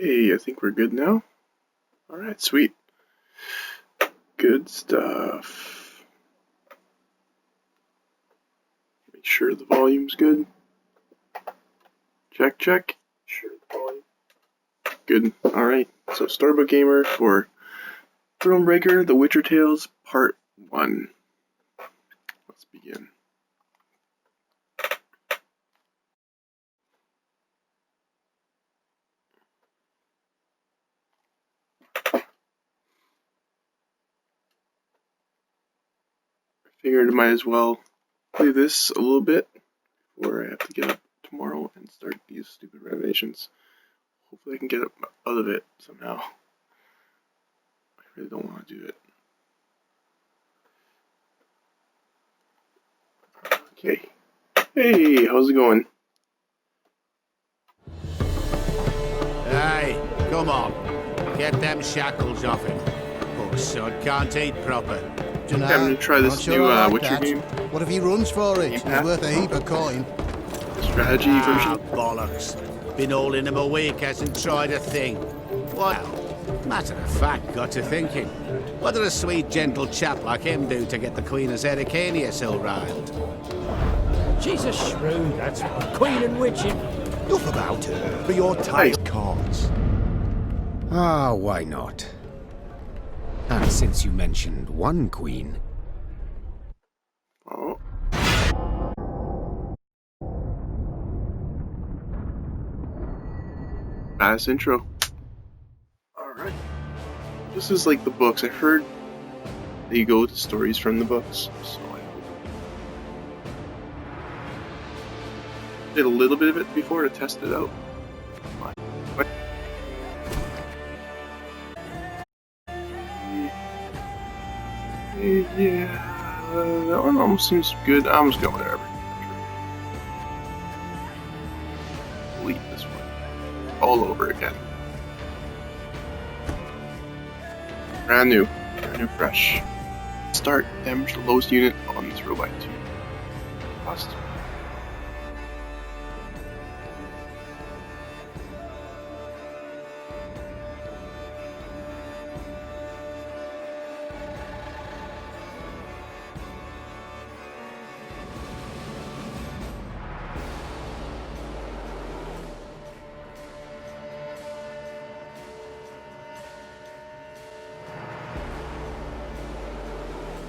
Hey, I think we're good now. Alright, sweet. Good stuff. Make sure the volume's good. Check, check. Sure, the volume. Good. Alright, so Storybook Gamer for Thronebreaker, The Witcher Tales, Part 1. Let's begin. Figured I might as well play this a little bit before I have to get up tomorrow and start these stupid renovations. Hopefully I can get up out of it somehow. I really don't want to do it. Okay. Hey, how's it going? Hey, come on. Get them shackles off him. Poor sod can't eat proper. I'm going to try this new Witcher game. What if he runs for it? It's worth a heap of coin. Strategy version. Bollocks. Been all in him a week, hasn't tried a thing. Well, matter of fact, got to thinking. What did a sweet, gentle chap like him do to get the Queen of Zericania so riled? She's a shrew, that's what. Queen and witching. Enough about her for your tight cards. Ah, why not? And since you mentioned one queen... Oh. Fast intro. Alright. This is like the books. I've heard they go to stories from the books, so I hope. Did a little bit of it before to test it out. Yeah, that one almost seems good. I'm just going with whatever. Delete this one. All over again. Brand new, fresh. Start damage the lowest unit on this robot 2. Cost.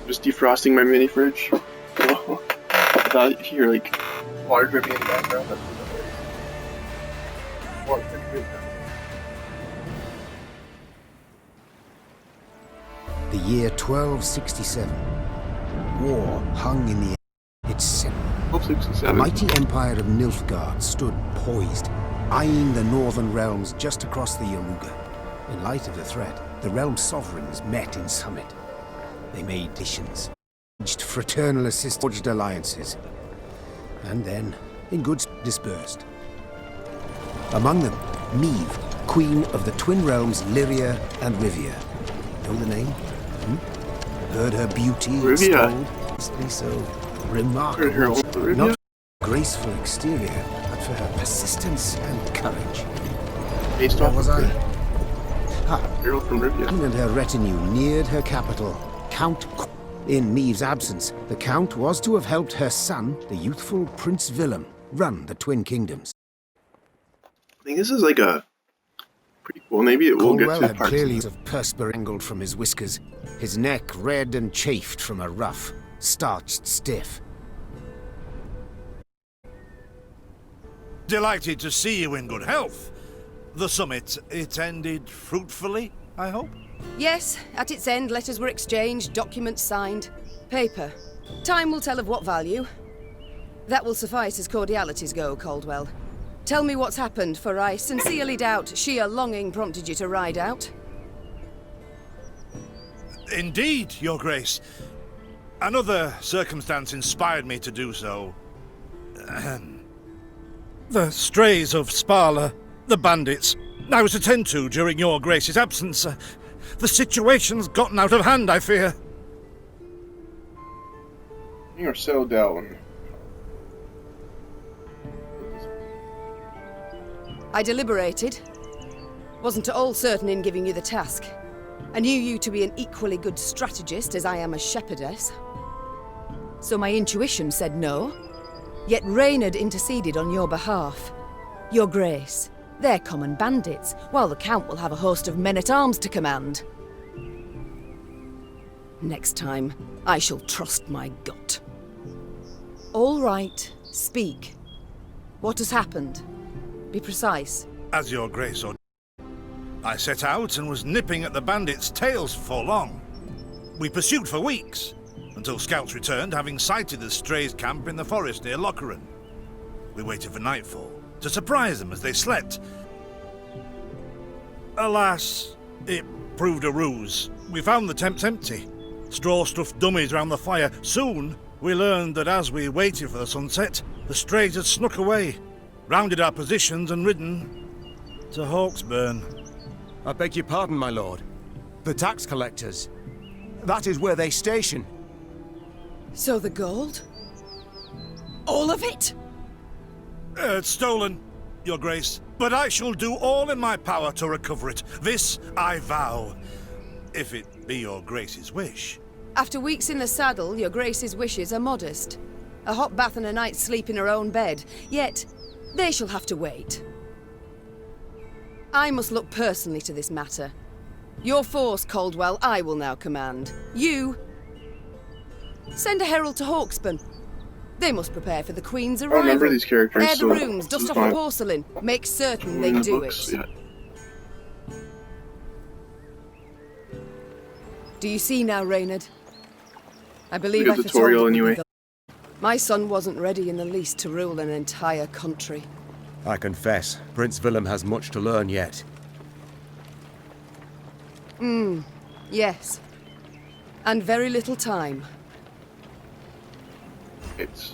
Just defrosting my mini fridge. I thought if you hear like water dripping in the background, that's what that is. The year 1267. War hung in the air. Its symbol. 1267. A mighty empire of Nilfgaard stood poised, eyeing the northern realms just across the Yaruga. In light of the threat, the realm's sovereigns met in summit. They made decisions, forged fraternal assistance, forged alliances, and then, in good dispersed. Among them, Meve, queen of the twin realms Lyria and Rivia. Know the name? Heard her beauty installed, so remarkable, not graceful exterior, but for her persistence and courage. Based Where off was of I? Girl from Rivia. Queen and her retinue neared her capital, Count. In Meve's absence, the Count was to have helped her son, the youthful Prince Willem, run the Twin Kingdoms. I think this is like a pretty cool. Maybe it will get Caldwell to had parts. clearly of perspirangled from his whiskers, his neck red and chafed from a ruff, starched stiff. Delighted to see you in good health. The summit, it ended fruitfully, I hope? Yes, at its end, letters were exchanged, documents signed. Paper. Time will tell of what value. That will suffice as cordialities go, Caldwell. Tell me what's happened, for I sincerely doubt sheer longing prompted you to ride out. Indeed, Your Grace. Another circumstance inspired me to do so. The strays of Sparla, the bandits, I was to tend to during Your Grace's absence. The situation's gotten out of hand, I fear. You're so down. I deliberated. Wasn't at all certain in giving you the task. I knew you to be an equally good strategist as I am a shepherdess. So my intuition said no. Yet Reynard interceded on your behalf. Your Grace, they're common bandits, while the Count will have a host of men-at-arms to command. Next time, I shall trust my gut. All right, speak. What has happened? Be precise. As your grace ordered, I set out and was nipping at the bandits' tails for long. We pursued for weeks, until scouts returned, having sighted the strays' camp in the forest near Locheren. We waited for nightfall to surprise them as they slept. Alas, it proved a ruse. We found the tents empty, straw-stuffed dummies round the fire. Soon, we learned that as we waited for the sunset, the strays had snuck away, rounded our positions and ridden to Hawksburn. I beg your pardon, my lord. The tax collectors. That is where they station. So the gold? All of it? It's stolen, your grace, but I shall do all in my power to recover it. This I vow, if it be your grace's wish. After weeks in the saddle, your Grace's wishes are modest. A hot bath and a night's sleep in her own bed. Yet, they shall have to wait. I must look personally to this matter. Your force, Caldwell, I will now command. You... send a herald to Hawksburn. They must prepare for the Queen's arrival. I remember these characters, Air the so rooms, this dust is off fine. the porcelain. Make certain In they the do books, it. yeah. Do you see now, Reynard? I believe Good I foretold tutorial it would be anyway. My son wasn't ready in the least to rule an entire country. I confess, Prince Willem has much to learn yet. Yes. And very little time. It's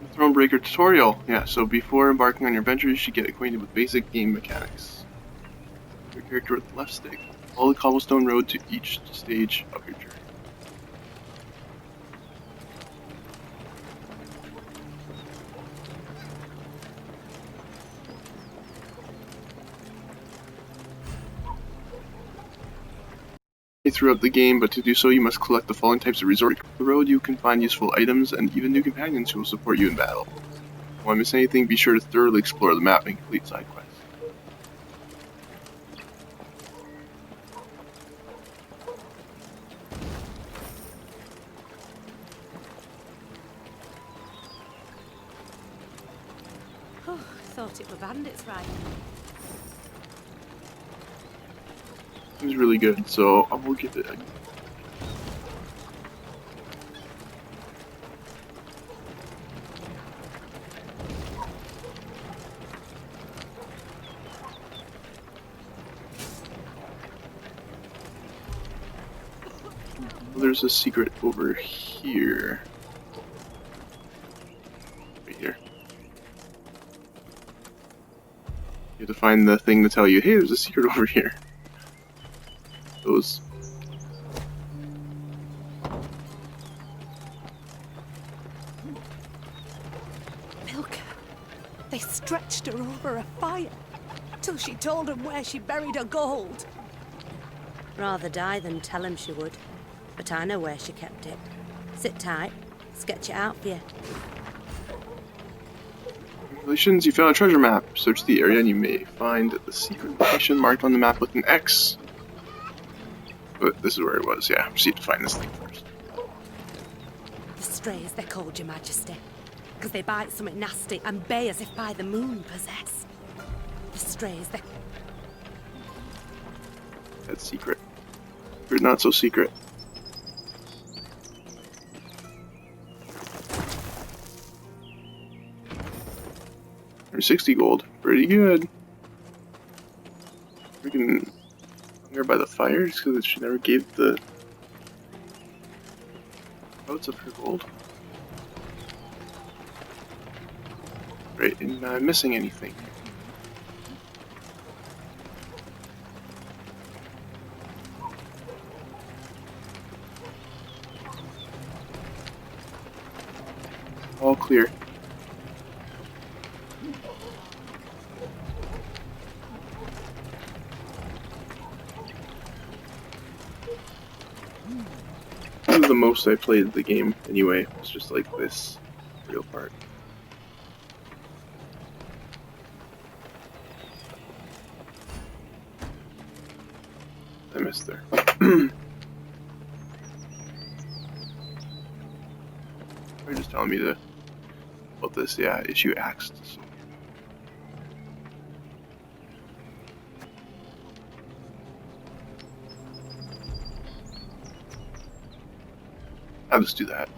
the Thronebreaker tutorial. Yeah, so before embarking on your adventure, you should get acquainted with basic game mechanics. Your character with the left stick. Follow the cobblestone road to each stage of your journey. Throughout the game, but to do so you must collect the following types of resources. On the road you can find useful items and even new companions who will support you in battle. If you want to miss anything, be sure to thoroughly explore the map and complete side quests. Oh, I thought it were bandits riding. It was really good, so I will give it a... There's a secret over here. Right here. You have to find the thing to tell you, hey, there's a secret over here. Those. Milk. They stretched her over a fire till she told them where she buried her gold. Rather die than tell him she would. But I know where she kept it. Sit tight. Sketch it out for you. Congratulations, you found a treasure map. Search the area and you may find the secret location marked on the map with an X. But this is where it was, yeah. Just need to find this thing first. The strays, they're called, Your Majesty. Because they bite something nasty and bay as if by the moon possessed. The strays, they're... That's secret. Or not so secret. Or 60 gold. Pretty good. Freaking hunger by the fire just because she never gave the votes of her gold. Right, and I'm missing anything. All clear. of the most I played the game anyway. It's just like this real part. I missed there. They're just telling me about this, yeah, issue axed. So. I'll just do that.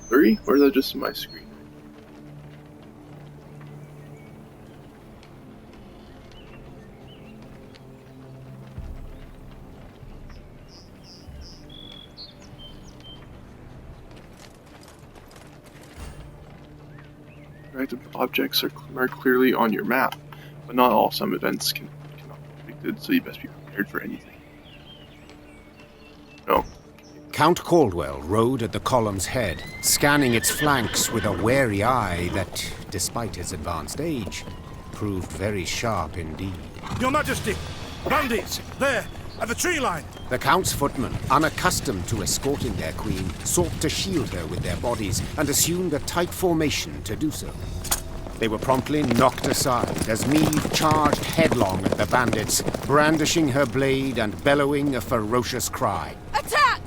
Blurry? Or is that just my screen? Interactive objects are marked clearly on your map, but not all. Some events cannot be predicted, so you best be prepared for anything. No. Count Caldwell rode at the column's head, scanning its flanks with a wary eye that, despite his advanced age, proved very sharp indeed. Your Majesty! Bandits! There! At the tree line! The Count's footmen, unaccustomed to escorting their queen, sought to shield her with their bodies and assumed a tight formation to do so. They were promptly knocked aside as Meade charged headlong at the bandits, brandishing her blade and bellowing a ferocious cry. Attack!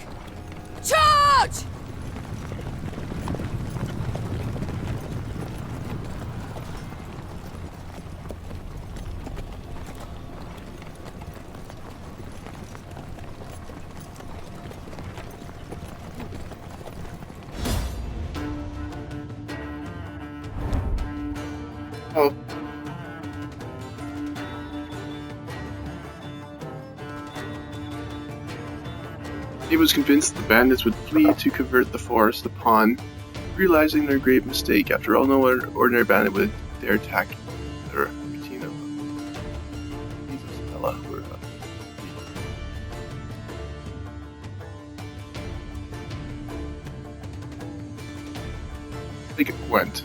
Charge! Oh. He was convinced the bandits would flee to convert the forest to pawn, realizing their grave mistake. After all, no ordinary bandit would dare attack their routine of Jesus Bella. I think it went.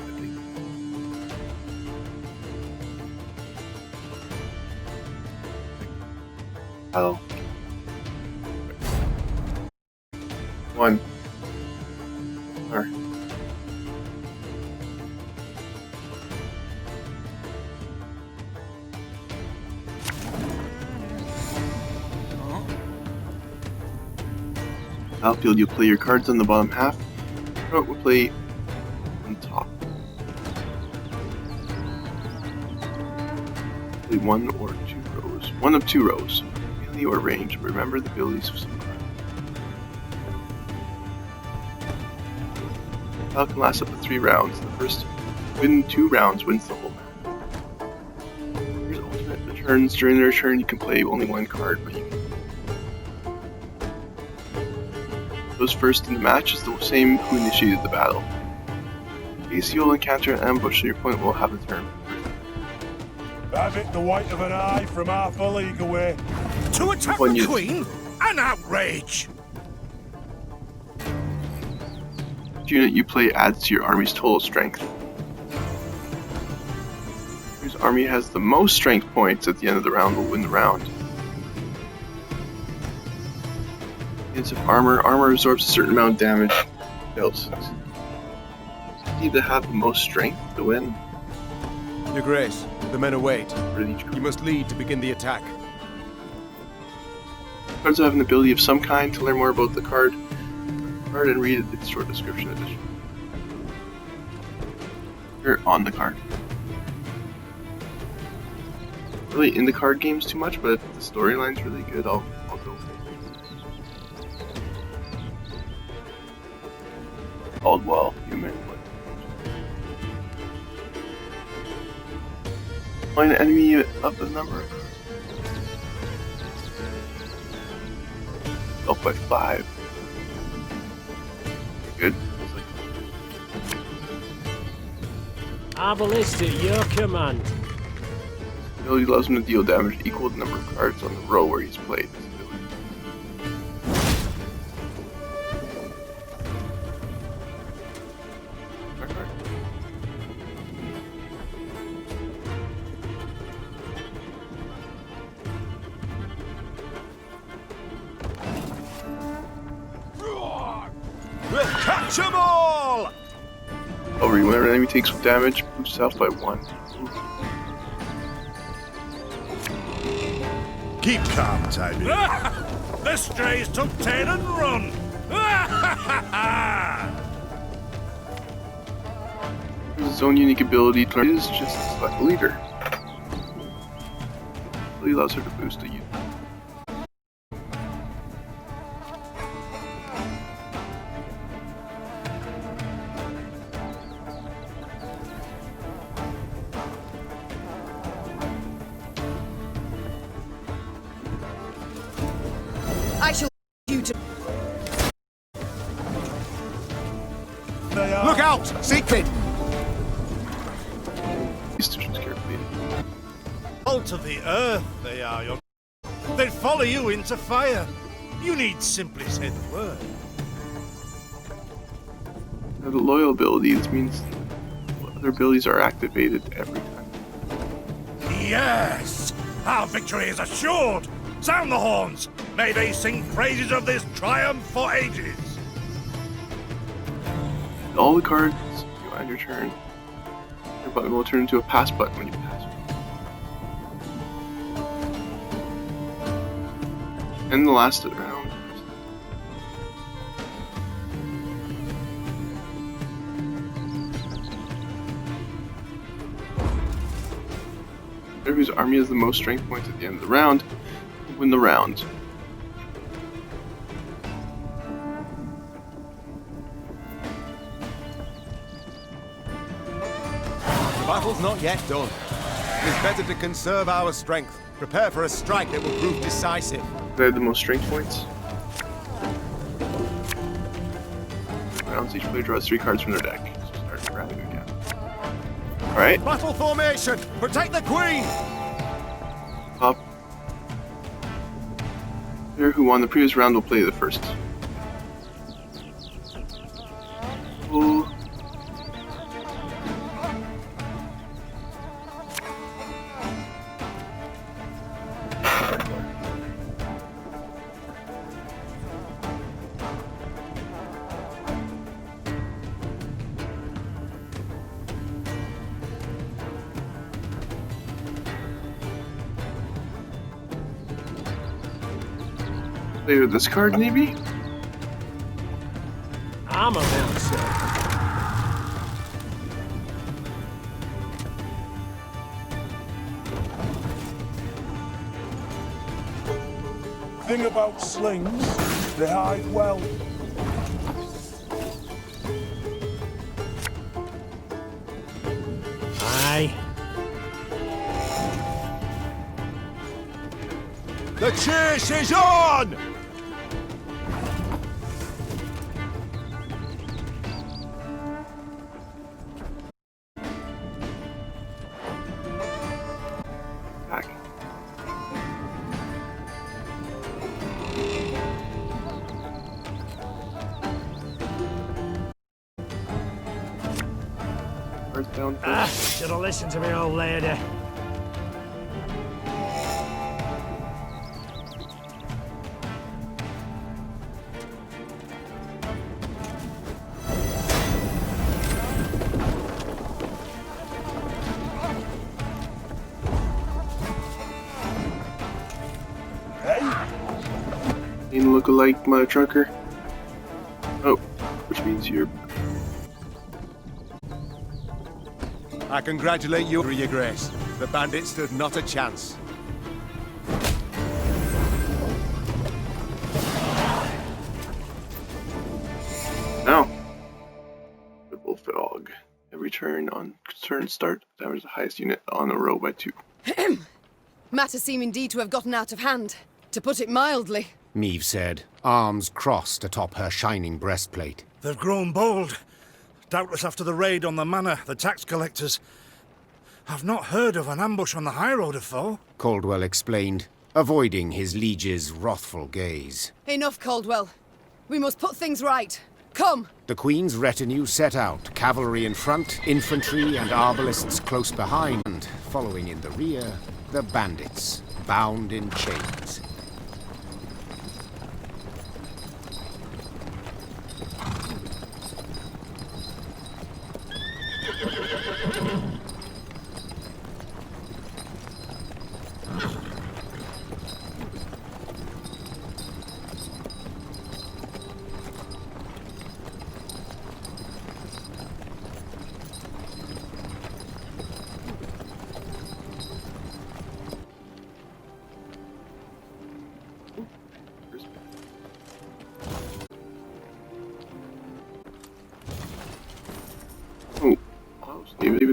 Oh. One. Or. Battlefield, you'll play your cards on the bottom half. Front will play on top. Play one or two rows. One of two rows. Melee or range. Remember the abilities of some cards. Battle can last up to 3 rounds. The first win 2 rounds wins the whole map. Here's alternate returns. During the return, you can play only one card, but you can. Those first in the match is the same who initiated the battle. In case you'll encounter an ambush, and your opponent will have a turn. Have it the white of an eye from half a league away. To attack the Queen? An outrage! The unit you play adds to your army's total strength. Whose army has the most strength points at the end of the round will win the round. Units of armor. Armor absorbs a certain amount of damage. Fails. You need to have the most strength to win. Your Grace, the men await. Really true. You must lead to begin the attack. Cards have an ability of some kind. To learn more about the card and read its short description edition. Or on the card. Really into card games too much, but if the storyline's really good, I'll go. Caldwell, human. Find an enemy of the number. Up by 5. Good. Arbalist at your command. The ability allows him to deal damage equal to the number of cards on the row where he's played. all! Over whenever an enemy takes damage, boosts health by 1. Keep calm, Tybee. The strays took tail and run! There's its own unique ability to is just to select a leader. It allows her to boost a unit. I shall you to. Look out! Siegfried! Stations carefully. Salt of the earth, they are. They'd follow you into fire. You need simply say the word. Now, the loyal ability, this means other abilities are activated every time. Yes! Our victory is assured! Sound the horns! May they sing praises of this triumph for ages! All the cards you end your turn, your button will turn into a pass button when you pass. And the last round. Whoever whose army has the most strength points at the end of the round will win the round. The battle's not yet done. It is better to conserve our strength. Prepare for a strike that will prove decisive. They have the most strength points. Rounds, each player draws 3 cards from their deck. So start grabbing again. Alright, Battle formation! Protect the queen! up. Player who won the previous round will play the first. Oh. Play with this card, maybe? I'm a mouse. Thing about slings, they hide well. Aye. The chase is on! Back. Cards down first. Should have listened to me, old lady. You look alike, my trucker. Oh, which means you're. I congratulate you, Your Grace. The bandits stood not a chance. Now, triple fog. Every turn on turn start, damage the highest unit on a row by 2. Matters seem indeed to have gotten out of hand, to put it mildly. Meve said, arms crossed atop her shining breastplate. They've grown bold. Doubtless after the raid on the manor, the tax collectors. I've not heard of an ambush on the high road afore. Caldwell explained, avoiding his liege's wrathful gaze. Enough, Caldwell. We must put things right. Come! The Queen's retinue set out, cavalry in front, infantry and arbalists close behind, and following in the rear, the bandits, bound in chains.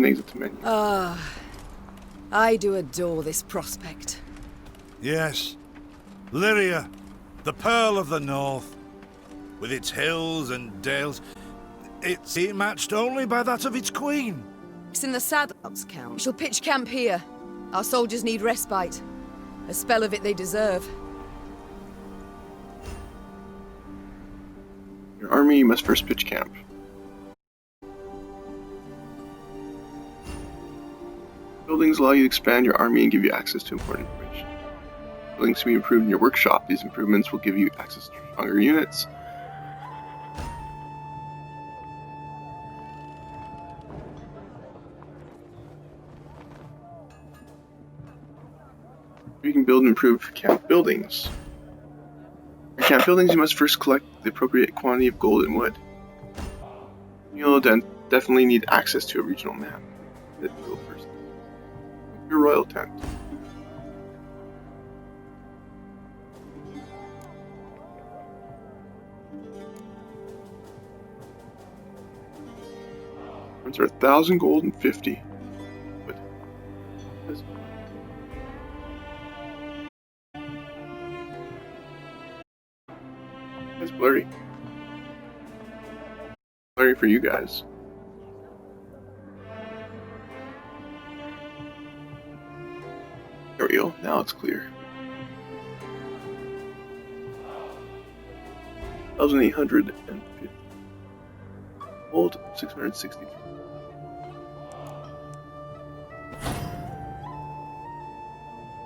exit to menu. I do adore this prospect. Yes. Lyria, the Pearl of the North. With its hills and dales, it's matched only by that of its queen. It's in the Saddles, Count. We shall pitch camp here. Our soldiers need respite. A spell of it they deserve. Your army must first pitch camp. Buildings allow you to expand your army and give you access to important information. Buildings can be improved in your workshop. These improvements will give you access to stronger units. You can build and improve camp buildings. For camp buildings, you must first collect the appropriate quantity of gold and wood. You'll then definitely need access to a regional map. Your royal tent. Rents are 1,000 gold and 50. It's blurry. Blurry for you guys. There we go. Now it's clear. 1,850. Gold 663.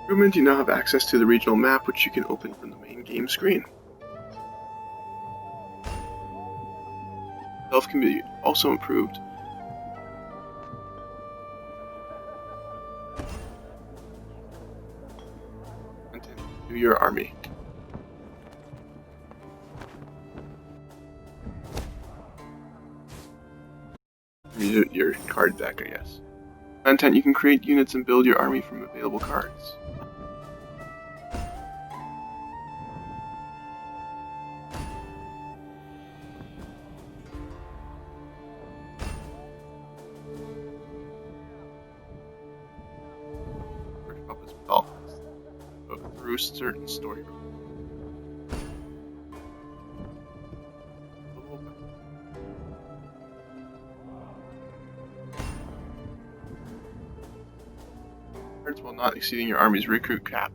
Improvement, you now have access to the regional map, which you can open from the main game screen. Health can be also improved. To your army. Your card deck, I guess. Content, you can create units and build your army from available cards. Through certain story. Cards while not exceeding your army's recruit cap.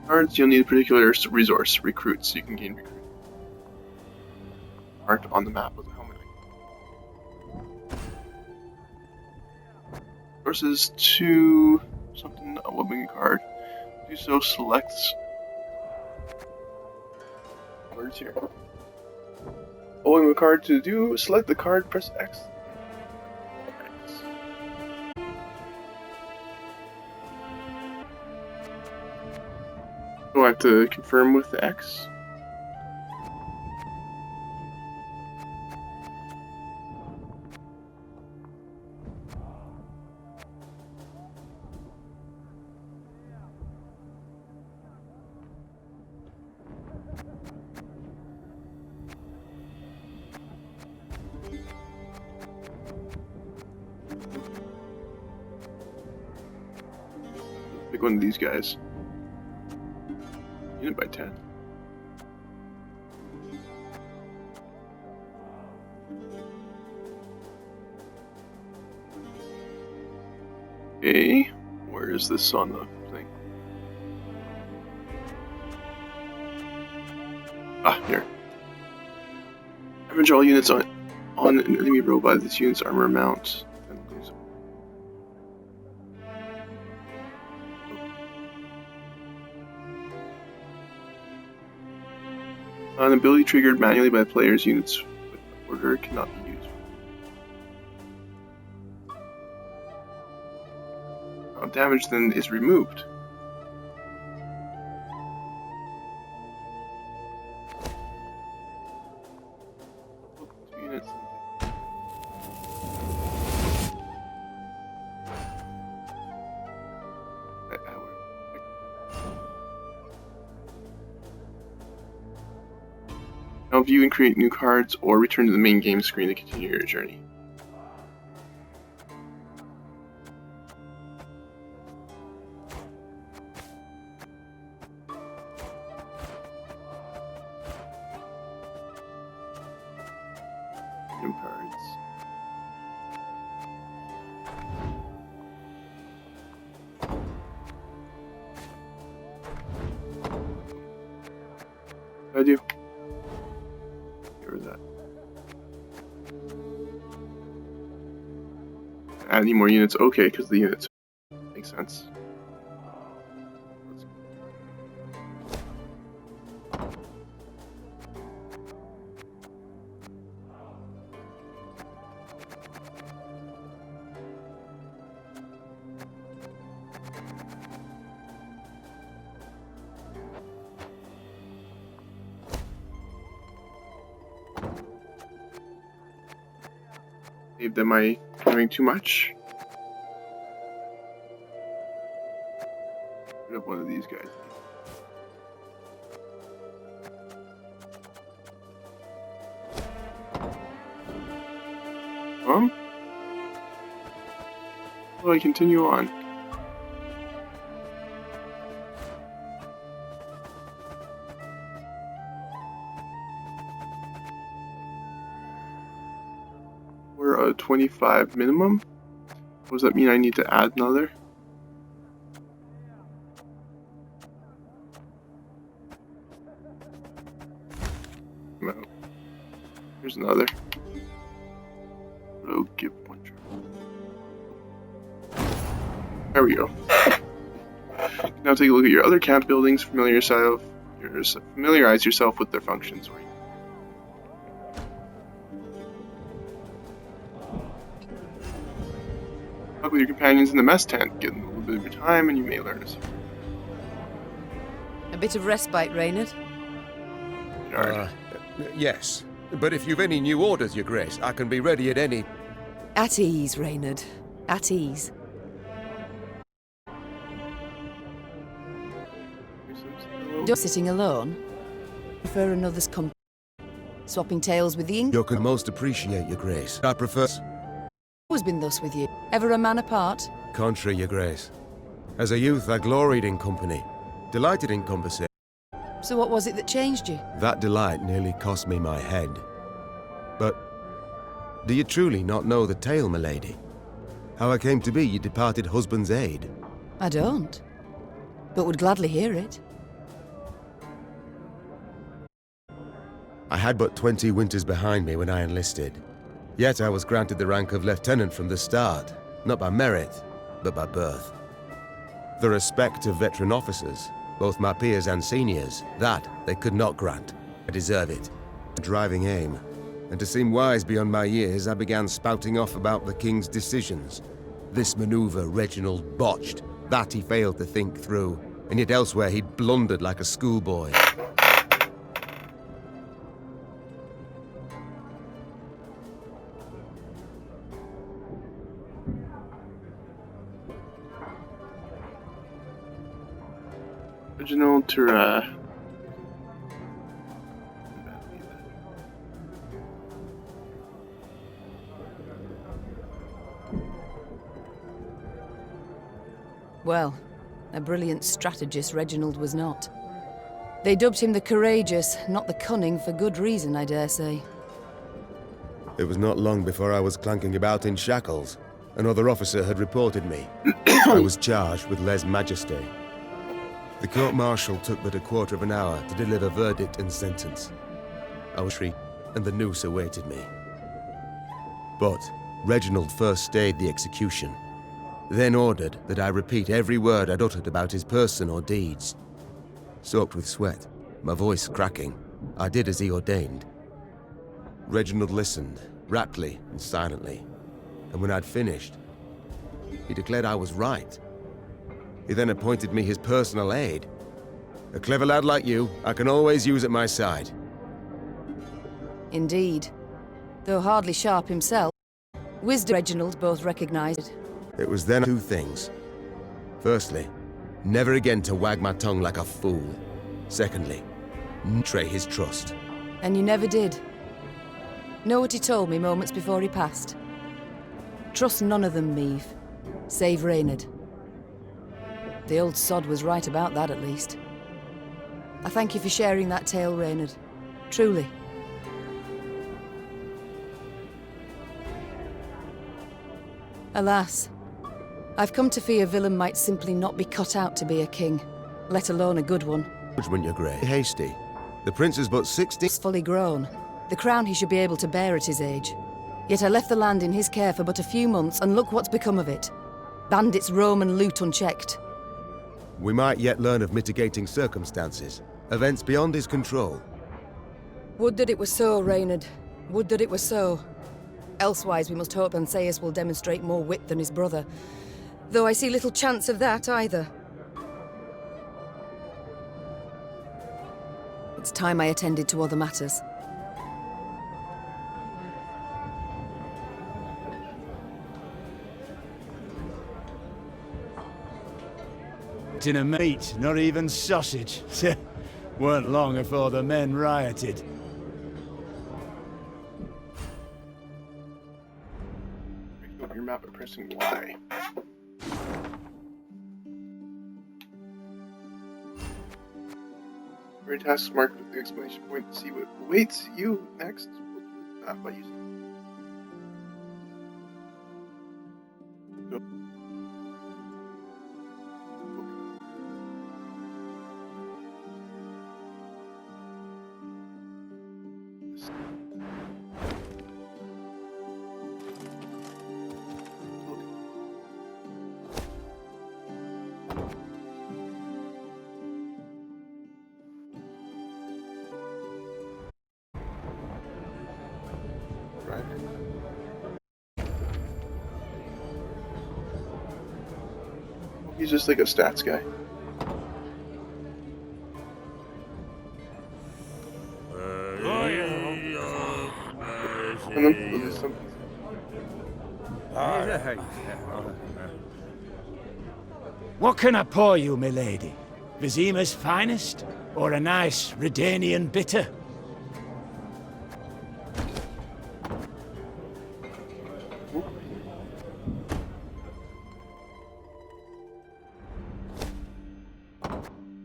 Cards, you'll need a particular resource, recruits, so you can gain recruits. Marked on the map with a helmet. Resources to something, a weapon card. Do so selects words here. Holding the card to do, select the card, press X. Do I have to confirm with the X? Pick one of these guys. Unit by 10. Okay, where is this on the thing? Ah, here. Average all units on an enemy row by this unit's armor amount. An ability triggered manually by players' units with order cannot be used. Damage then is removed. Units. Now view and create new cards, or return to the main game screen to continue your journey. New cards. What do I do? Where is that? Add any more units? Okay, because the units makes sense. Am I carrying too much? Put up one of these guys. Will I continue on? We're a 25 minimum. What does that mean? I need to add another? No. Here's another. We'll give one try. There we go. Now take a look at your other camp buildings. Familiarize yourself with their functions. Talk with your companions in the mess tent. Get a little bit of your time, and you may learn a secret. A bit of respite, Reynard. Yes. But if you've any new orders, Your Grace, I can be ready at any... At ease, Reynard. At ease. You're sitting alone? Prefer another's company? Swapping tales with the English? You can most appreciate, Your Grace. I prefer... Always been thus with you? Ever a man apart? Contrary, Your Grace. As a youth, I gloried in company. Delighted in conversation. So what was it that changed you? That delight nearly cost me my head. But... do you truly not know the tale, milady? How I came to be your departed husband's aide? I don't. But would gladly hear it. I had but 20 winters behind me when I enlisted. Yet I was granted the rank of lieutenant from the start, not by merit, but by birth. The respect of veteran officers, both my peers and seniors, that they could not grant. I deserve it. A driving aim. And to seem wise beyond my years, I began spouting off about the king's decisions. This maneuver Reginald botched, that he failed to think through, and yet elsewhere he'd blundered like a schoolboy. Reginald to, Well, a brilliant strategist Reginald was not. They dubbed him the courageous, not the cunning, for good reason, I dare say. It was not long before I was clanking about in shackles. Another officer had reported me. I was charged with lèse-majesté. The court-martial took but a quarter of an hour to deliver verdict and sentence. I was free, and the noose awaited me. But Reginald first stayed the execution, then ordered that I repeat every word I'd uttered about his person or deeds. Soaked with sweat, my voice cracking, I did as he ordained. Reginald listened, raptly and silently, and when I'd finished, he declared I was right. He then appointed me his personal aide. A clever lad like you, I can always use at my side. Indeed. Though hardly sharp himself, wisdom Reginald both recognized. It was then two things. Firstly, never again to wag my tongue like a fool. Secondly, betray his trust. And you never did. Know what he told me moments before he passed? Trust none of them, Meave. Save Reynard. The old sod was right about that, at least. I thank you for sharing that tale, Reynard. Truly. Alas, I've come to fear Willem might simply not be cut out to be a king, let alone a good one. Judgment, your grace. Hasty. The prince is but 16. He's fully grown. The crown he should be able to bear at his age. Yet I left the land in his care for but a few months, and look what's become of it. Bandits roam and loot unchecked. We might yet learn of mitigating circumstances. Events beyond his control. Would that it were so, Reynard. Would that it were so. Elsewise, we must hope Ancaeus will demonstrate more wit than his brother. Though I see little chance of that, either. It's time I attended to other matters. In a meat, not even sausage. Weren't long before the men rioted. Open your map by pressing Y. Every task marked with the exclamation point to see what awaits you next. By using. Go. He's just like a stats guy. And then there's something. What can I pour you, milady? Vizima's finest? Or a nice Redanian bitter?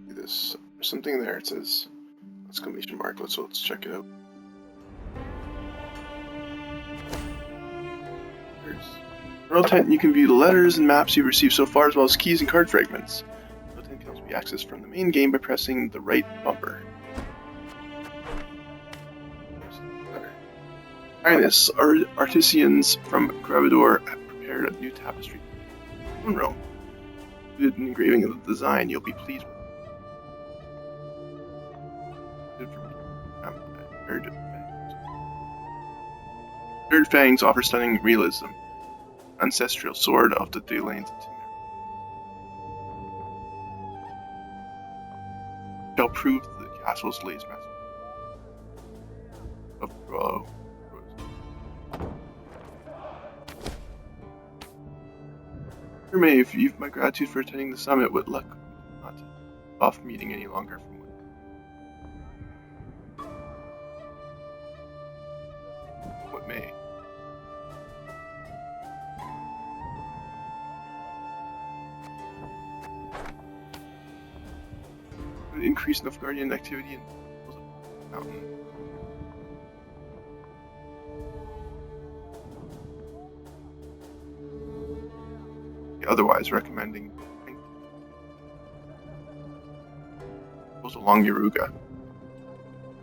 There's something there. It says exclamation mark. Let's check it out. Royal Tent, you can view the letters and maps you've received so far, as well as keys and card fragments. Royal Tent can also be accessed from the main game by pressing the right bumper. Highness, our artisans from Gravador have prepared a new tapestry in Rome. With an engraving of the design you'll be pleased with. Third Fangs offer stunning realism. Ancestral sword of the Delanes shall prove the castle's latest master of Bro. Maeve, you've my gratitude for attending the summit. With luck, not off meeting any longer from what may. Increase enough Guardian activity in the mountain. Otherwise, recommending goes along Yaruga.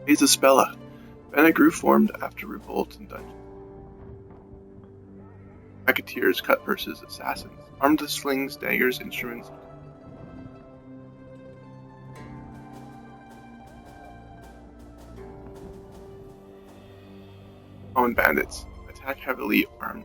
Azaspella. Bennett grew formed after revolt and dungeon. Racketeers, cut purses, assassins, armed with slings, daggers, instruments. Common bandits attack heavily armed.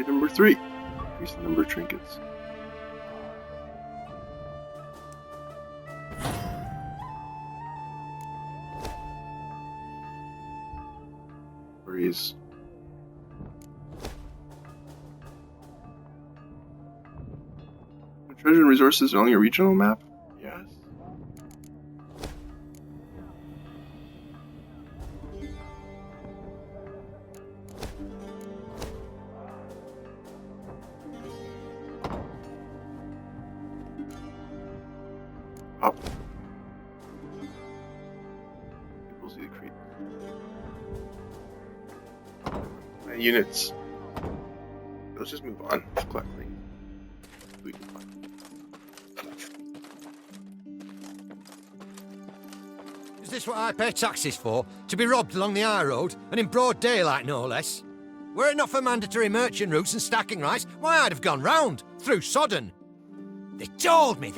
Number 3. Increase the number of trinkets. inventories. Treasure and resources along your regional map? Yes. Up. People see the creep. Units. Let's just move on. Let's collect things. We can find. Is this what I pay taxes for? To be robbed along the high road, and in broad daylight, no less? Were it not for mandatory merchant routes and stacking rights, why, I'd have gone round, through Sodden. They told me,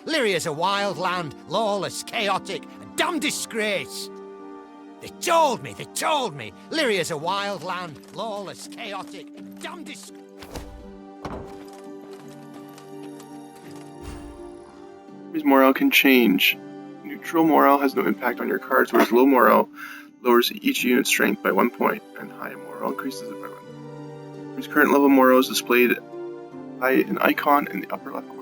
Lyria's a wild land, lawless, chaotic, a damn disgrace. They told me, Lyria's a wild land, lawless, chaotic, a damn disgrace. His morale can change. Neutral morale has no impact on your cards, whereas low morale lowers each unit's strength by 1 point, and high morale increases it by 1. His current level morale is displayed by an icon in the upper left corner.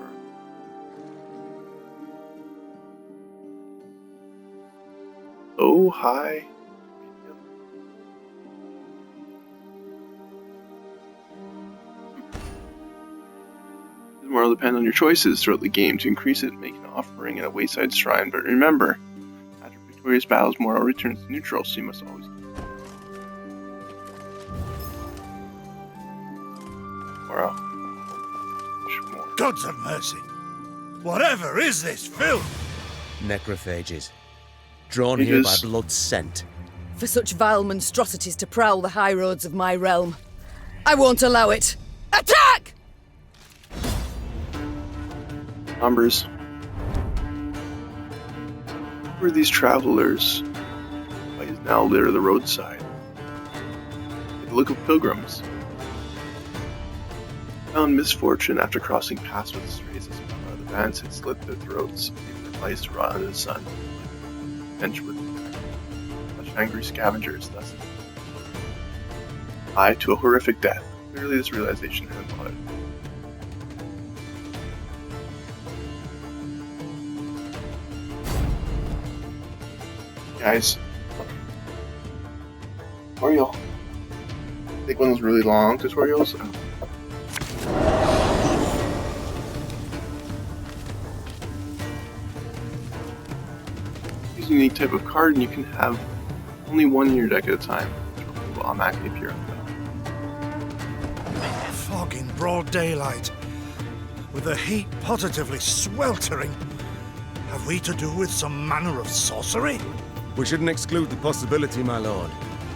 Low, high, medium. His morale depends on your choices throughout the game. To increase it, make an offering at a wayside shrine, but remember, after victorious battles, morale returns to neutral, so you must always keep morale. Gods of mercy! Whatever is this filth? Necrophages. Drawn here by blood scent. For such vile monstrosities to prowl the high roads of my realm, I won't allow it! Attack! Numbers. Who are these travelers? Why is now litter the roadside? They look of pilgrims. Found misfortune after crossing paths with strays as the bands had slit their throats, leaving their bodies to rot in the sun. Bench with such angry scavengers, thus to a horrific death. Clearly this realization had been Guys, tutorial. I think one of those really long tutorials. Use a unique type of card, and you can have only one in your deck at a time, which will automatically appear on the back. Fog in broad daylight, with the heat positively sweltering. Have we to do with some manner of sorcery? We shouldn't exclude the possibility, my lord.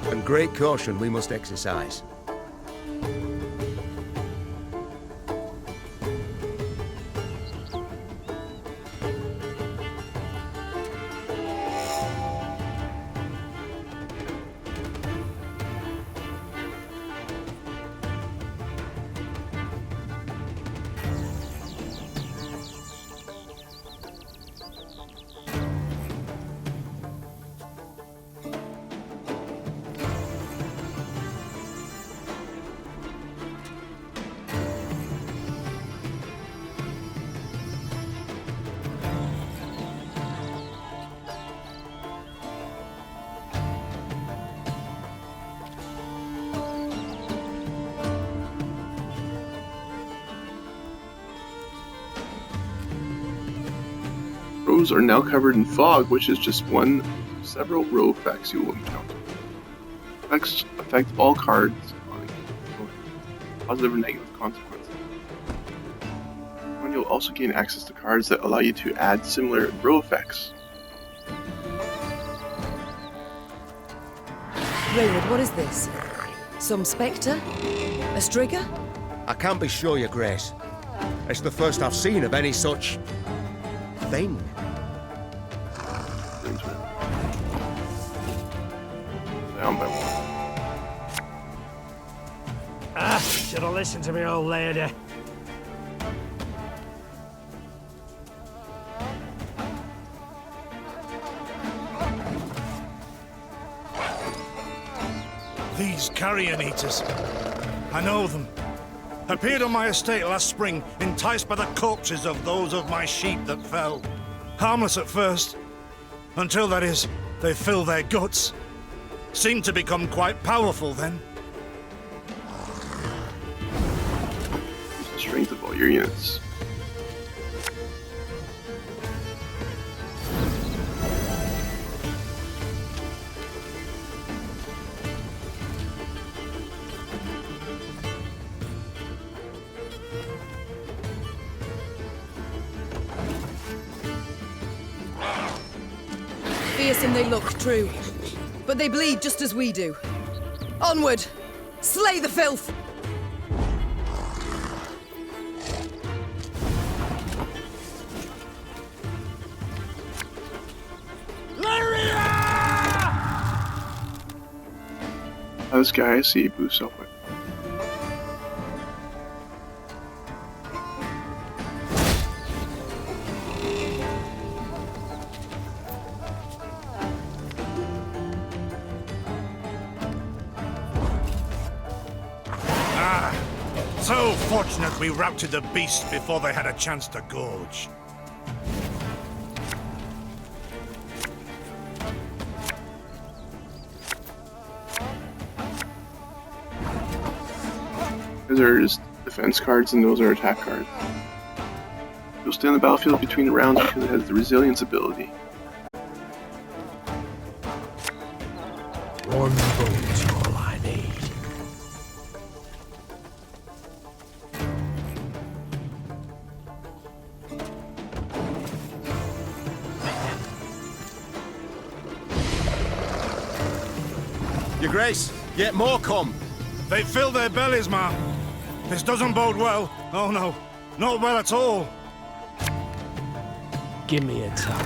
And great caution we must exercise. Rows are now covered in fog, which is just one of several row effects you will encounter. Effects affect all cards on a positive or negative consequences. And you'll also gain access to cards that allow you to add similar row effects. Raynard, what is this? Some spectre? A strigger? I can't be sure, Your Grace. It's the first I've seen of any such thing. Down by one. Should have listened to me, old lady. These carrion eaters. I know them. Appeared on my estate last spring, enticed by the corpses of those of my sheep that fell. Harmless at first. Until, that is, they fill their guts. Seemed to become quite powerful then. The strength of all your units. Fearsome they look, true. But they bleed just as we do. Onward! Slay the filth! This guy I see boosts up with. So fortunate we routed the beast before they had a chance to gorge. Those are just defense cards and those are attack cards. You'll stay on the battlefield between the rounds because it has the resilience ability. One boat's all I need. Your Grace, yet more come. They fill their bellies, ma'am. This doesn't bode well. Oh no, not well at all. Give me a target.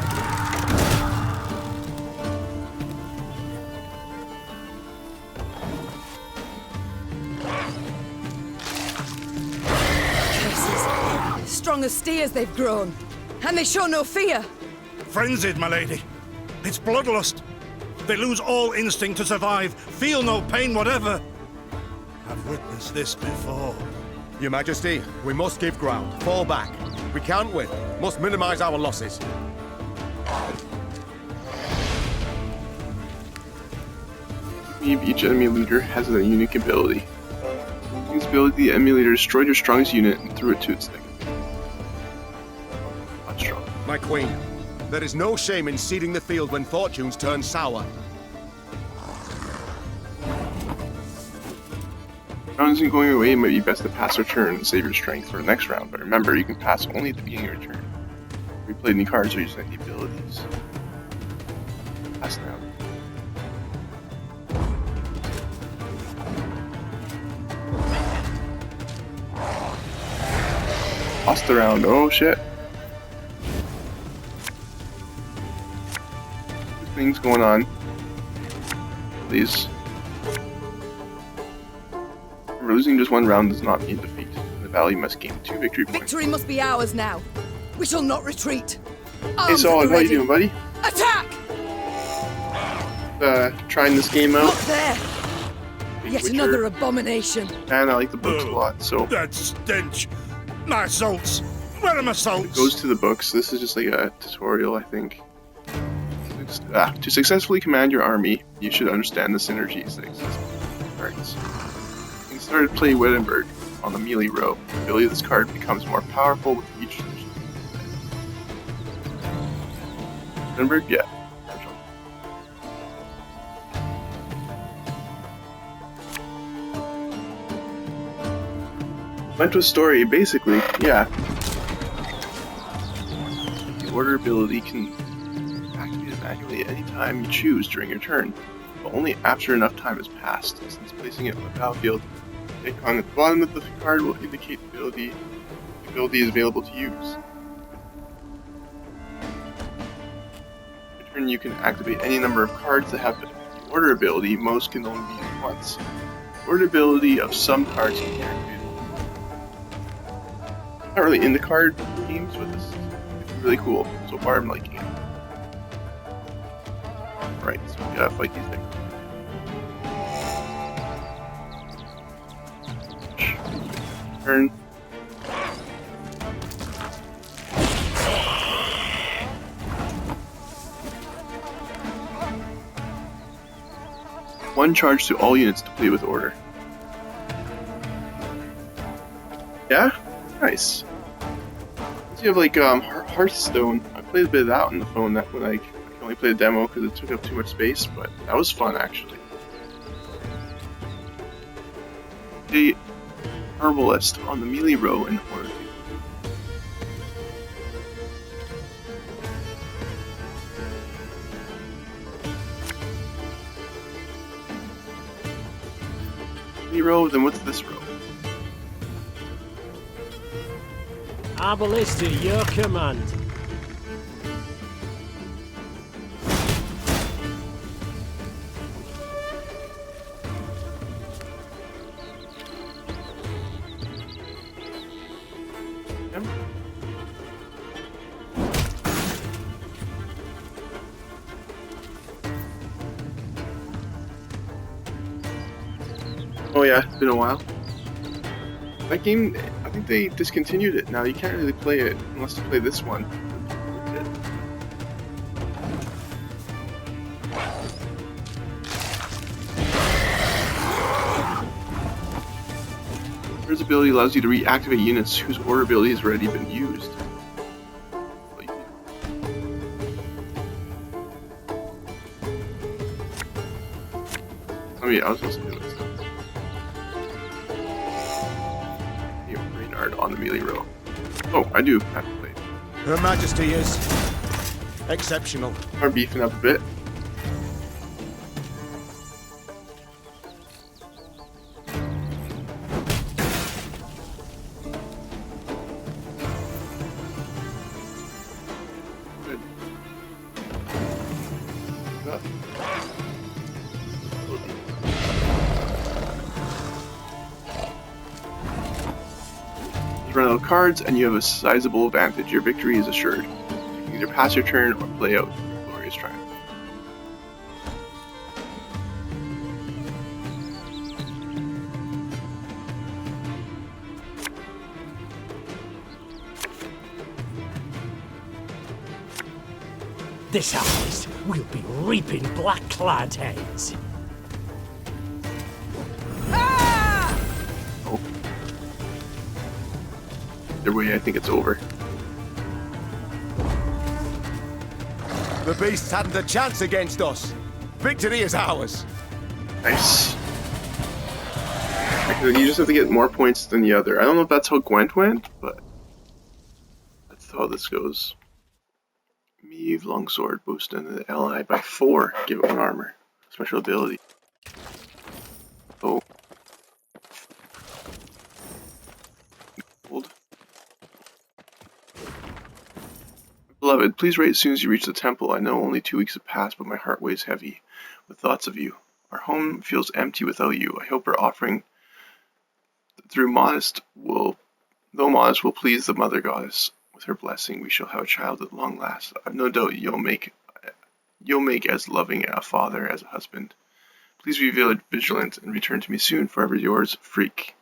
Curses. Strong as steers they've grown. And they show no fear. Frenzied, my lady. It's bloodlust. They lose all instinct to survive, feel no pain whatever. I've witnessed this before. Your Majesty, we must give ground. Fall back. We can't win. Must minimize our losses. Each enemy leader has a unique ability. Using this ability, the enemy leader destroyed your strongest unit and threw it to its neck. Not strong. My queen, there is no shame in ceding the field when fortunes turn sour. Round isn't going away, it might be best to pass your turn and save your strength for the next round, but remember, you can pass only at the beginning of your turn. If you played any cards or use any abilities. Pass now. Lost the round, oh shit. Things going on. Please. Losing just one round does not mean defeat. In the valley, you must gain 2 victory points. Victory must be ours now. We shall not retreat. Hey Solid, how you doing, buddy? Attack! Trying this game out. Look there! Yet Witcher. another abomination. And I like the books a lot, so... That stench! My salts! Where are my salts? It goes to the books. This is just like a tutorial, I think. To successfully command your army, you should understand the synergies that exist between cards. You can start to play Wittenberg on the melee row. The ability of this card becomes more powerful with each division. Wittenberg? Yeah. Went to a story, basically, yeah. The order ability can activate manually at any time you choose during your turn, but only after enough time has passed. Since placing it on the battlefield, the icon at the bottom of the card will indicate the ability is available to use. In turn, you can activate any number of cards that have the order ability. Most can only be used once. The order ability of some cards can be activated. Not really into card games, but this is really cool. So far, I'm liking it. Right, so we gotta fight these things. Turn. One charge to all units to play with order. Yeah? Nice. You have like Hearthstone. I played a bit of that on the phone that when I can only play the demo because it took up too much space, but that was fun actually. The herbalist on the melee row in order. Melee row, then what's this row? Arbalist at your command. Oh yeah, it's been a while. That game, I think they discontinued it now. You can't really play it unless you play this one. His ability allows you to reactivate units whose order ability has already been used. Oh yeah, I was supposed to do it. On the melee row. Oh, I do have to play. Her Majesty is exceptional. Are beefing up a bit. Good. Run out of cards, and you have a sizable advantage. Your victory is assured. You can either pass your turn or play out a glorious triumph. This harvest will be reaping black-clad heads. Either way, I think it's over. The beasts hadn't a chance against us. Victory is ours. Nice. Actually, you just have to get more points than the other. I don't know if that's how Gwent went, but that's how this goes. Meave Longsword boost an ally by 4. Give it 1 armor. Special ability. Oh. Hold. Beloved, please write as soon as you reach the temple. I know only 2 weeks have passed, but my heart weighs heavy with thoughts of you. Our home feels empty without you. I hope our offering though modest will please the Mother Goddess. With her blessing, we shall have a child at long last. I've no doubt you'll make as loving a father as a husband. Please be vigilant and return to me soon. Forever yours, Freak.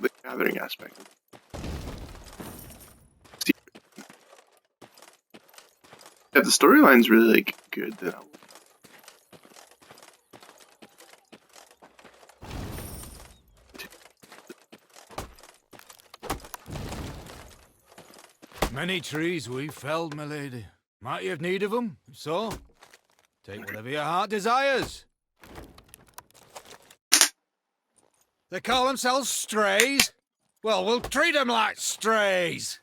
The gathering aspect. If the storyline's really like good, then I'll... Many trees we've felled, my lady. Might you have need of them? If so, take whatever your heart desires. They call themselves strays? Well, we'll treat them like strays.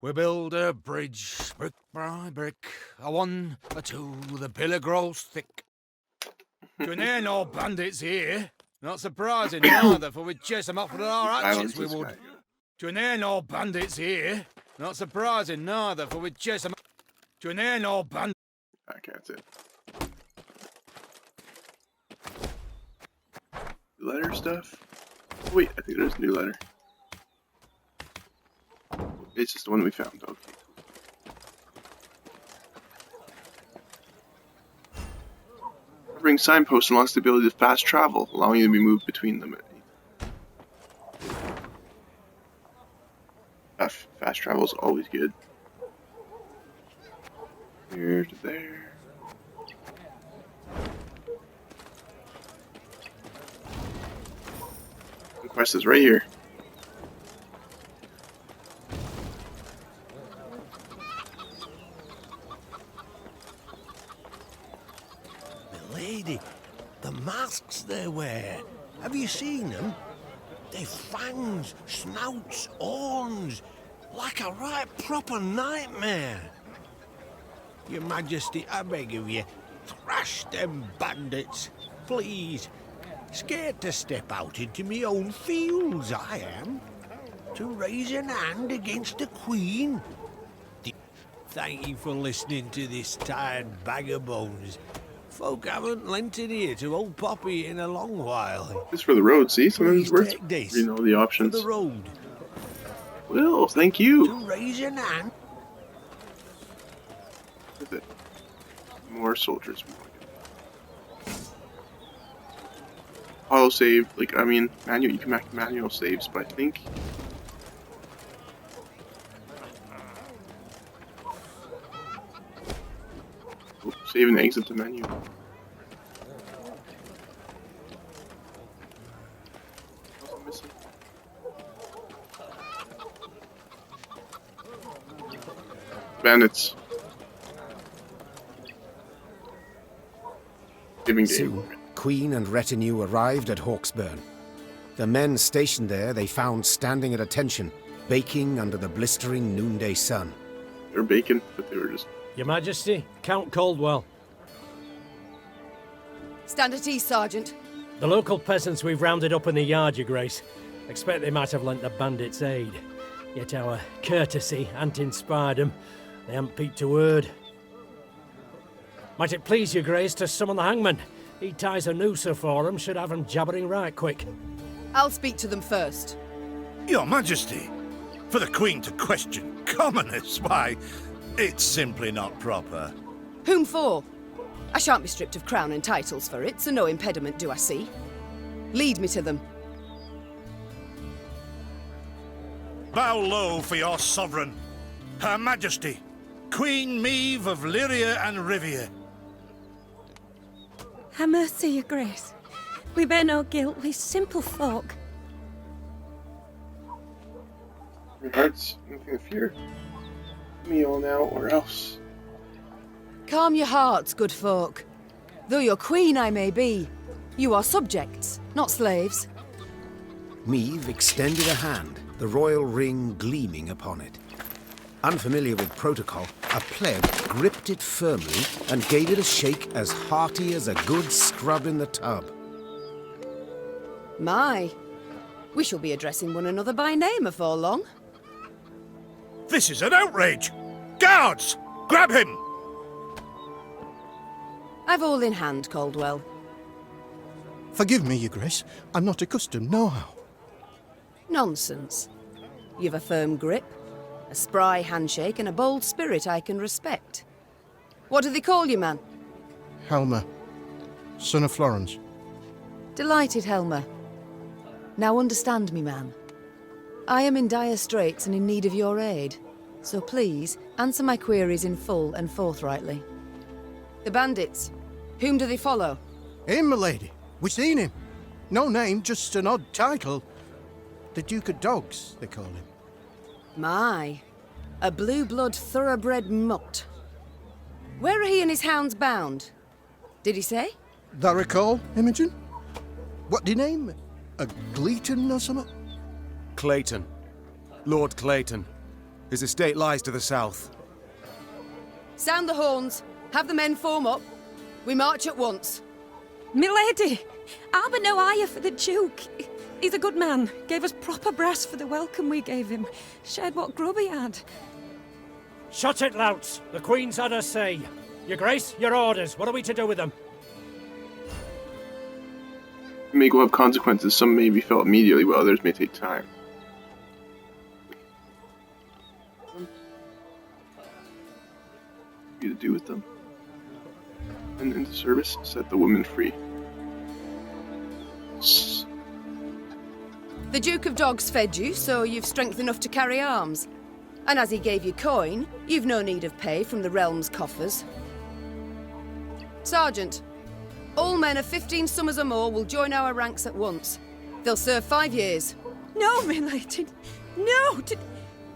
We build a bridge, brick by brick, a 1, a 2, the pillar grows thick. To near no bandits here. Not surprising neither, for we'd chase them off with our hatchets, we would. To near no bandits here. Not surprising neither, for we'd chase them off. To near no bandits. Okay, that's it. Letter stuff? Wait, I think there's a new letter. It's just the one we found. Okay, cool. Covering signposts unlocks the ability to fast travel, allowing you to be moved between them. Fast travel is always good. Here to there. The quest is right here. Lady, the masks they wear. Have you seen them? They've fangs, snouts, horns. Like a right proper nightmare. Your Majesty, I beg of you, thrash them bandits, please. Scared to step out into me own fields, I am. To raise an hand against the Queen. Thank you for listening to this tired bag of bones. Folk haven't lent an ear to old Poppy in a long while. This for the road, see? Sometimes Please worth take you know the options. For the road. Well, thank you. To raise an hand. With it. More soldiers. Auto save, like I mean, manual. You can make manual saves, but I think. Oops, save and exit the menu. Bandits. Soon, Queen and retinue arrived at Hawksburn. The men stationed there they found standing at attention, baking under the blistering noonday sun. They were baking, but they were just... Your Majesty, Count Caldwell. Stand at ease, Sergeant. The local peasants we've rounded up in the yard, Your Grace. Expect they might have lent the bandits aid. Yet our courtesy hadn't inspired them. They haven't peeped a word. Might it please Your Grace to summon the hangman? He ties a noose for them, should have them jabbering right quick. I'll speak to them first. Your Majesty, for the Queen to question commoners, why, it's simply not proper. Whom for? I shan't be stripped of crown and titles for it, so no impediment do I see. Lead me to them. Bow low for your sovereign, Her Majesty, Queen Maeve of Lyria and Rivia. Ha' mercy, Your Grace. We bear no guilt, we simple folk. Your hearts, nothing to fear. Me all now, or else. Calm your hearts, good folk. Though your queen I may be, you are subjects, not slaves. Maeve extended a hand, the royal ring gleaming upon it. Unfamiliar with protocol, a pleb gripped it firmly and gave it a shake as hearty as a good scrub in the tub. My, we shall be addressing one another by name afore long. This is an outrage! Guards! Grab him! I've all in hand, Caldwell. Forgive me, Your Grace. I'm not accustomed, nohow. Nonsense. You've a firm grip, a spry handshake, and a bold spirit I can respect. What do they call you, man? Helmer, son of Florence. Delighted, Helmer. Now understand me, man. I am in dire straits and in need of your aid, so please answer my queries in full and forthrightly. The bandits, whom do they follow? Him, my lady. We seen him. No name, just an odd title. The Duke of Dogs, they call him. My, a blue-blood thoroughbred mutt. Where are he and his hounds bound? Did he say? That recall, Imogen? What do you name? A Gleeton or something? Clayton. Lord Clayton. His estate lies to the south. Sound the horns. Have the men form up. We march at once. Milady, I'll be no higher for the Duke. He's a good man. Gave us proper brass for the welcome we gave him. Shared what grub he had. Shut it, louts. The Queen's had her say. Your Grace, your orders. What are we to do with them? May go have consequences. Some may be felt immediately, while others may take time. What do you do with them? and into service, set the women free. The Duke of Dogs fed you, so you've strength enough to carry arms. And as he gave you coin, you've no need of pay from the realm's coffers. Sergeant, all men of 15 summers or more will join our ranks at once. They'll serve 5 years. No, my lady, no!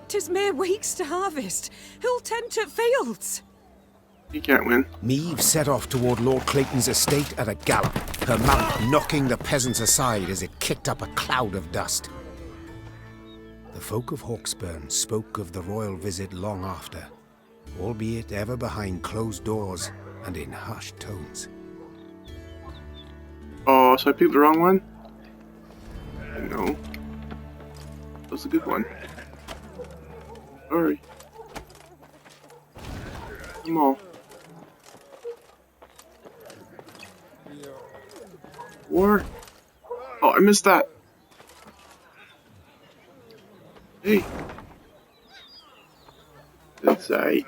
'Tis mere weeks to harvest. Who'll tend to fields? You can't win. Meve set off toward Lord Clayton's estate at a gallop, her mount knocking the peasants aside as it kicked up a cloud of dust. The folk of Hawksburn spoke of the royal visit long after, albeit ever behind closed doors and in hushed tones. Oh, so I picked the wrong one? No. That was a good one. Sorry. Come on. War. Oh, I missed that. Hey. That's I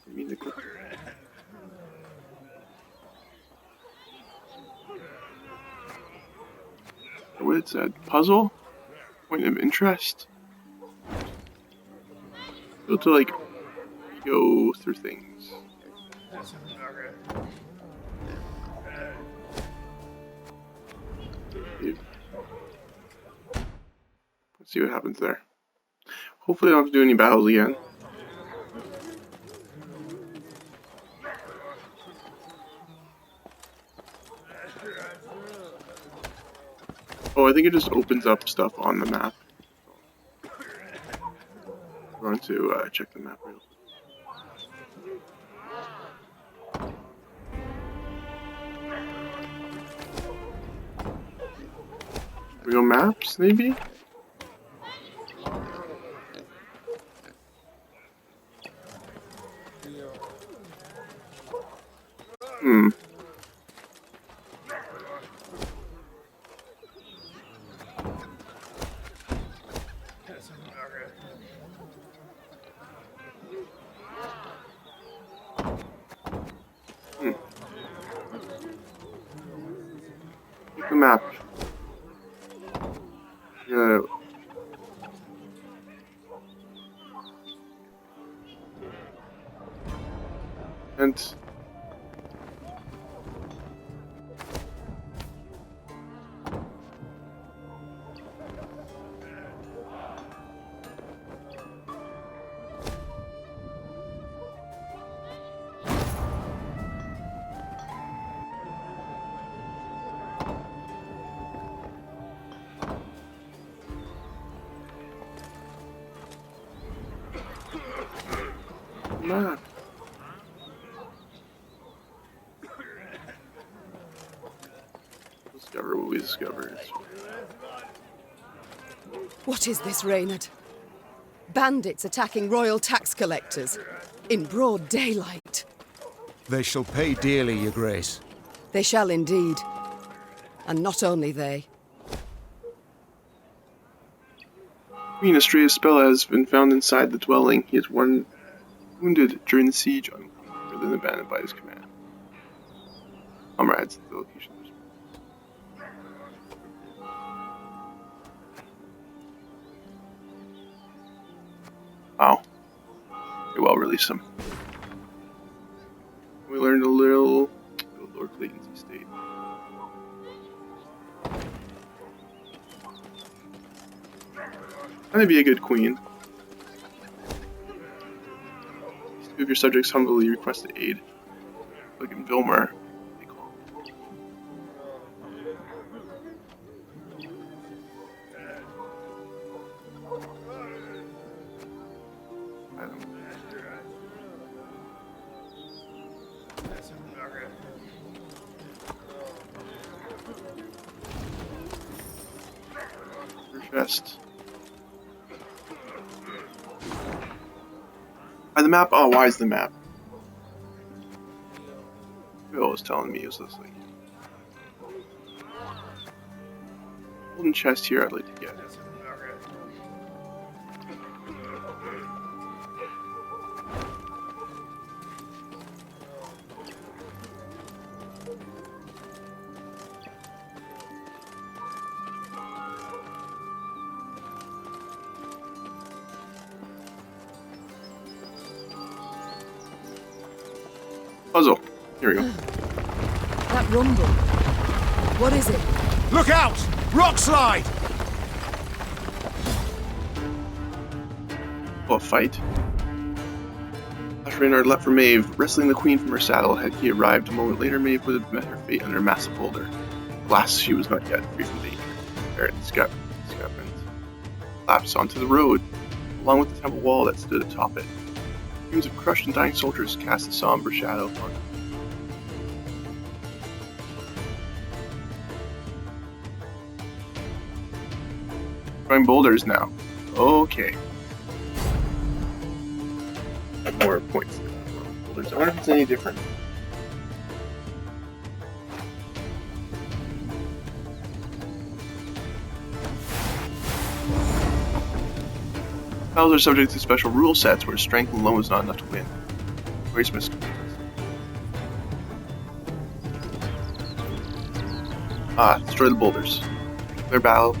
mean the clip. What's that? Puzzle? Point of interest? So to like go through things. Let's see what happens there. Hopefully I don't have to do any battles again. Oh, I think it just opens up stuff on the map. We're going to check the map real quick. Real maps, maybe? Hmm. Pick the map. Yeah. And map. Discover what we discovered. What is this, Reynard? Bandits attacking royal tax collectors in broad daylight. They shall pay dearly, Your Grace. They shall indeed. And not only they. Queen Estrea's spell has been found inside the dwelling. He is wounded during the siege on then abandoned by his command. Comrades, the location. Wow. Okay, well, release him. We learned a little about Lord Clayton's estate. That'd be a good queen. Two of your subjects humbly requested aid. Look at Vilmer. Chest. The map? Oh, why is the map? Bill was telling me uselessly. Golden chest here I'd like to get. Puzzle. Here we go. That rumble. What is it? Look out! Rock slide! Oh, a fight. After Reynard leapt for Maeve, wrestling the queen from her saddle. Had he arrived a moment later, Maeve would have met her fate under a massive boulder. Alas, she was not yet free from danger. Barrett escapement collapsed onto the road, along with the temple wall that stood atop it. Fumes of crushed and dying soldiers cast a somber shadow upon it. Throwing boulders now. Okay. More points. Boulders. I wonder if it's any different. Battles are subject to special rule sets where strength alone is not enough to win. Grace Miss. Destroy the boulders. Their battle.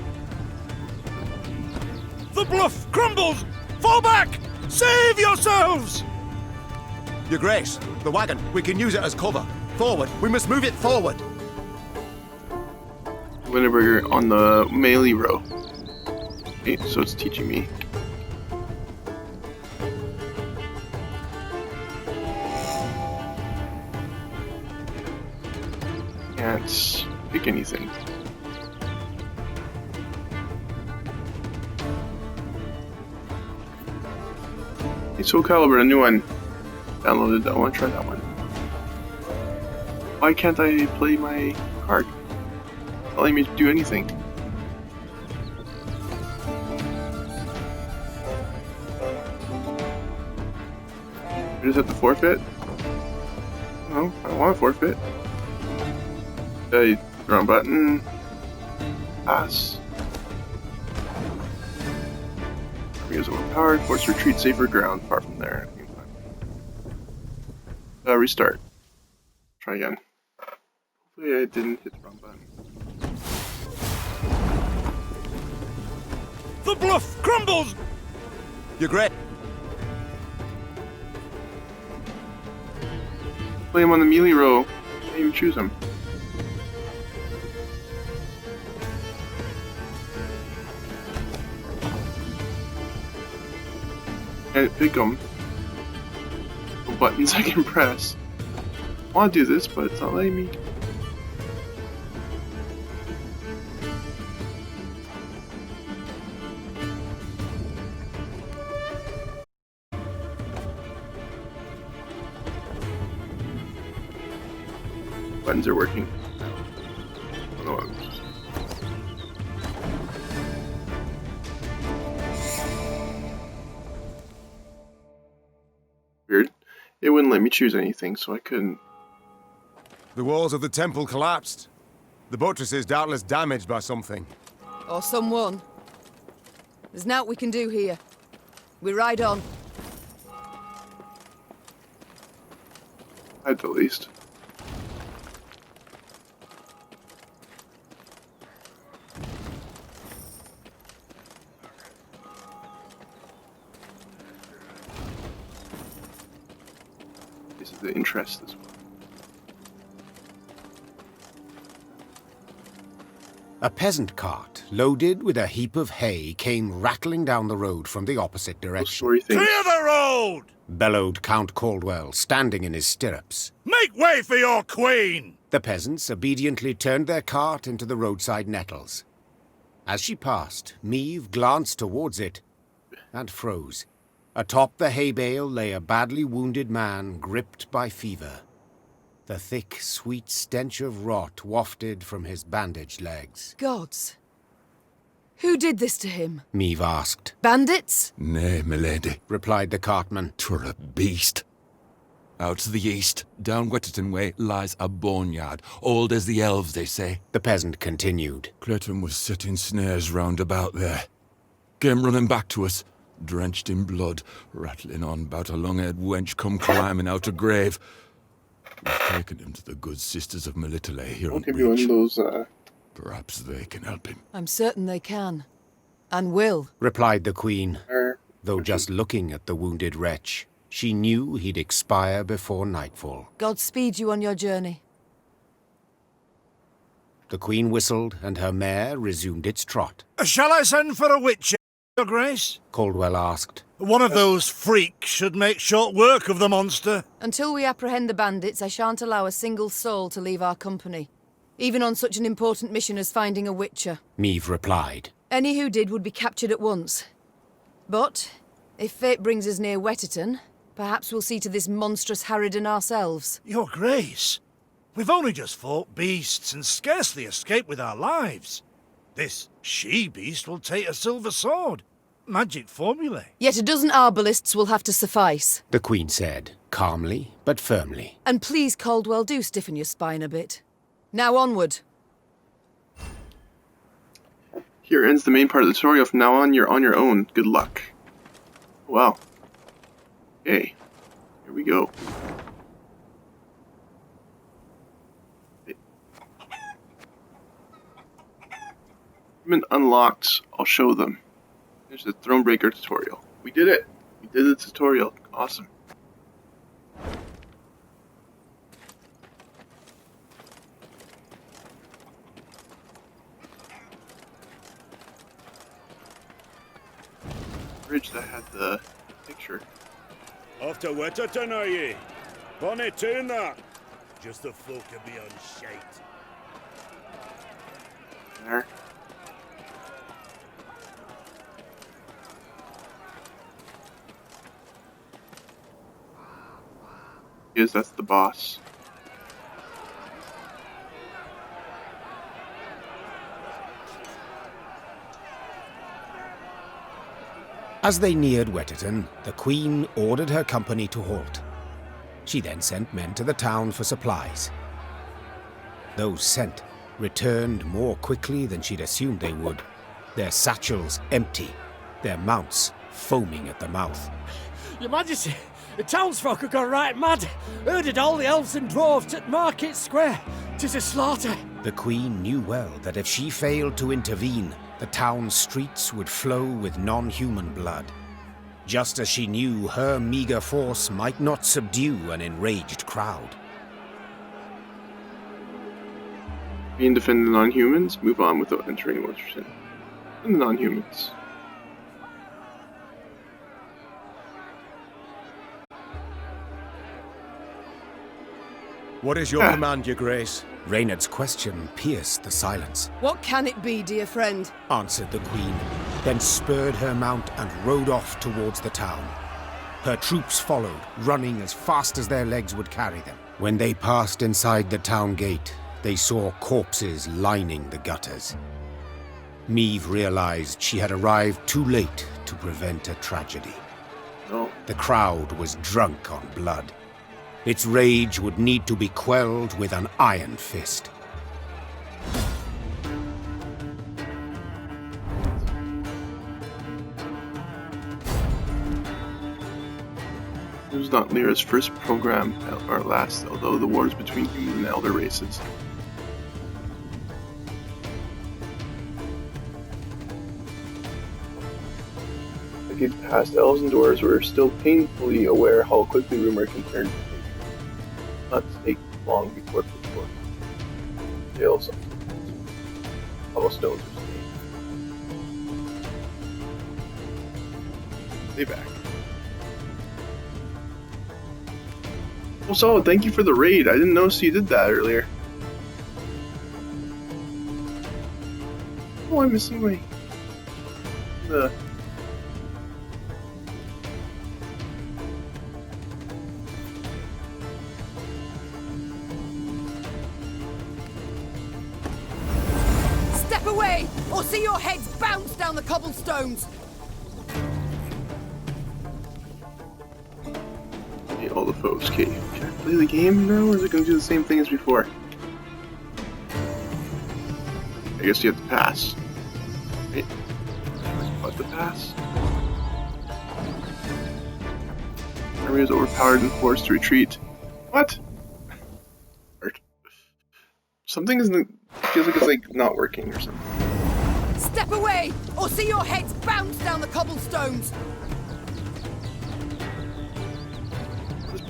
The bluff crumbles! Fall back! Save yourselves! Your Grace, the wagon. We can use it as cover. Forward. We must move it forward. Whenever you're on the melee row. Okay, so it's teaching me. Can't pick anything. Hey, Soul Calibur, a new one. Downloaded. I want to try that one. Why can't I play my card? Not letting me do anything. I just have to forfeit? No, I don't want to forfeit. Wrong button. Pass. Is overpowered. Force retreat, safer ground. Far from there. Restart. Try again. Hopefully I didn't hit the wrong button. The bluff crumbles! You're great. Play him on the melee row. Can't even choose him. Can't pick them. No buttons I can press. I want to do this, but it's not letting me. Buttons are working. I don't know. Weird. It wouldn't let me choose anything, so I couldn't. The walls of the temple collapsed. The buttress is doubtless damaged by something. Or someone. There's naught we can do here. We ride on. At the least. This is the interest as well. A peasant cart, loaded with a heap of hay, came rattling down the road from the opposite direction. Clear the road! Bellowed Count Caldwell, standing in his stirrups. Make way for your queen! The peasants obediently turned their cart into the roadside nettles. As she passed, Meave glanced towards it and froze. Atop the hay bale lay a badly wounded man gripped by fever. The thick, sweet stench of rot wafted from his bandaged legs. Gods. Who did this to him? Meave asked. Bandits? Nay, milady, replied the cartman. 'Twere a beast. Out to the east, down Wetterton way, lies a boneyard, old as the elves, they say. The peasant continued. Clayton was setting snares round about there. Came running back to us, drenched in blood, rattling on about a long-haired wench come climbing out of grave. We've taken him to the good sisters of Melitele here on Bridge. Perhaps they can help him. I'm certain they can. And will. Replied the queen, though just looking at the wounded wretch, She knew he'd expire before nightfall. Godspeed you on your journey. The Queen whistled, and her mare resumed its trot. Shall I send for a witch, Your Grace? Caldwell asked. One of those freaks should make short work of the monster. Until we apprehend the bandits, I shan't allow a single soul to leave our company. Even on such an important mission as finding a witcher. Meave replied. Any who did would be captured at once. But, if fate brings us near Wetterton, perhaps we'll see to this monstrous harridan ourselves. Your Grace, we've only just fought beasts and scarcely escaped with our lives. This she-beast will take a silver sword. Magic formulae. Yet a dozen arbalists will have to suffice. The Queen said, calmly but firmly. And please, Caldwell, do stiffen your spine a bit. Now onward. Here ends the main part of the tutorial. From now on, you're on your own. Good luck. Wow. Okay. Here we go. Unlocked. I'll show them. There's the Thronebreaker tutorial. We did it. We did the tutorial. Awesome. Bridge that had the picture. Off to Wetterton, are ye? Bonny tune that. Just the folk of beyond shite. There. Yes, that's the boss. As they neared Wetterton, the Queen ordered her company to halt. She then sent men to the town for supplies. Those sent returned more quickly than she'd assumed they would, their satchels empty, their mounts foaming at the mouth. Your Majesty, the townsfolk have gone right mad. Herded all the elves and dwarves at Market Square. 'Tis a slaughter. The Queen knew well that if she failed to intervene, the town's streets would flow with non-human blood. Just as she knew her meager force might not subdue an enraged crowd. Being defend the non-humans, move on without entering Wetterton. And the non-humans. What is your command, Your Grace? Reynard's question pierced the silence. What can it be, dear friend? Answered the Queen, then spurred her mount and rode off towards the town. Her troops followed, running as fast as their legs would carry them. When they passed inside the town gate, they saw corpses lining the gutters. Meave realized she had arrived too late to prevent a tragedy. No. The crowd was drunk on blood. Its rage would need to be quelled with an iron fist. It was not Lyra's first program, or last, although the wars between human and elder races. Decades past, elves and dwarves were still painfully aware how quickly rumor can turn. Not take long before people tales of cobblestones are seen. Stay back. Well, Solid, thank you for the raid. I didn't notice you did that earlier. Oh, I'm missing my... Step away, or see your heads bounce down the cobblestones! Okay, all the foes. Okay, can I play the game now, or is it going to do the same thing as before? I guess you have to pass. Right? What, the pass? Army is overpowered and forced to retreat. What? Something isn't... feels like it's like not working or something. Step away, or see your heads bounce down the cobblestones!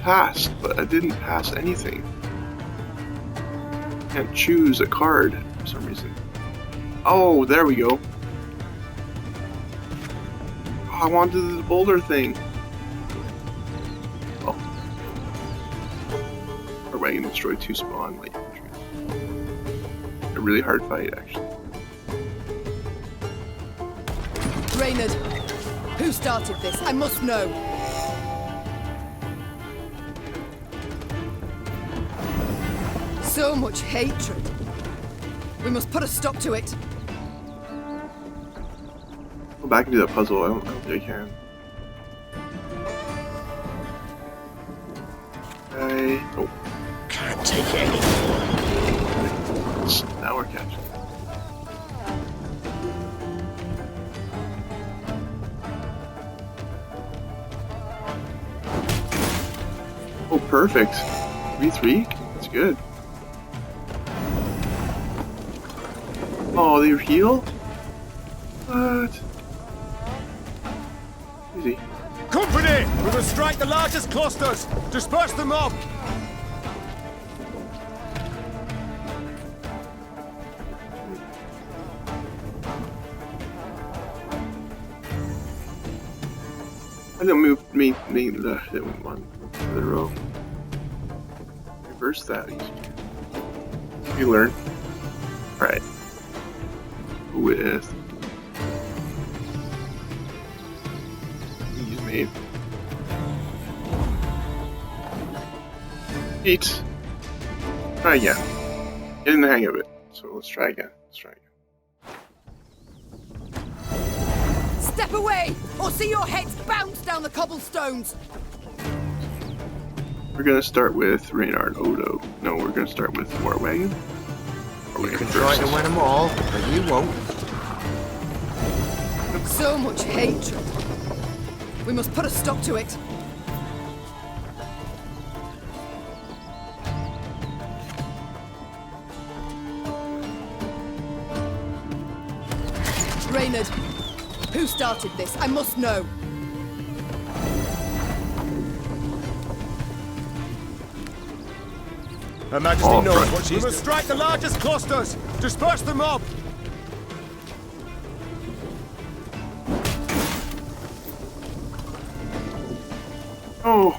passed, but I didn't pass anything. Can't choose a card for some reason. Oh, there we go. Oh, I wanted the boulder thing. Oh. Our wagon destroyed 2 spawn light infantry. A really hard fight, actually. Reynard, who started this? I must know. So much hatred. We must put a stop to it. Go back and do that puzzle. I don't think I can. Oh. Can't take it anymore. Now we're catching. Oh, perfect. 3-3? That's good. Oh, they heal? What? Easy. Company! We will strike the largest clusters! Disperse the mob! I don't move me one to the row. Reverse that. You learn. Alright. With use me. 8. Try again. Getting the hang of it. So let's try again. Step away, or see your heads bounce down the cobblestones. We're gonna start with Reynard Odo. No, we're gonna start with War Wagon. You can try to win them all, but you won't. So much hatred. We must put a stop to it. Reynard, who started this? I must know. Her Majesty knows what she's doing. We must strike the largest clusters! Disperse the mob! Oh.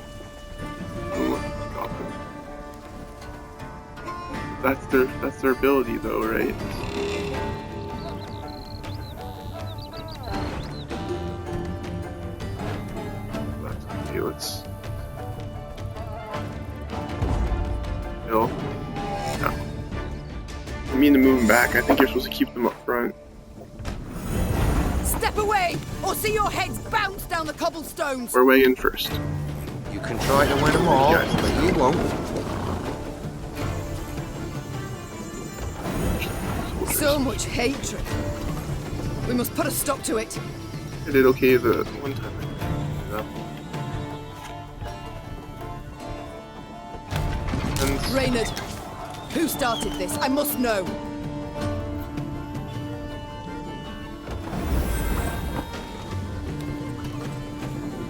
That's their ability though, right? Okay, let's no. I mean to move them back. I think you're supposed to keep them up front. Step away, or see your heads bounce down the cobblestones. We're way in first. You can try to win them all, but you won't. So much hatred. We must put a stop to it. I did okay the one time. Reynard, who started this? I must know.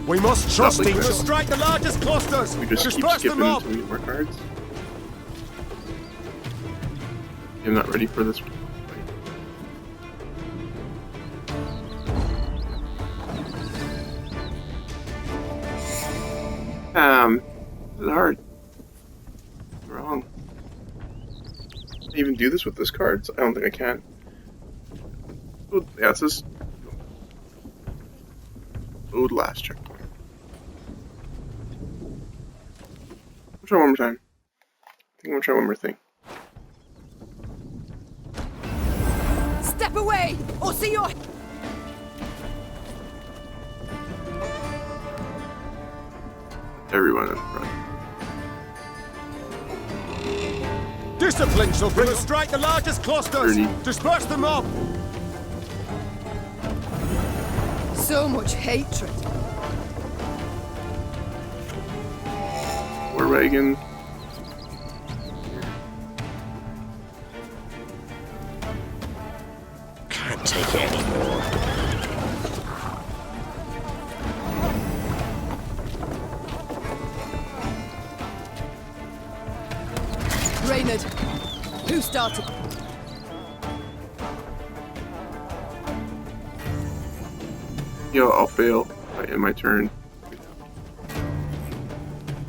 We must trust each other. We must strike the largest clusters. We just keep skipping until we get more cards. I'm not ready for this one. This is hard. Wrong. Can I even do this with this cards? I don't think I can. Oh, yeah, it says. Oh, the last checkpoint. I'll try one more time. I think I'm gonna try one more thing. Step away, or see your. Everyone in front. Discipline shall bring us strike the largest clusters. 30. Disperse the mob. So much hatred. War Wagon. Can't take it anymore. Reynard, who started? Yo, I'll fail in my turn.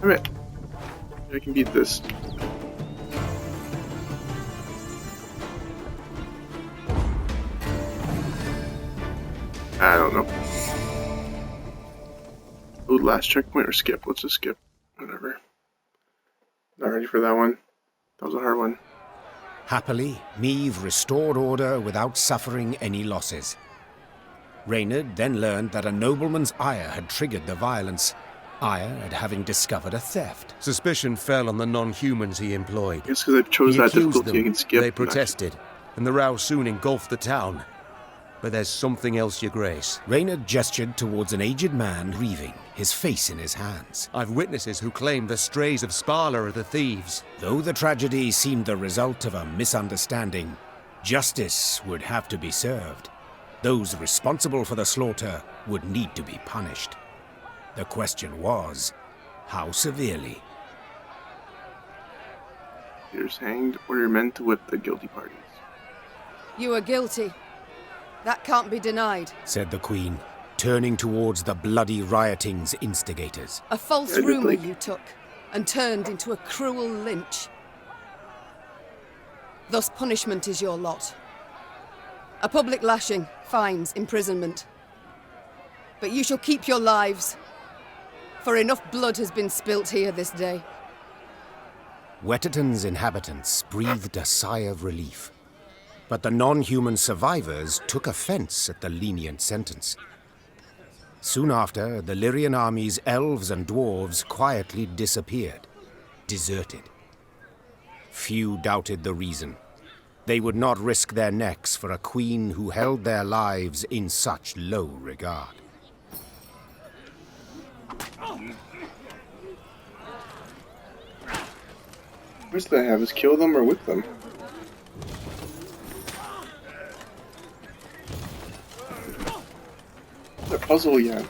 Alright. I can beat this. I don't know. Ooh, last checkpoint or skip? Let's just skip. Whatever. Not ready for that one. That was a hard one. Happily, Niamh restored order without suffering any losses. Reynard then learned that a nobleman's ire had triggered the violence, ire at having discovered a theft. Suspicion fell on the non-humans he employed. It's because I chose He that accused difficulty. them. I can skip. They protested, and the row soon engulfed the town. But there's something else, Your Grace. Reynard gestured towards an aged man grieving, his face in his hands. I've witnesses who claim the strays of Sparla are the thieves. Though the tragedy seemed the result of a misunderstanding, justice would have to be served. Those responsible for the slaughter would need to be punished. The question was, how severely? Peter's hanged. Order men to whip the guilty parties. You are guilty. That can't be denied. Said the Queen, turning towards the bloody rioting's instigators. A false rumour you took, and turned into a cruel lynch. Thus punishment is your lot. A public lashing, fines, imprisonment. But you shall keep your lives, for enough blood has been spilt here this day. Wetterton's inhabitants breathed a sigh of relief. But the non-human survivors took offense at the lenient sentence. Soon after, the Lyrian army's elves and dwarves quietly disappeared, deserted. Few doubted the reason. They would not risk their necks for a queen who held their lives in such low regard. Worst thing I have is kill them or whip them. The puzzle, yeah.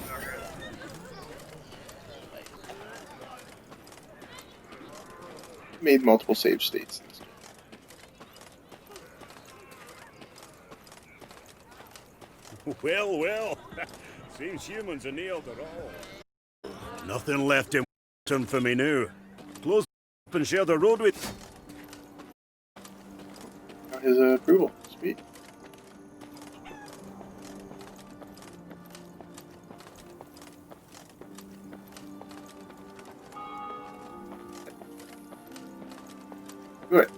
Made multiple save states. Well, well. Seems humans are nailed at all. Nothing left in turn for me now. Close up and share the road with. Got his approval. Sweet. Good.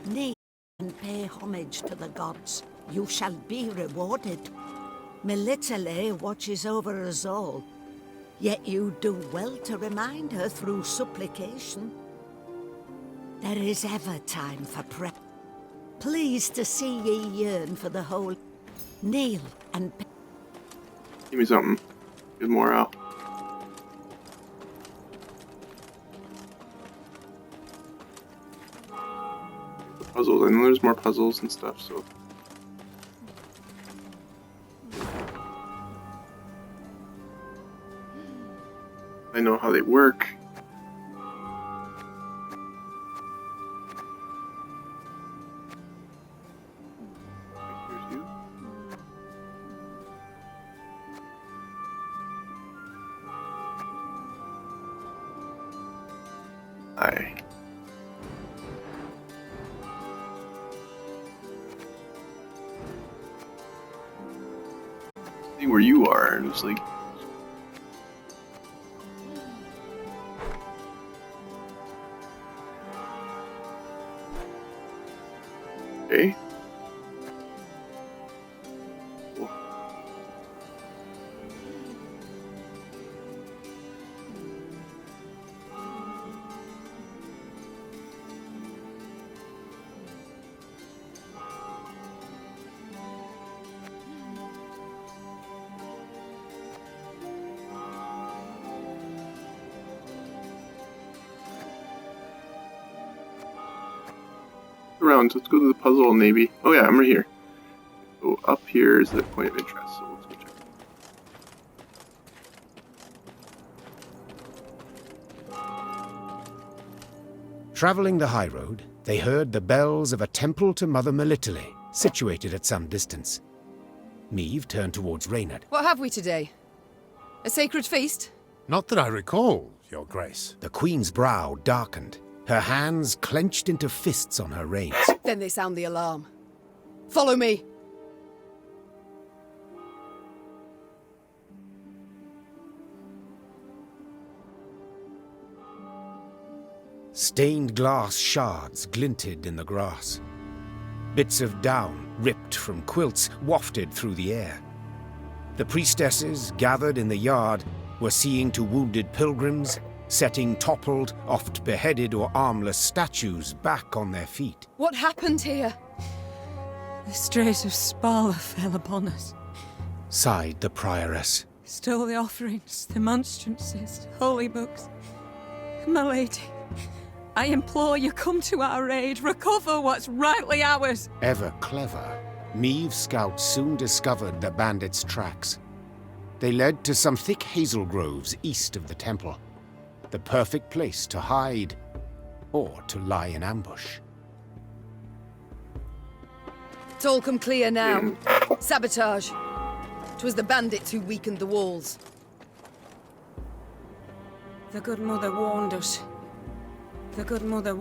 Kneel and pay homage to the gods. You shall be rewarded. Melitele watches over us all, yet you do well to remind her through supplication. There is ever time for prayer. Pleased to see ye yearn for the whole. Kneel and pay. Give me something. Good morale. The puzzles. I know there's more puzzles and stuff, so. I know how they work. Here's you. Hi. See where you are, and it's like. Okay. Cool. Around. Let's go to the puzzle, maybe. Oh yeah, I'm right here. Oh, up here is the point of interest, so let's go check it. Travelling the high road, they heard the bells of a temple to Mother Melitele, situated at some distance. Meve turned towards Reynard. What have we today? A sacred feast? Not that I recall, Your Grace. The Queen's brow darkened, her hands clenched into fists on her reins. Then they sound the alarm. Follow me! Stained glass shards glinted in the grass. Bits of down, ripped from quilts, wafted through the air. The priestesses, gathered in the yard, were seeing to wounded pilgrims, setting toppled, oft beheaded or armless statues back on their feet. What happened here? The strays of Spala fell upon us. Sighed the prioress. Stole the offerings, the monstrances, holy books. My lady, I implore you, come to our aid, recover what's rightly ours. Ever clever, Meve's scouts soon discovered the bandits' tracks. They led to some thick hazel groves east of the temple. The perfect place to hide, or to lie in ambush. It's all come clear now. Sabotage. 'Twas the bandits who weakened the walls. The good mother warned us. The good mother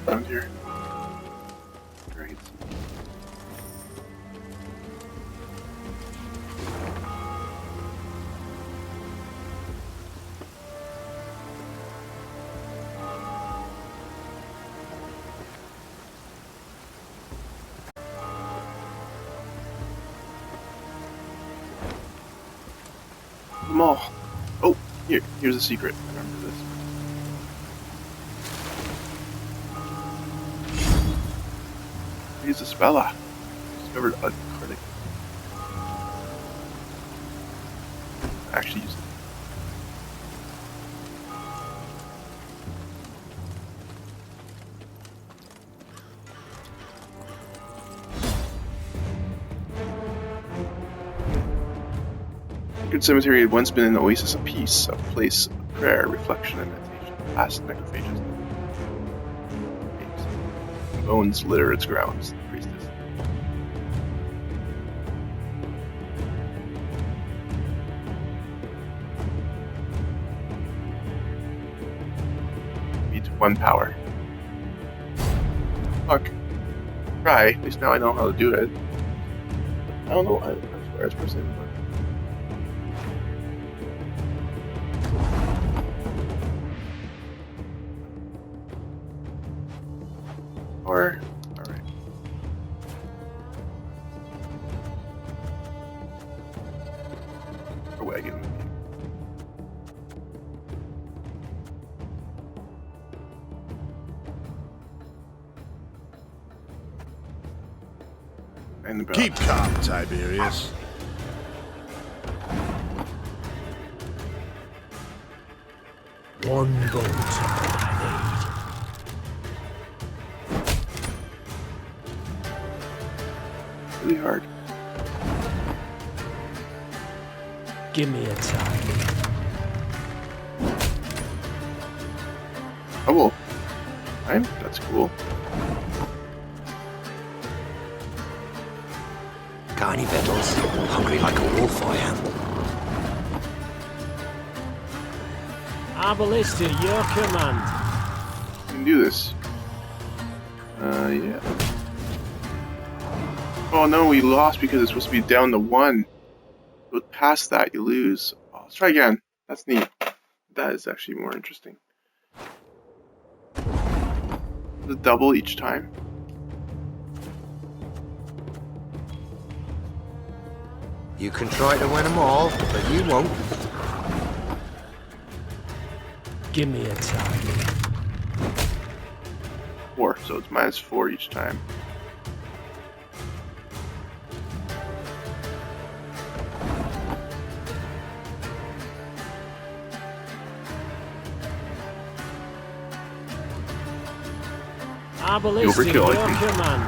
Down here. Great. Them all. Oh, here's a secret. Remember this. Use the Spella. Discovered a critic. Actually use it. Sacred Cemetery had once been an oasis of peace, a place of prayer, reflection, and meditation. Past necrophages. Bones litter its grounds. The priestess. Pt.1 power. Fuck. Try. At least now I know how to do it. I don't know. I swear it's person. Or, alright. A wagon. And the Keep calm, Tiberius. One goat really hard. Give me a time. Oh, well. That's cool. Got any victuals? Hungry like a wolf, I am. Arbalista, your command. You can do this. Yeah. Oh no, we lost because it's supposed to be down to 1. Go past that, you lose. Oh, let's try again. That's neat. That is actually more interesting. The double each time. You can try to win them all, but you won't. Give me a time. 4, so it's -4 each time. Our ballista, Overkill, I your think. command.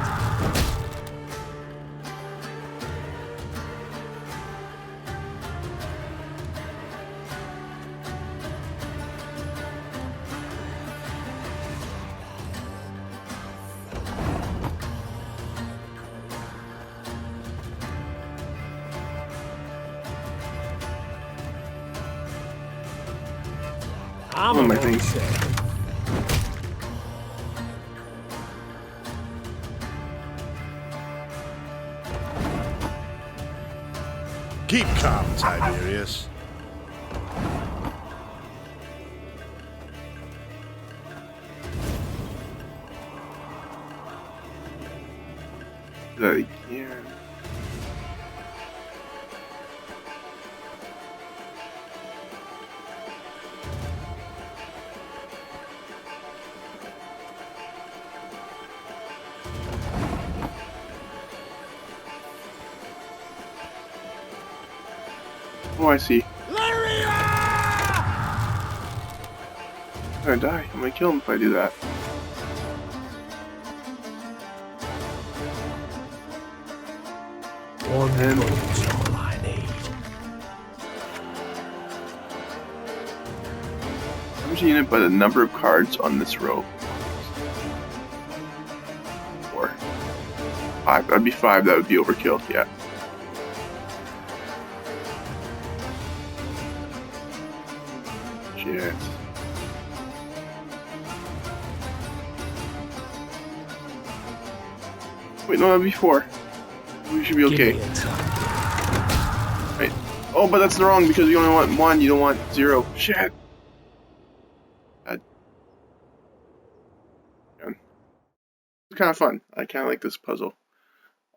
I'm Oh, my a thing. Keep calm, Tiberius. That again. Oh, I see. I'm gonna die. I'm gonna kill him if I do that. One And bullet's all I need. I'm seeing it by the number of cards on this row. 4. 5. That'd be 5. That would be overkill. Yeah. Shit. Wait, no, that'd be 4. We should be okay. Right. Oh, but that's wrong because you only want 1. You don't want 0. Shit. God. It's kind of fun. I kind of like this puzzle.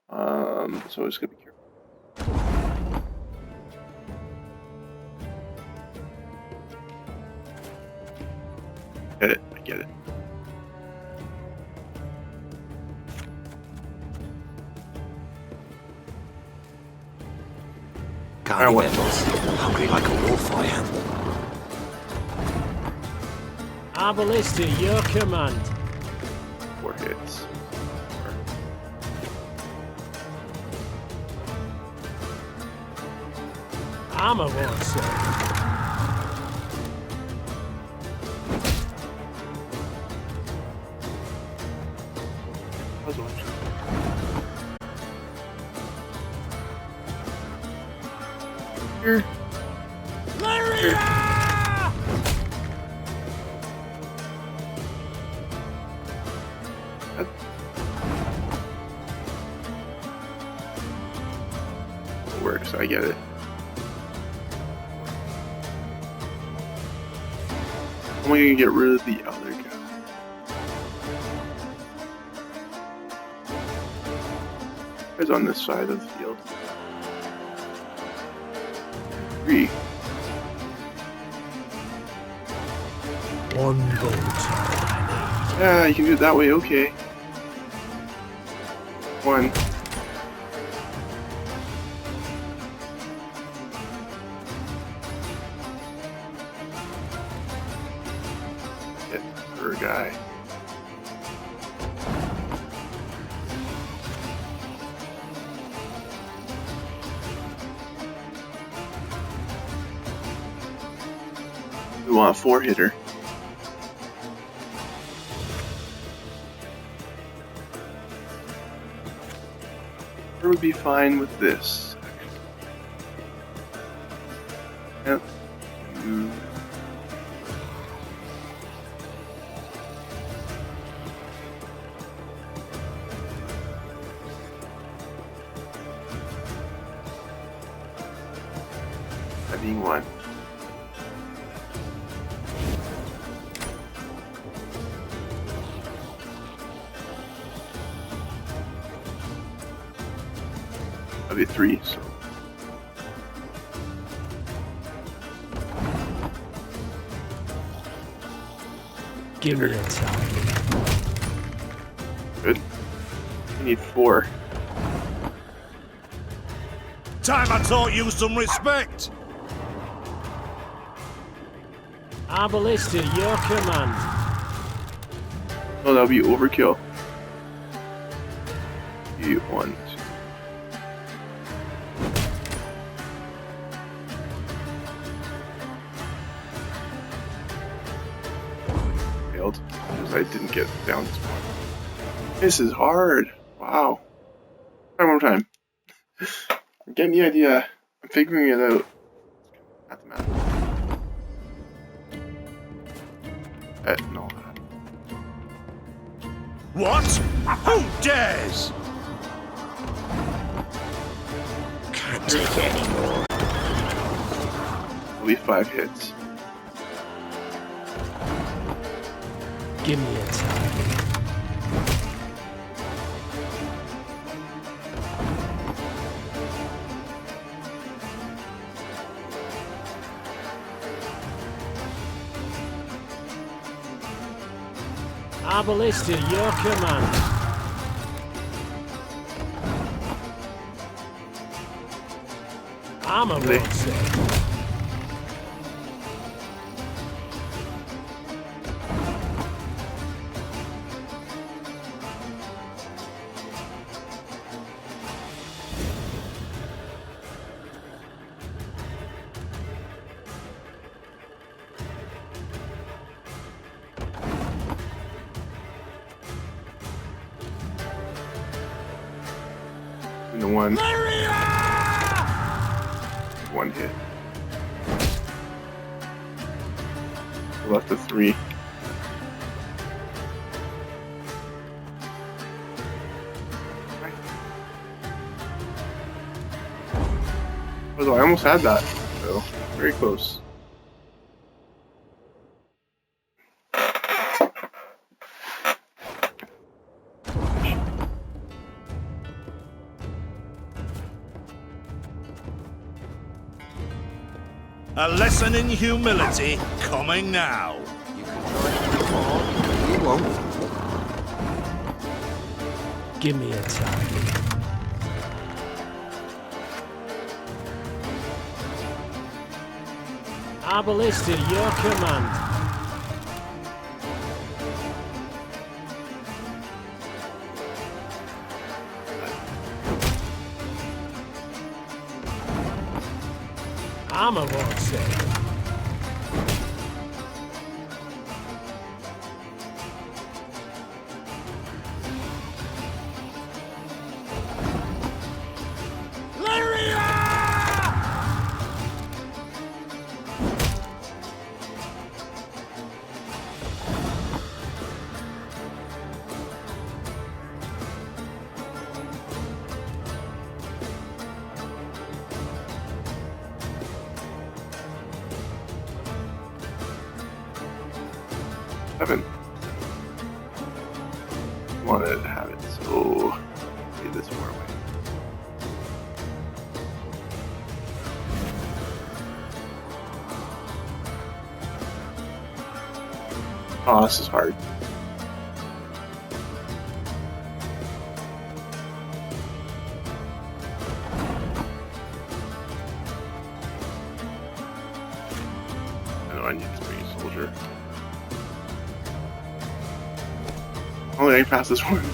So I'm just gonna be careful. Get it. I get it. Guarding metals, hungry like a wolf I am. Our ballista, your command. 4 hits. I'm a one, sir. Puzzle. Here. Here. It works, I get it. I'm gonna get rid of the other guy. He's on this side of the field. 3. One bullet's all I Yeah, you can do it that way, okay. 1. Hit per guy. We want a 4-hitter. I would be fine with this. Yep. That being 1. That'd be 3, so. Give me a time. Good. I need 4. Time I taught you some respect. Our ballista, your command. Oh, that'll be overkill. Pt.1. Failed because I didn't get down this one. This is hard. Wow. One more time. I'm getting the idea. I'm figuring it out. Mathematical. No. What? Who dares? Can't take it anymore. At least 5 hits. Give me a target. Arbalist at your command. Armor won't save. And the one hit. Left of 3. Although I almost had that, so very close. A lesson in humility coming now. You can try it before. We won't. Give me a target. Arbalist at your command. Armor won't save. Seven. Wanted to have it, so get this more away. Oh, this is hard. I know I need to be a soldier. Only I can pass this one. In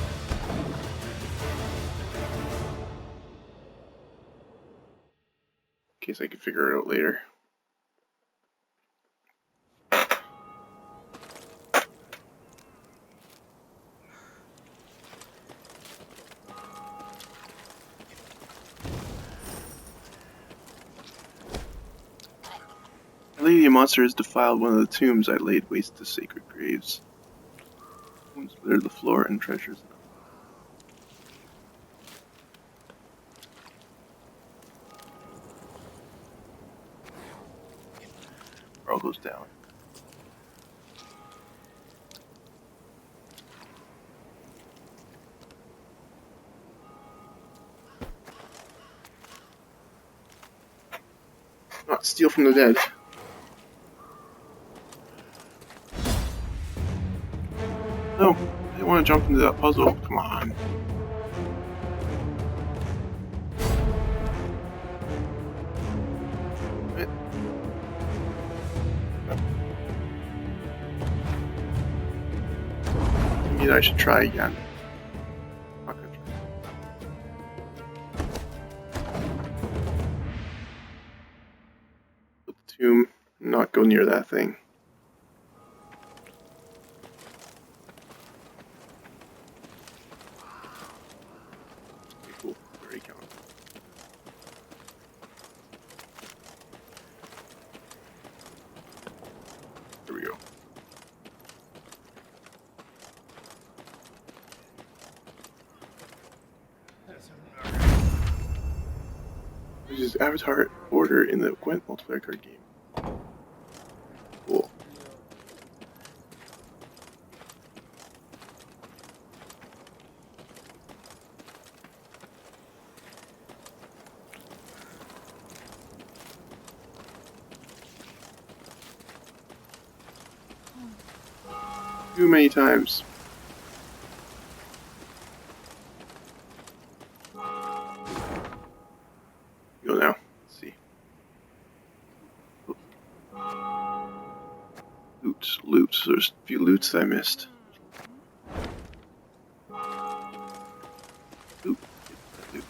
case I can figure it out later. Lady monster has defiled one of the tombs I laid waste to sacred graves. Wounds litter the floor and treasures. All goes down. Not steal from the dead. No, I didn't want to jump into that puzzle. Come on. Maybe I should try again. Not gonna try. near that thing. Okay, cool. Already count. Here we go. Which is avatar order in the Gwent multiplayer card game. Cool. Too many times. Go now. Let's see. Loot. There's a few loots that I missed. Loot. Loot.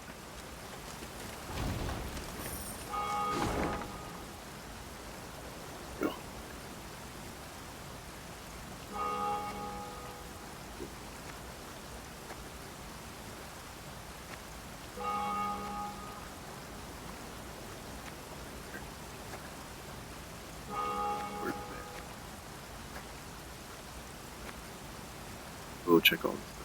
Go. Go check all this stuff.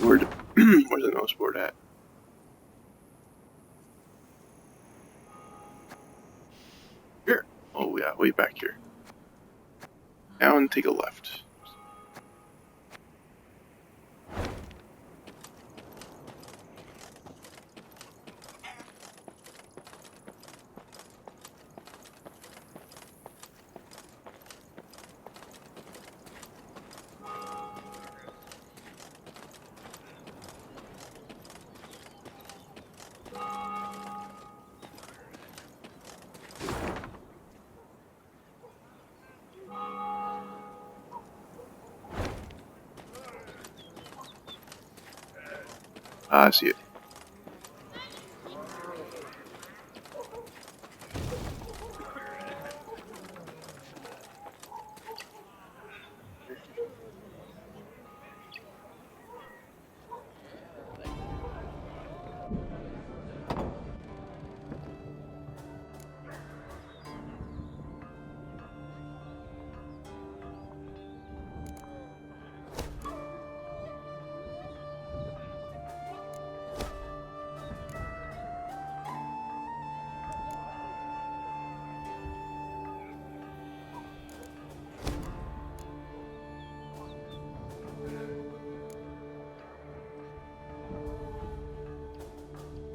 Where's the nose board at? Here. Oh yeah, way back here. Now and take a left. I see it.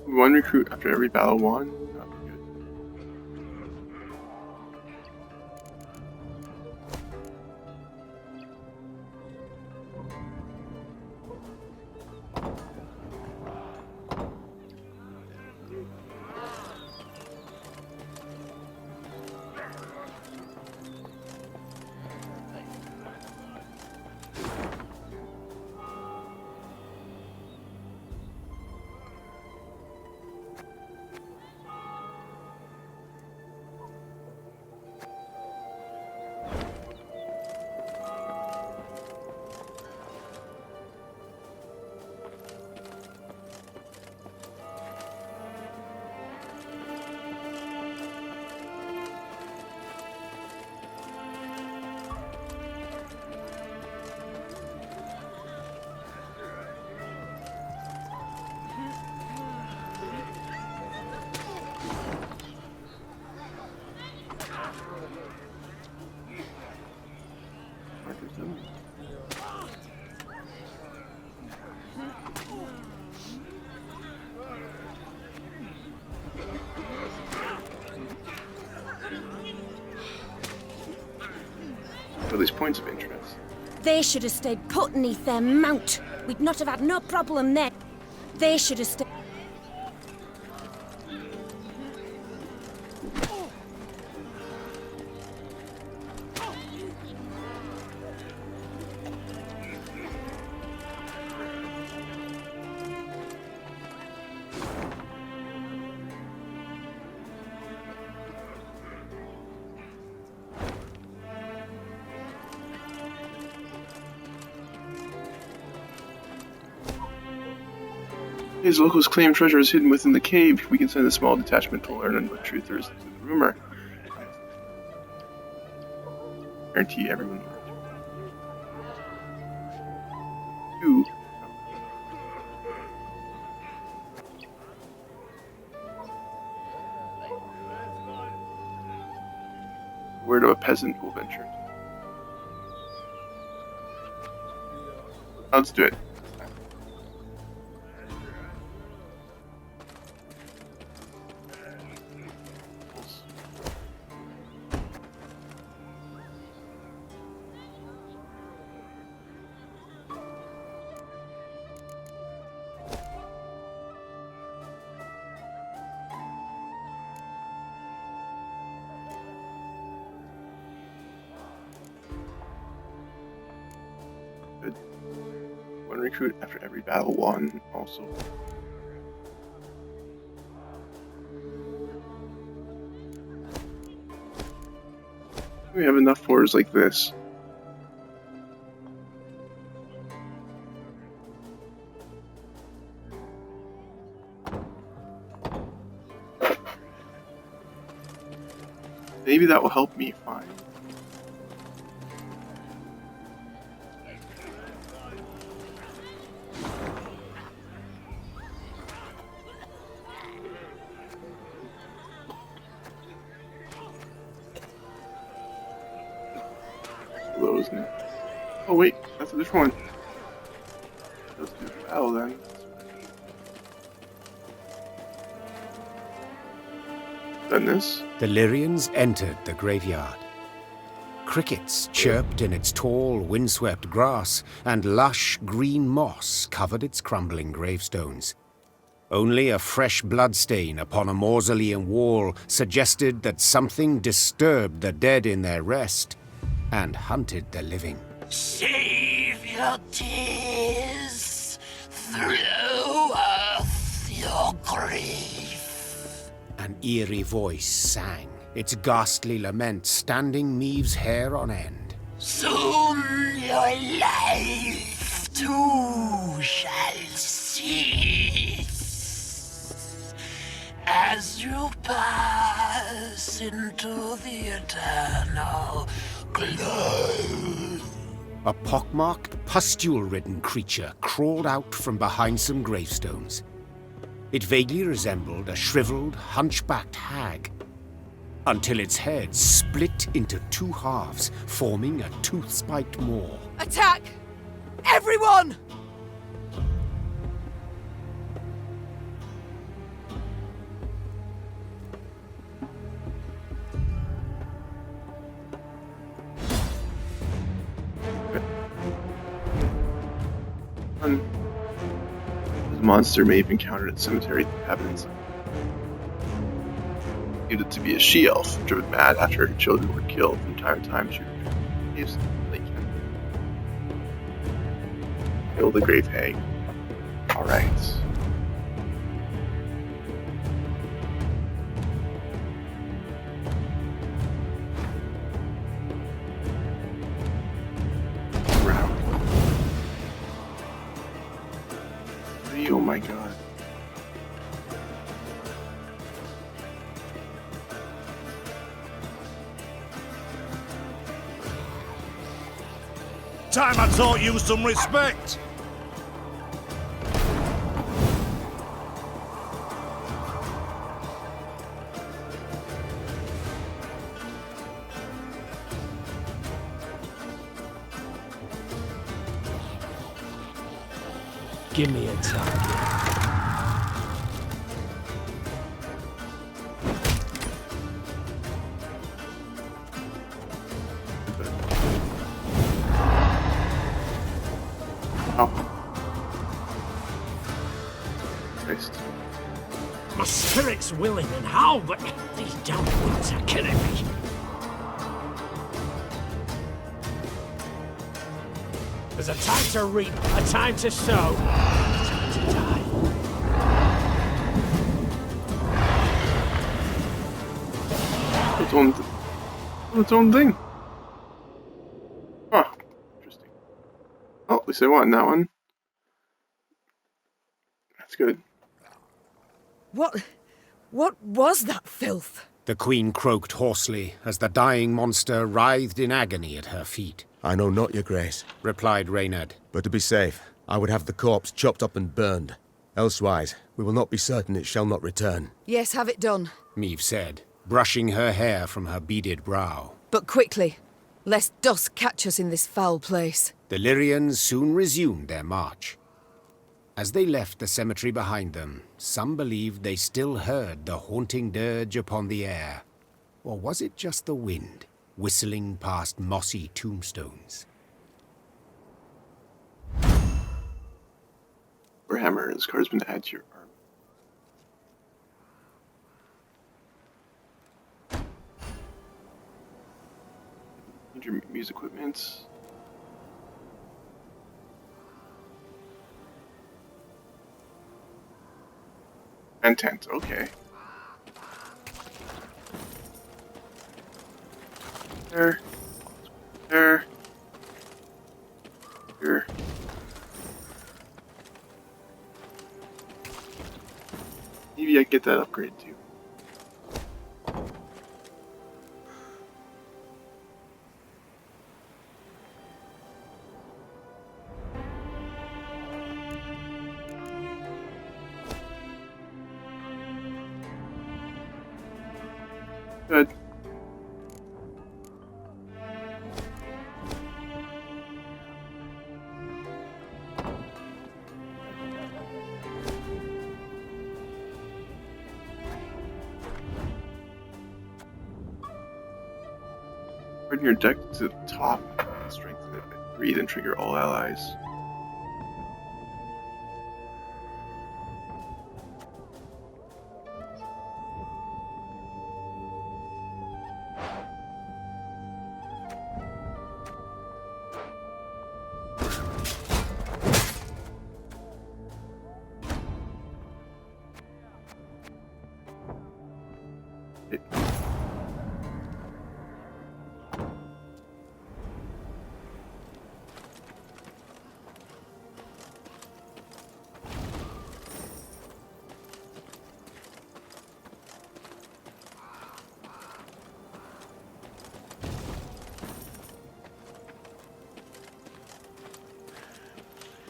One recruit after every battle won. That'd be good. all these points of interest. They should have stayed put beneath their mount. We'd not have had no problem then. They should have stayed... These locals claim treasure is hidden within the cave. We can send a small detachment to learn what truth there is to the rumor. Guarantee everyone will. Ooh. Word of a peasant will venture. Let's do it. One recruit after every battle won, also. We have enough fours like this. Maybe that will help me find. Oh wait, that's a different one. Let's do the battle then. Done this. The Lyrians entered the graveyard. Crickets chirped in its tall, windswept grass, and lush green moss covered its crumbling gravestones. Only a fresh bloodstain upon a mausoleum wall suggested that something disturbed the dead in their rest and hunted the living. Save your tears, throw off your grief. An eerie voice sang, its ghastly lament standing Maeve's hair on end. Soon your life too shall cease, as you pass into the eternal glow. A pockmarked, pustule-ridden creature crawled out from behind some gravestones. It vaguely resembled a shriveled, hunchbacked hag, until its head split into two halves, forming a tooth-spiked maw. Attack! Everyone! The monster may have encountered at cemetery inhabitants. Needed to be a she-elf, driven mad after her children were killed from time to time. She used kill the grave hag. Alright. Oh my god. Time I taught you some respect. Give me a target. My spirit's willing and how, but these damn winds are killing me. There's a time to reap, a time to sow, a time to die. Its own thing. Huh. Interesting. Oh, at least I won that one. That's good. What was that filth? The queen croaked hoarsely as the dying monster writhed in agony at her feet. I know not, your grace, replied Reynard. But to be safe, I would have the corpse chopped up and burned. Elsewise, we will not be certain it shall not return. Yes, have it done. Meve said, brushing her hair from her beaded brow. But quickly, lest dusk catch us in this foul place. The Lyrians soon resumed their march. As they left the cemetery behind them, some believed they still heard the haunting dirge upon the air. Or was it just the wind, whistling past mossy tombstones? Warhammer has cards been added to your army. Need your music equipment. And tent, okay. There. There. Here. Maybe I can get that upgrade too. Good. Bring your deck to the top, strengthen it by 3, then trigger all allies.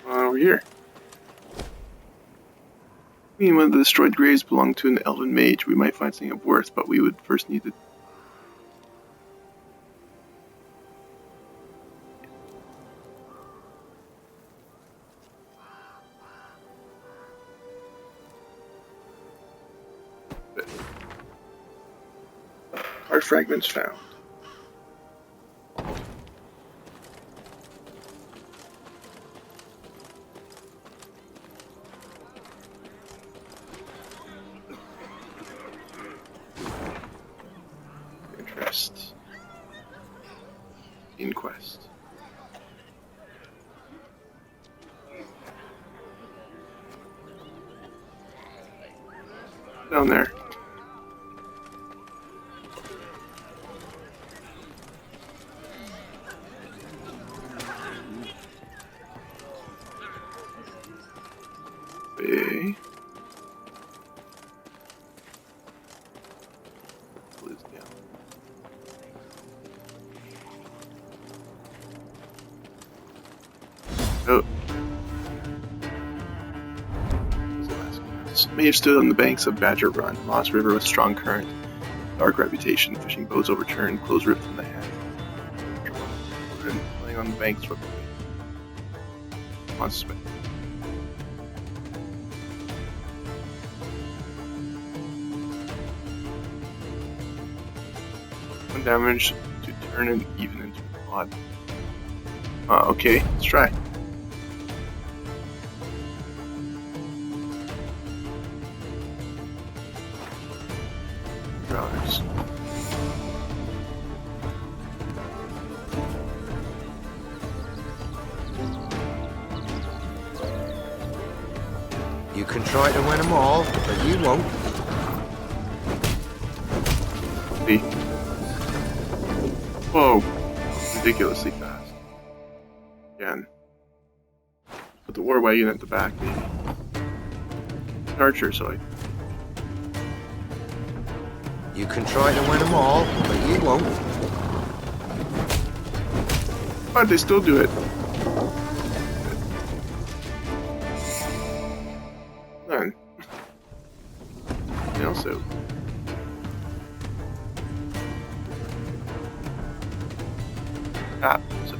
Over here. I mean, when the destroyed graves belong to an elven mage, we might find something of worth, but we would first need to... Card fragments found. Inquest. Down there. Okay. Oh. May have stood on the banks of Badger Run, Moss River with strong current, dark reputation, fishing boats overturned, clothes ripped from the hand. Playing on the banks swept away. Monster. One damage to turn and even into a quad. Okay, let's try. drowners. You can try to win them all, but you won't. See? Whoa. Ridiculously fast. Again. Put the war wagon at the back, maybe. Archer, so You can try to win them all, but you won't. But they still do it. None. And also. Ah. So.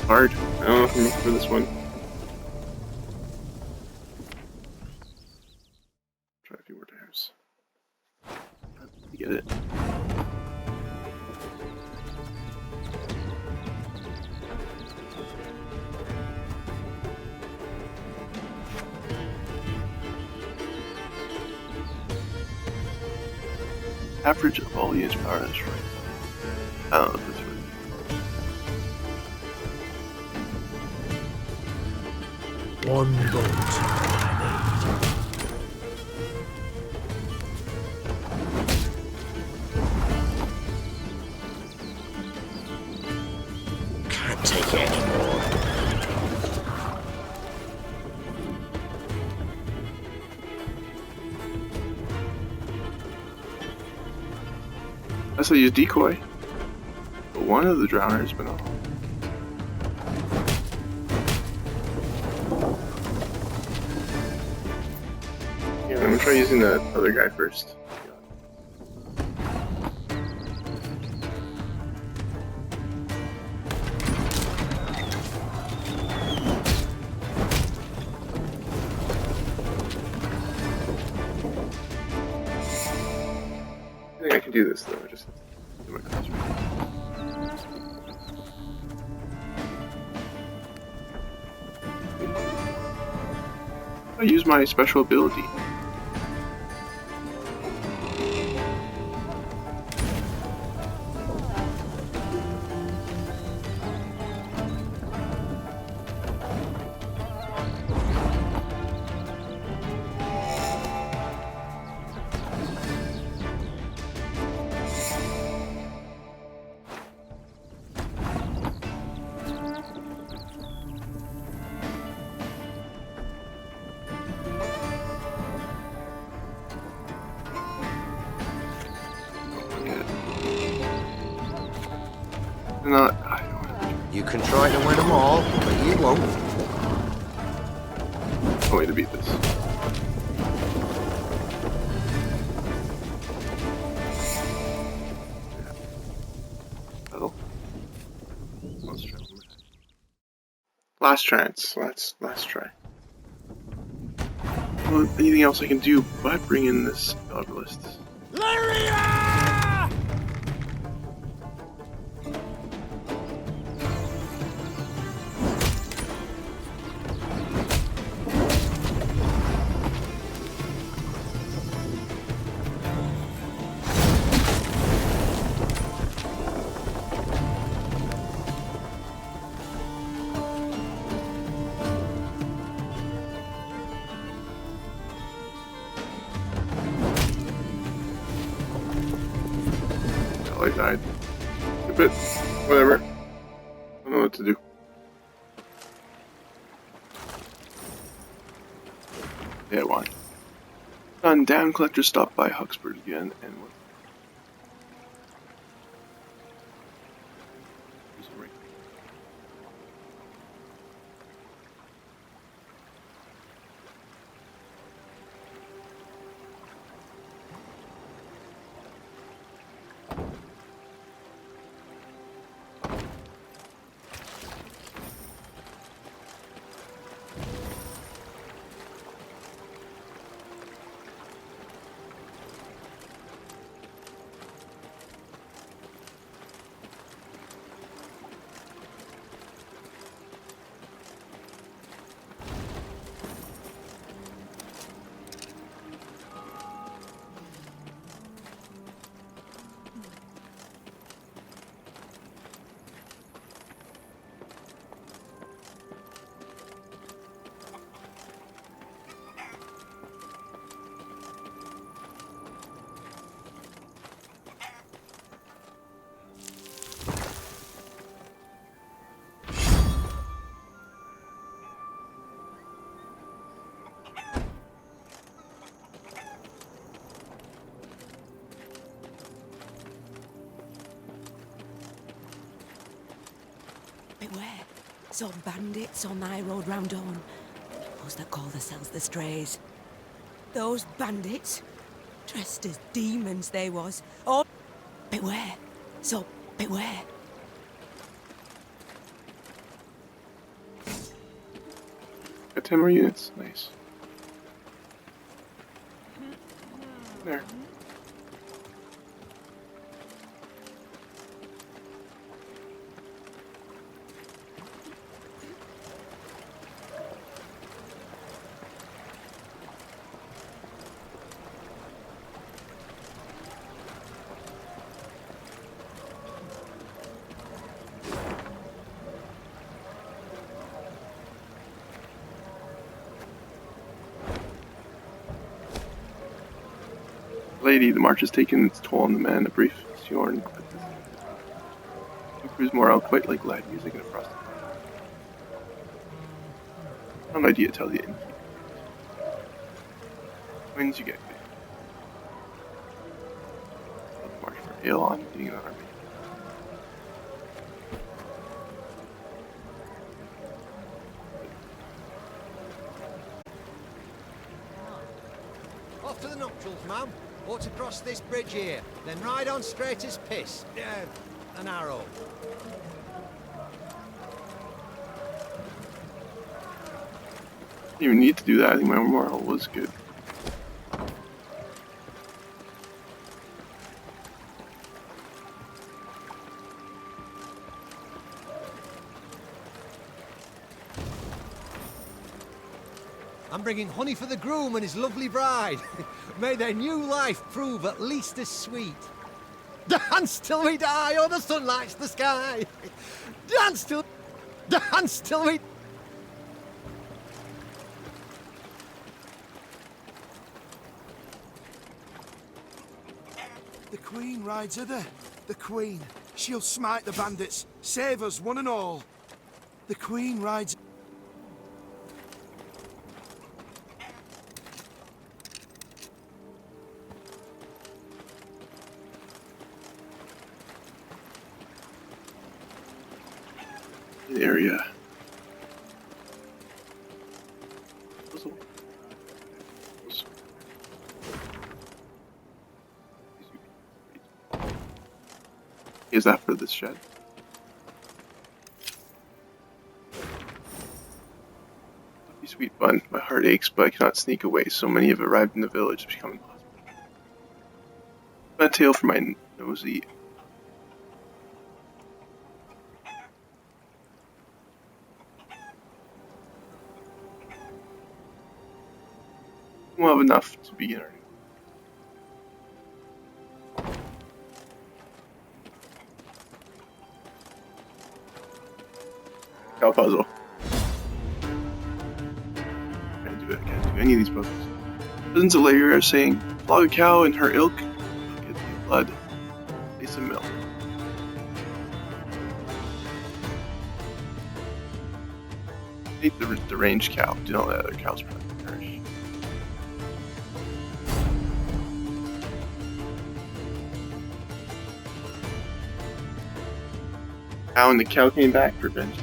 Hard. I don't know if I'm up for this one. Try a few more times. You get it. Average of all units power is right. I don't know if that's right. One boat. Can't take it anymore. I still use decoy, but one of the drowners been off. Yeah, I'm gonna try using that other guy first. I think I can do this though. I just have to do my cards right. I use my special ability. Not. You can try to win them all, but you won't. No way to beat this. Battle. Let's try one more time. Last chance. Last try. Well, anything else I can do but bring in this obelisk. I died. But whatever. I don't know what to do. Yeah, why? Done. Down collector stopped by Huxford again and what? Some bandits on thy road round Dawn. Those that call themselves the Strays. Those bandits, dressed as demons they was. Oh, beware. So beware. Got 10 more units. Nice. There. Lady, the march has taken its toll on the men. A brief Sjorn. Improves morale quite like loud music in a frosty park. An idea to tell the innkeeper. Wins you get good. March for ale on being an army. Off to the nuptials, ma'am. Or to cross this bridge here, then ride on straight as piss. An arrow. Didn't even need to do that. I think my morale was good. I'm bringing honey for the groom and his lovely bride. May their new life prove at least as sweet. Dance till we die, or the sun lights the sky. Dance till we... The Queen rides hither. The Queen. She'll smite the bandits. Save us, one and all. The Queen rides... Area. Is that for this shed? That'd be sweet fun. My heart aches, but I cannot sneak away. So many have arrived in the village, it's become impossible. A tale for my nosy. We'll have enough to begin our cow puzzle. Can't do it. I can't do any of these puzzles. Dozens of layers are saying, flog a cow and her ilk. Get the blood. Place some milk. Eat the range cow. Do not let other cows perish. Cow and the cow came back for revenge.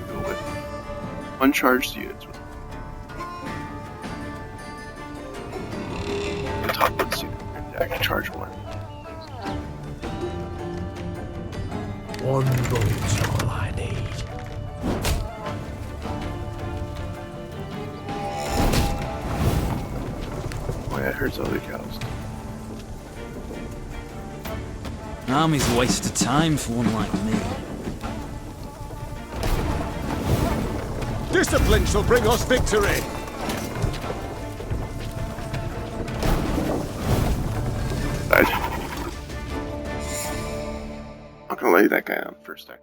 Go with uncharged units. The top one's I can charge one. One bullet's all I need. That hurts other cows. An army's a waste of time for one like me. Discipline shall bring us victory! I'm gonna lay that guy on first attack.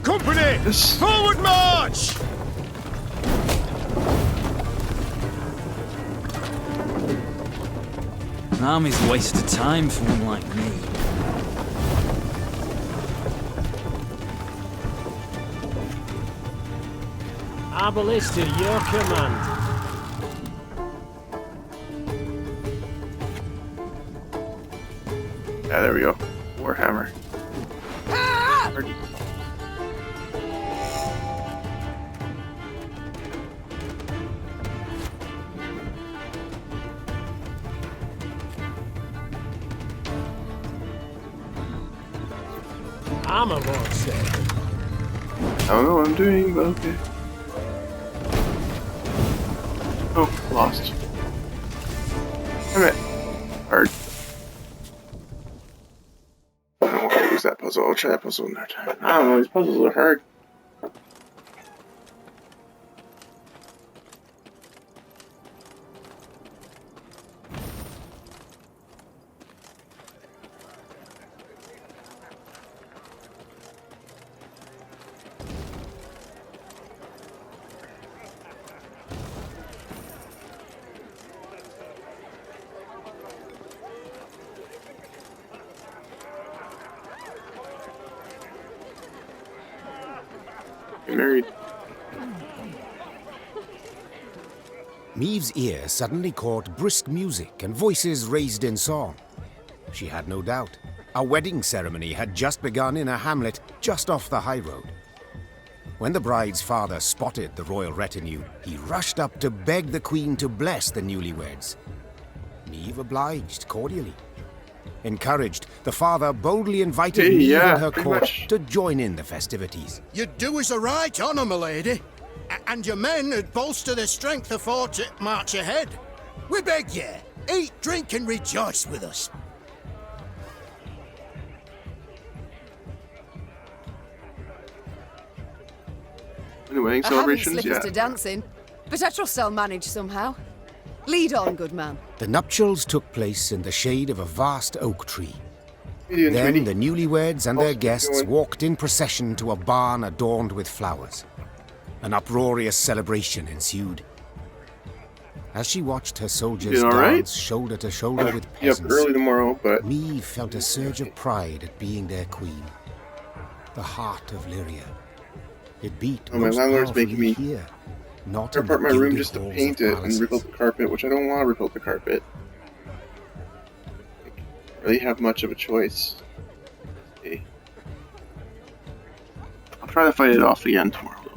Company! Forward march! An army's a waste of time for one like me. Marble is to your command. Yeah, there we go. Warhammer. Armor won't say. I don't know what I'm doing, but okay. Oh, lost. Damn it. Hard. I don't want to use that puzzle. I'll try that puzzle another time. I don't know, these puzzles are hard. Get married. Maeve's ear suddenly caught brisk music and voices raised in song. She had no doubt. A wedding ceremony had just begun in a hamlet just off the high road. When the bride's father spotted the royal retinue, he rushed up to beg the queen to bless the newlyweds. Maeve obliged cordially. Encouraged, the father boldly invited Maeve and her court to join in the festivities. You'd do us a right honour, my lady. And your men would bolster their strength afore to march ahead. We beg ye, eat, drink and rejoice with us. The wedding I celebrations, haven't slippers to dancing, but I trust I'll manage somehow. Lead on, good man. The nuptials took place in the shade of a vast oak tree. Then the newlyweds and their guests walked in procession to a barn adorned with flowers. An uproarious celebration ensued. As she watched her soldiers dance shoulder to shoulder with peasants, early tomorrow, but Maeve felt a surge of pride at being their queen. The heart of Lyria. It beat my landlord's making me here, not tear apart my room just to paint it and rebuild the carpet, which I don't want to rebuild the carpet. I don't really have much of a choice. Okay. I'll try to fight it off again tomorrow, though.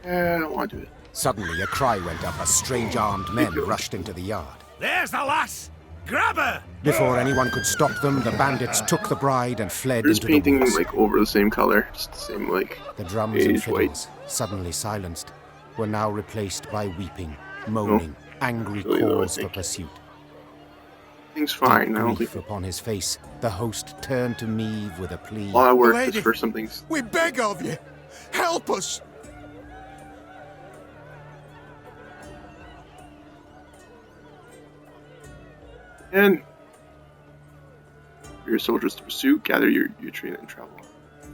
I don't want to do it. Suddenly, a cry went up as strange armed men rushed into the yard. There's the lass! Grab her! Before anyone could stop them, the bandits took the bride and fled They're just into the painting woods. like over the same color, just the same like The drums and fiddles, suddenly silenced, were now replaced by weeping, moaning, angry calls for pursuit. Thing's fine. I don't Grief think upon his face, the host turned to Maeve with a plea. all I work Lady, is for something. We beg of you, help us. And for your soldiers to pursue, gather your train and travel.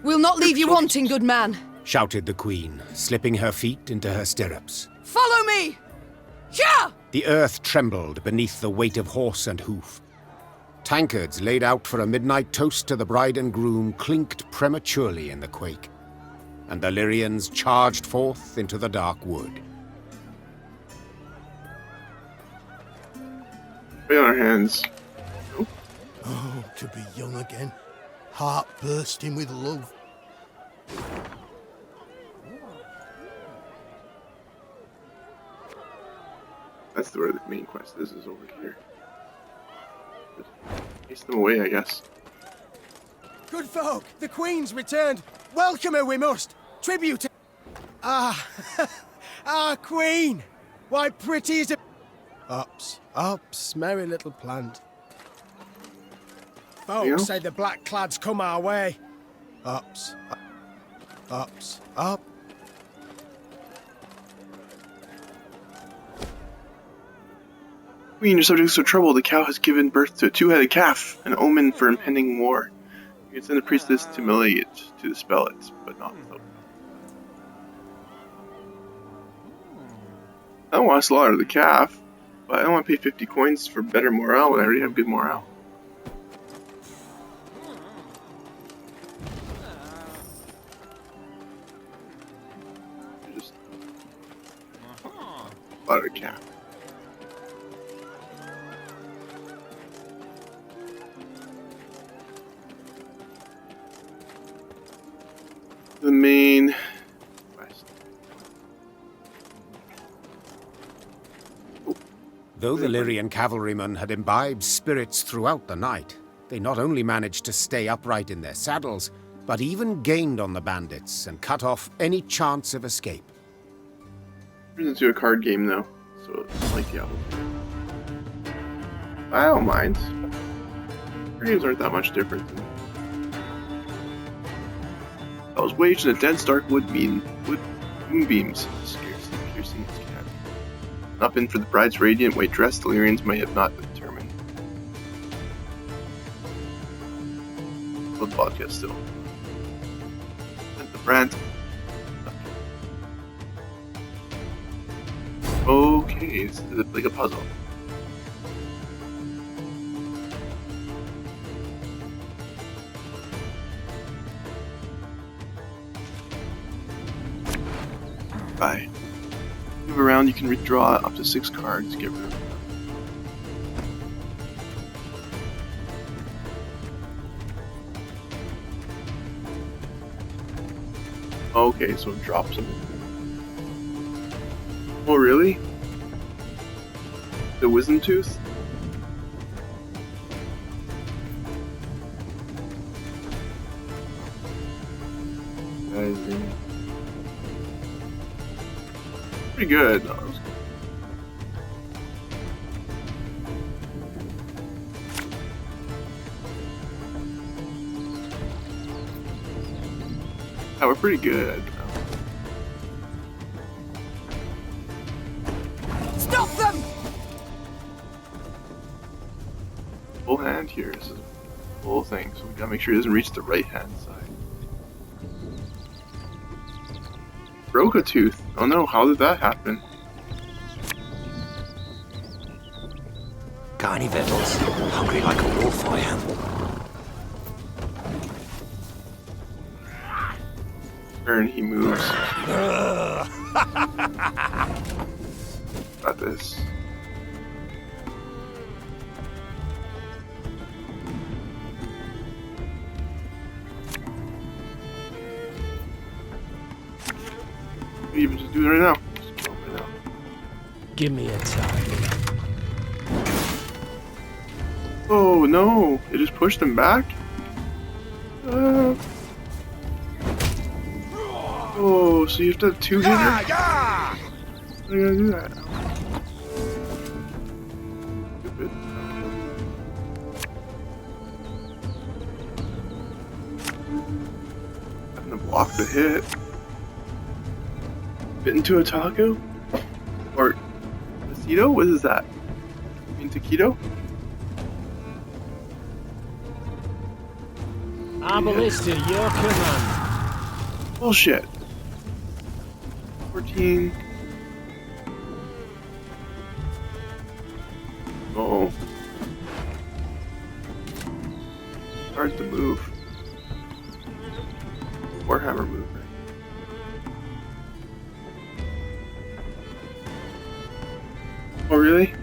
We'll not leave you wanting, good man. Shouted the queen, slipping her feet into her stirrups. Follow me! Yeah! The earth trembled beneath the weight of horse and hoof. Tankards laid out for a midnight toast to the bride and groom clinked prematurely in the quake, and the Lyrians charged forth into the dark wood. Be on our hands. Oh, to be young again, heart bursting with love. That's where the main quest is over here. Just chase them away, I guess. Good folk, the Queen's returned. Welcome her we must. Tribute. Ah, Queen. Why pretty is a... Ups, ups, merry little plant. Folks say the black clads come our way. Ups, ups, up. Queen, your subjects are trouble. The cow has given birth to a two-headed calf, an omen for impending war. You can send the priestess to Millie to dispel it, but not without. I don't want to slaughter the calf, but I don't want to pay 50 coins for better morale when I already have good morale. Just out of cap. The main quest. Though the Lyrian cavalrymen had imbibed spirits throughout the night, they not only managed to stay upright in their saddles, but even gained on the bandits and cut off any chance of escape. Turns into a card game though, so it's like Diablo. I don't mind. Card games aren't that much different. I was waged in a dense dark moonbeams, scarcely piercing his cat. Not been for the bride's radiant white dress, the Lyrians might have not determined. Blood vodka still. And the brand. Okay, this is like a puzzle. Bye. Move around, you can withdraw up to 6 cards, get rid of them. Okay, so it drops them. Oh, really? The wisdom tooth? Pretty good. Oh, we're pretty good. Stop them! Full hand here. This is a full thing, so we gotta make sure he doesn't reach the right hand side. Broke a tooth. Oh no, how did that happen? Got any victuals? Hungry like a wolf, I am. Turn, he moves. Got this. Even just do it right now. Just kill him right now. Give me a target. Oh no! It just pushed him back? Oh, so you have to have 2 hitter? How are you gonna do that? Stupid. I'm gonna block the hit. Bit into a taco? Or taquito? What is that? You mean taquito? Arbalist to your command. Bullshit. 14. Oh. Hard to move. Warhammer movement. Oh, really?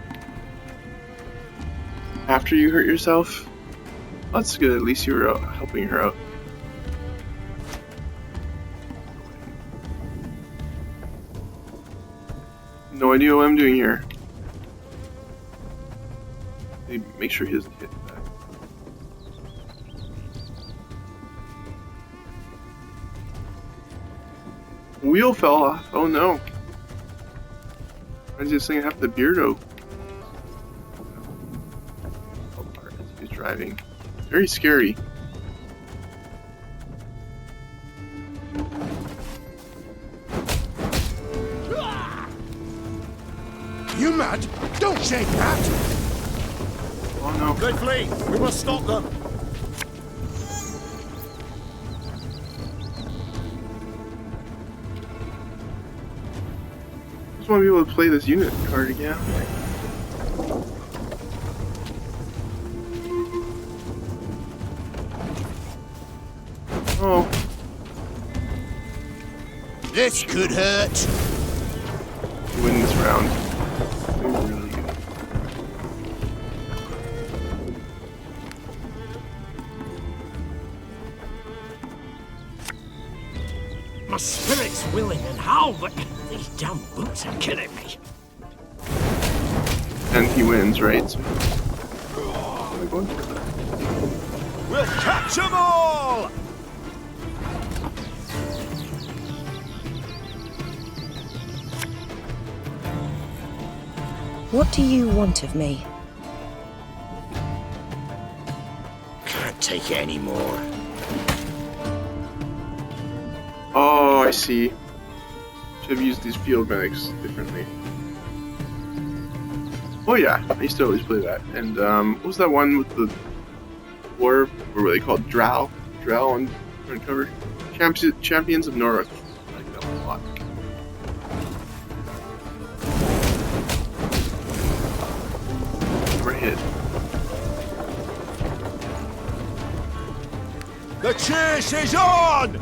After you hurt yourself? That's good, at least you were helping her out. No idea what I'm doing here. Make sure he doesn't hit that. The wheel fell off. Oh no. Why does this thing have the Beardo? He's driving. Very scary. You mad? Don't shake that! Oh no. They flee! We must stop them! I just want to be able to play this unit card again. Oh. This could hurt. Win this round. My spirit's willing and how, but these damn boots are killing me. And he wins, right? So, what am I going for? We'll catch 'em all! What do you want of me? Can't take it anymore. Oh, I see. Should have used these field medics differently. Oh yeah, I used to always play that. And what was that one with the war? What were they called? Drow? Drow on front cover? Champions of North. I like that one a lot. We're hit. The chase is on!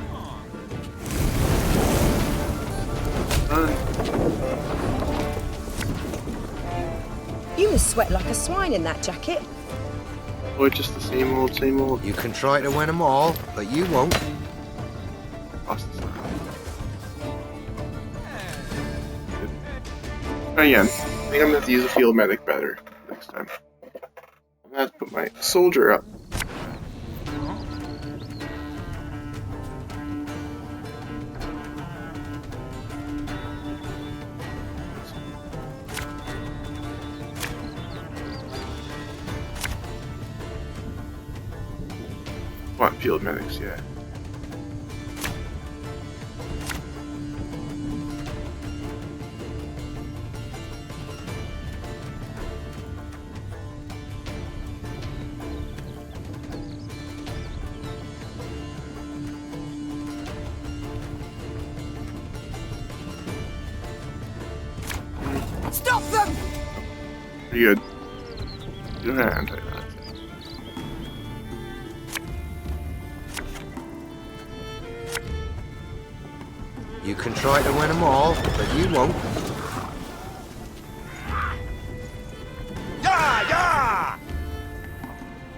You must sweat like a swine in that jacket. Oh, it's just the same old, same old. You can try to win them all, but you won't. Again, I think I'm gonna have to use a field medic better next time. I'm gonna have to put my soldier up. Want field medics, yeah. Stop them! Pretty good. You don't have anti-that. You can try to win them all, but you won't. Yeah, yeah!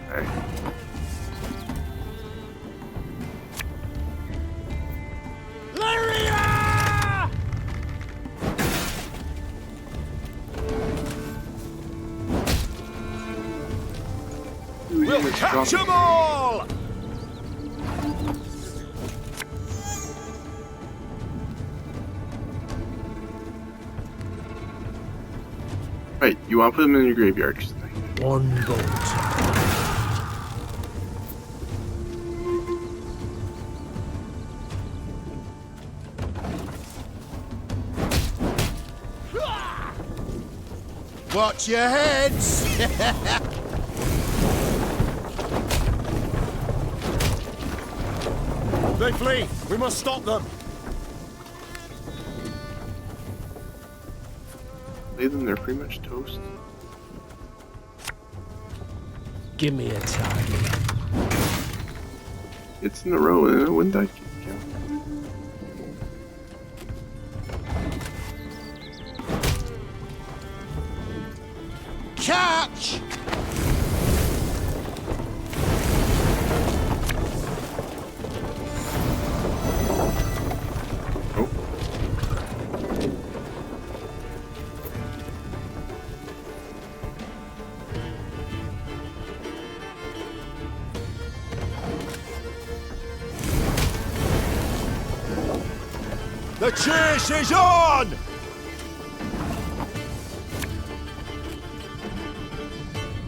Okay. Lyria! We'll catch 'em all! Right, you want to put them in your graveyard. One bolt. Watch your heads! They flee! We must stop them! Play them, they're pretty much toast. Give me a target. It's in a row, and it wouldn't die. Catch! The chase is on!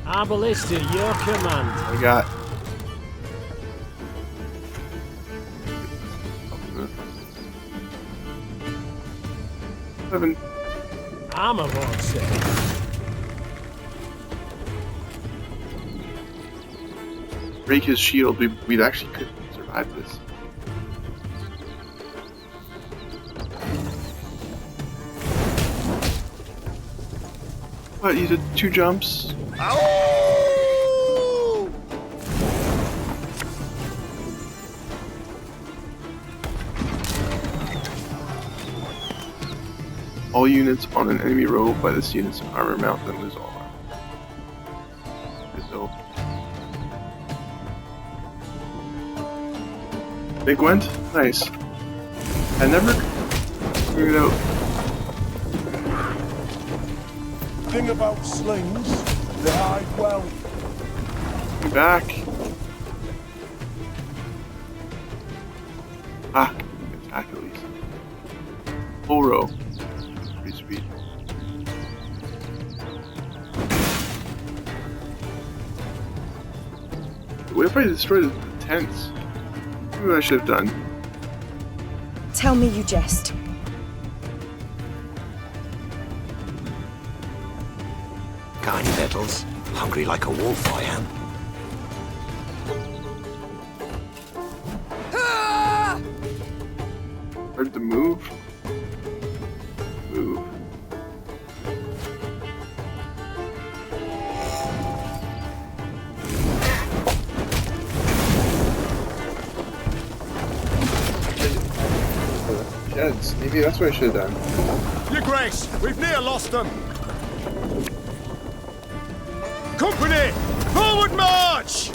Our ballista, your command. I got. Seven. Armor won't save. Break his shield. We'd actually could survive this. What? You did 2 jumps? Ow! All units on an enemy row by this unit's armor mount then lose all armor. Good though. Big Gwent? Nice. I never figured out. Thing about slings, they hide well. Be back. Ah, attack at least. Full row. Pretty sweet. What if I destroyed the tents? Maybe what I should have done. Tell me you jest. Got any victuals? Hungry like a wolf, I am. Hard to move. Move. Sheds. Maybe that's what I should have done. Your Grace, we've near lost them. Company, forward march!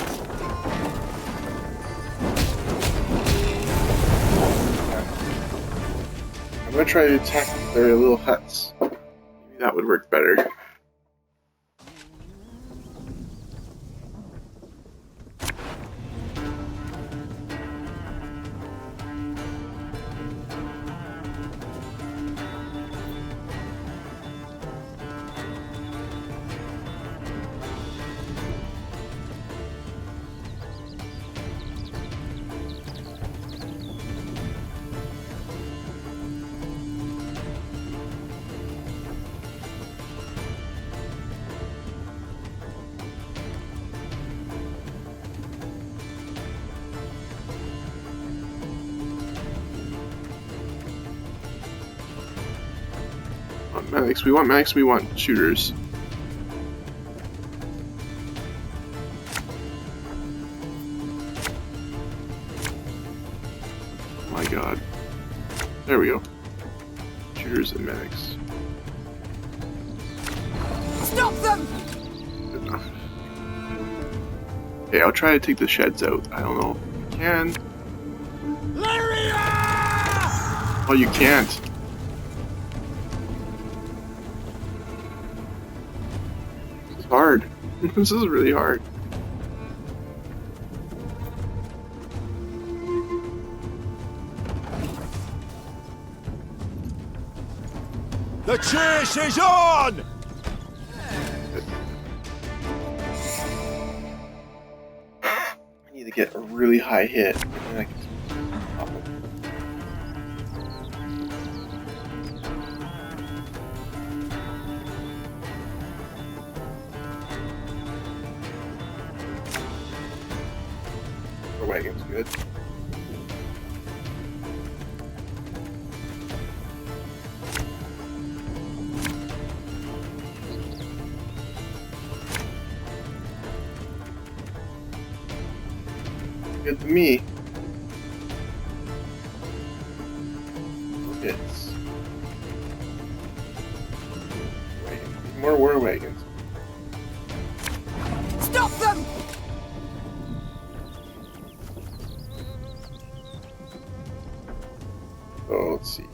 I'm gonna try to attack their little huts. Maybe that would work better. Medics, we want medics, we want shooters. Oh my god. There we go. Shooters and medics. Stop them! Good enough. Okay, I'll try to take the sheds out. I don't know if I can. Oh, you can't. Hard. This is really hard. The chase is on! I need to get a really high hit, and then I can pop it. Wagon's good. Good to me. Hits. Wagons. More war wagons. Stop them! Oh, let's see.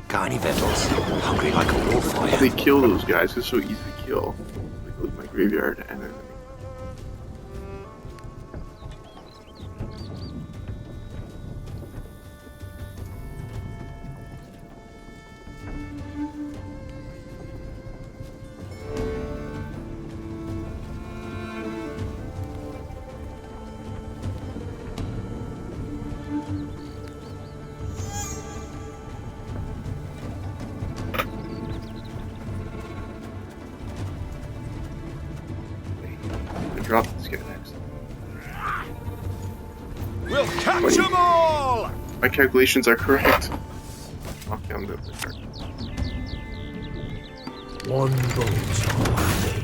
Got any victuals? Hungry like a wolf, I How am. they kill those guys? It's so easy to kill. Like, look at my graveyard and then. Drop this guy next. We'll catch them all! My calculations are correct. Knock down the card. One boat all I need.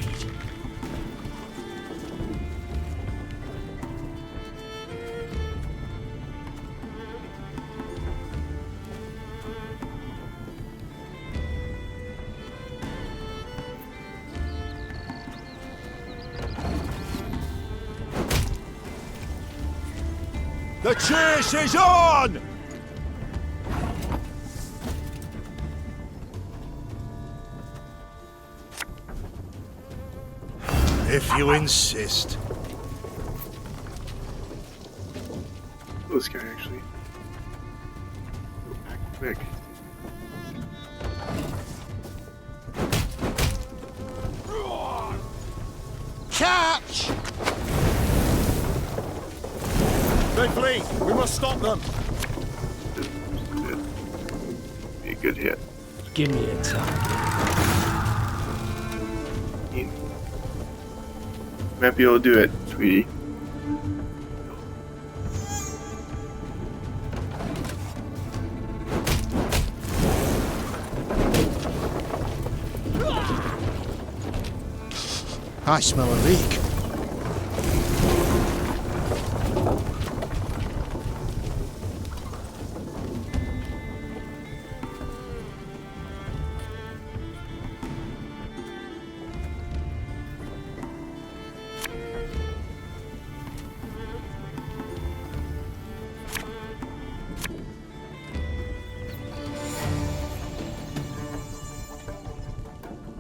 The The chase is on! If you insist. This guy actually. Act quick. Catch! They flee! We must stop them! Be a good hit. Give me a time. Might be able to do it, sweetie. I smell a leak.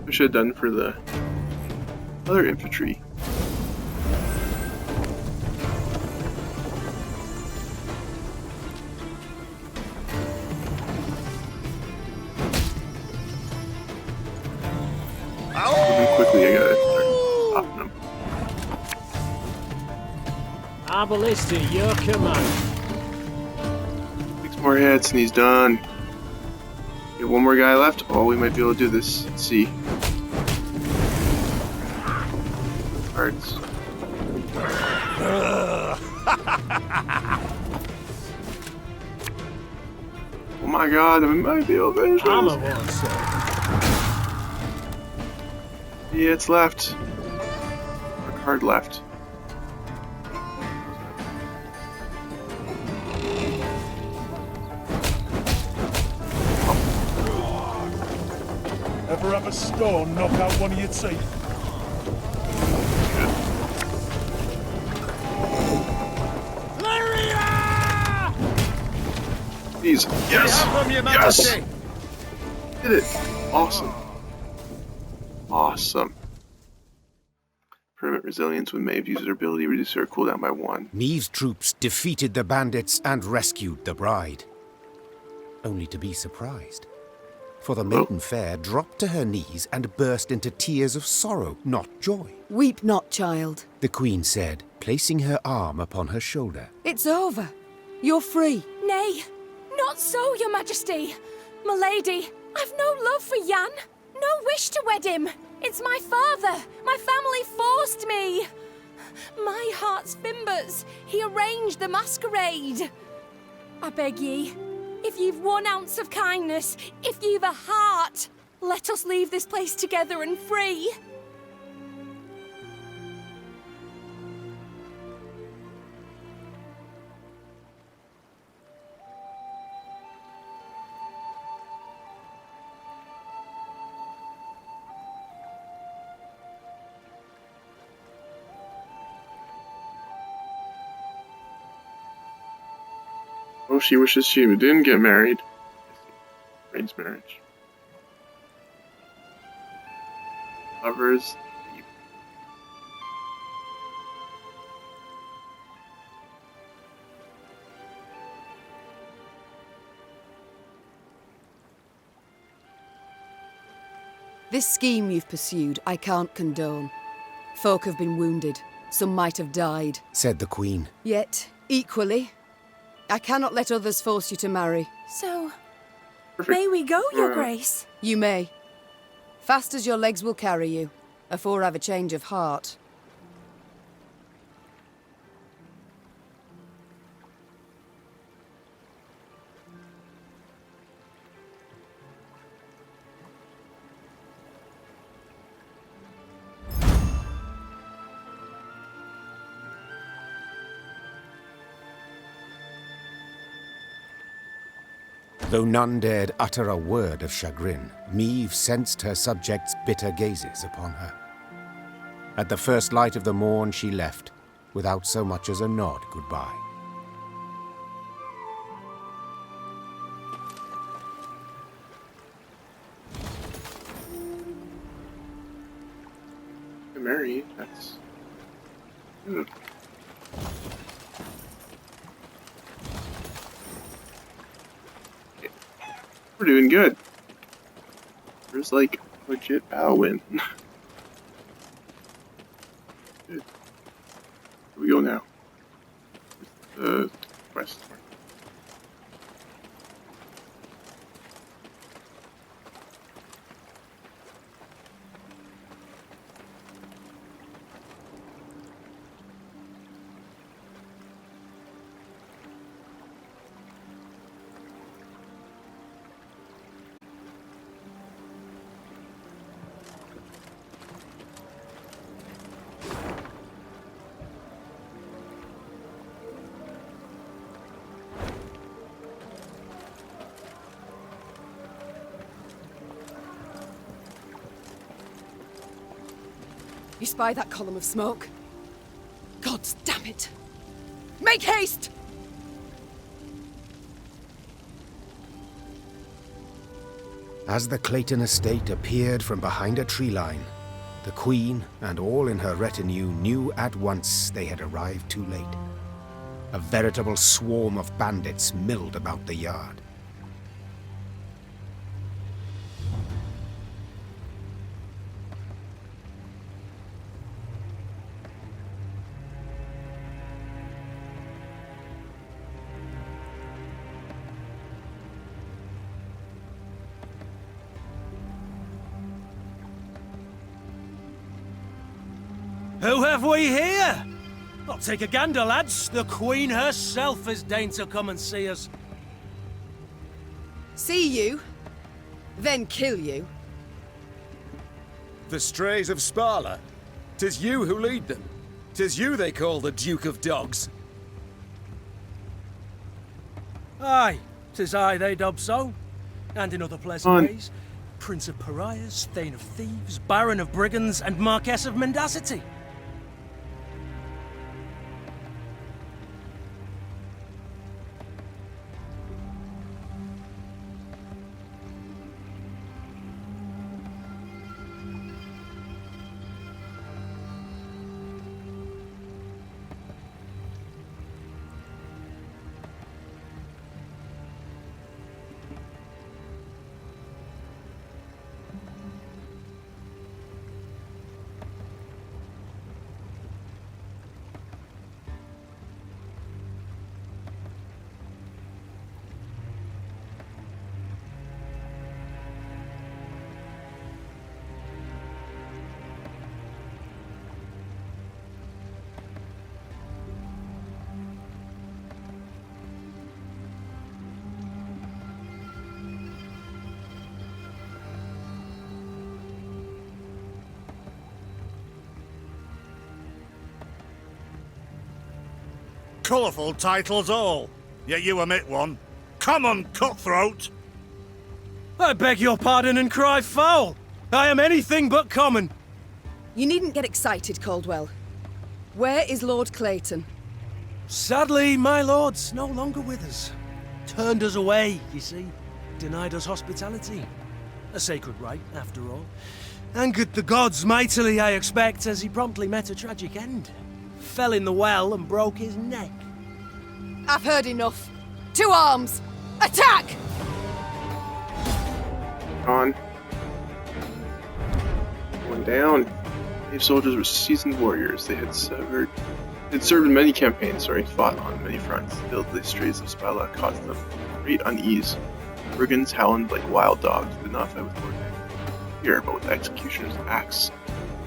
I should have done for the other infantry. Moving quickly, I gotta start popping them. Arbalist to your command. 6 more hits and he's done. Get one more guy left. Oh, we might be able to do this. Let's see. Cards. Oh my god, I might be able to finish I'm this. a one, sir. Yeah, it's left. A card left. Ever have a stone knock out one of your teeth? These. Yes! From your Yes! majesty. Did it! Awesome. Awesome. Permanent resilience when Maeve uses her ability to reduce her cooldown by 1. Maeve's troops defeated the bandits and rescued the bride. Only to be surprised. For the maiden fair dropped to her knees and burst into tears of sorrow, not joy. Weep not, child. The queen said, placing her arm upon her shoulder. It's over. You're free. Nay, not so, your majesty. My lady, I've no love for Jan. No wish to wed him. It's my father. My family forced me. My heart's Fimbers. He arranged the masquerade. I beg ye, if you've 1 ounce of kindness, if you've a heart, let us leave this place together and free. Oh, she wishes she didn't get married. Arranged marriage. Lovers. This scheme you've pursued, I can't condone. Folk have been wounded. Some might have died. Said the queen. Yet, equally, I cannot let others force you to marry. So, may we go, your grace? You may. Fast as your legs will carry you, afore I've a change of heart. Though none dared utter a word of chagrin, Maeve sensed her subjects' bitter gazes upon her. At the first light of the morn she left, without so much as a nod goodbye. married. That's good. Okay. We're doing good. There's like legit battle win. Good. Here we go now. The quest. You spy that column of smoke? Gods damn it! Make haste! As the Clayton estate appeared from behind a tree line, the Queen and all in her retinue knew at once they had arrived too late. A veritable swarm of bandits milled about the yard. Who have we here? I'll take a gander, lads. The Queen herself has deigned to come and see us. See you, then kill you. The strays of Sparla. 'Tis you who lead them. 'Tis you they call the Duke of Dogs. Aye, 'tis I they dub so. And in other pleasant ways. Prince of Pariahs, Thane of Thieves, Baron of Brigands, and Marquess of Mendacity. Colourful titles all, yet you omit one. Common cutthroat! I beg your pardon and cry foul! I am anything but common. You needn't get excited, Caldwell. Where is Lord Clayton? Sadly, my lord's no longer with us. Turned us away, you see. Denied us hospitality. A sacred right, after all. Angered the gods mightily, I expect, as he promptly met a tragic end. Fell in the well and broke his neck. I've heard enough. To arms! Attack! On. One down. These soldiers were seasoned warriors. They had served in many campaigns, fought on many fronts. The strays of Spila caused them great unease. Brigands howled like wild dogs, did not fight with ordinary fear, but with executioner's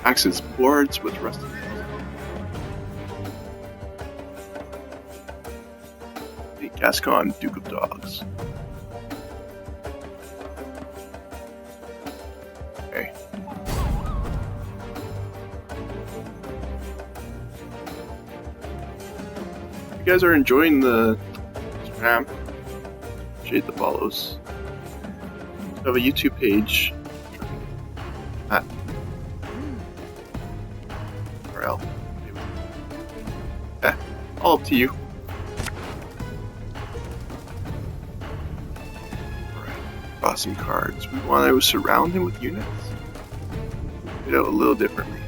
axes, boards with rusted nails. Gascon, Duke of Dogs. Okay. If you guys are enjoying the spam, appreciate the follows. We have a YouTube page at URL. All up to you. Some cards. We want to surround him with units. Do it a little differently.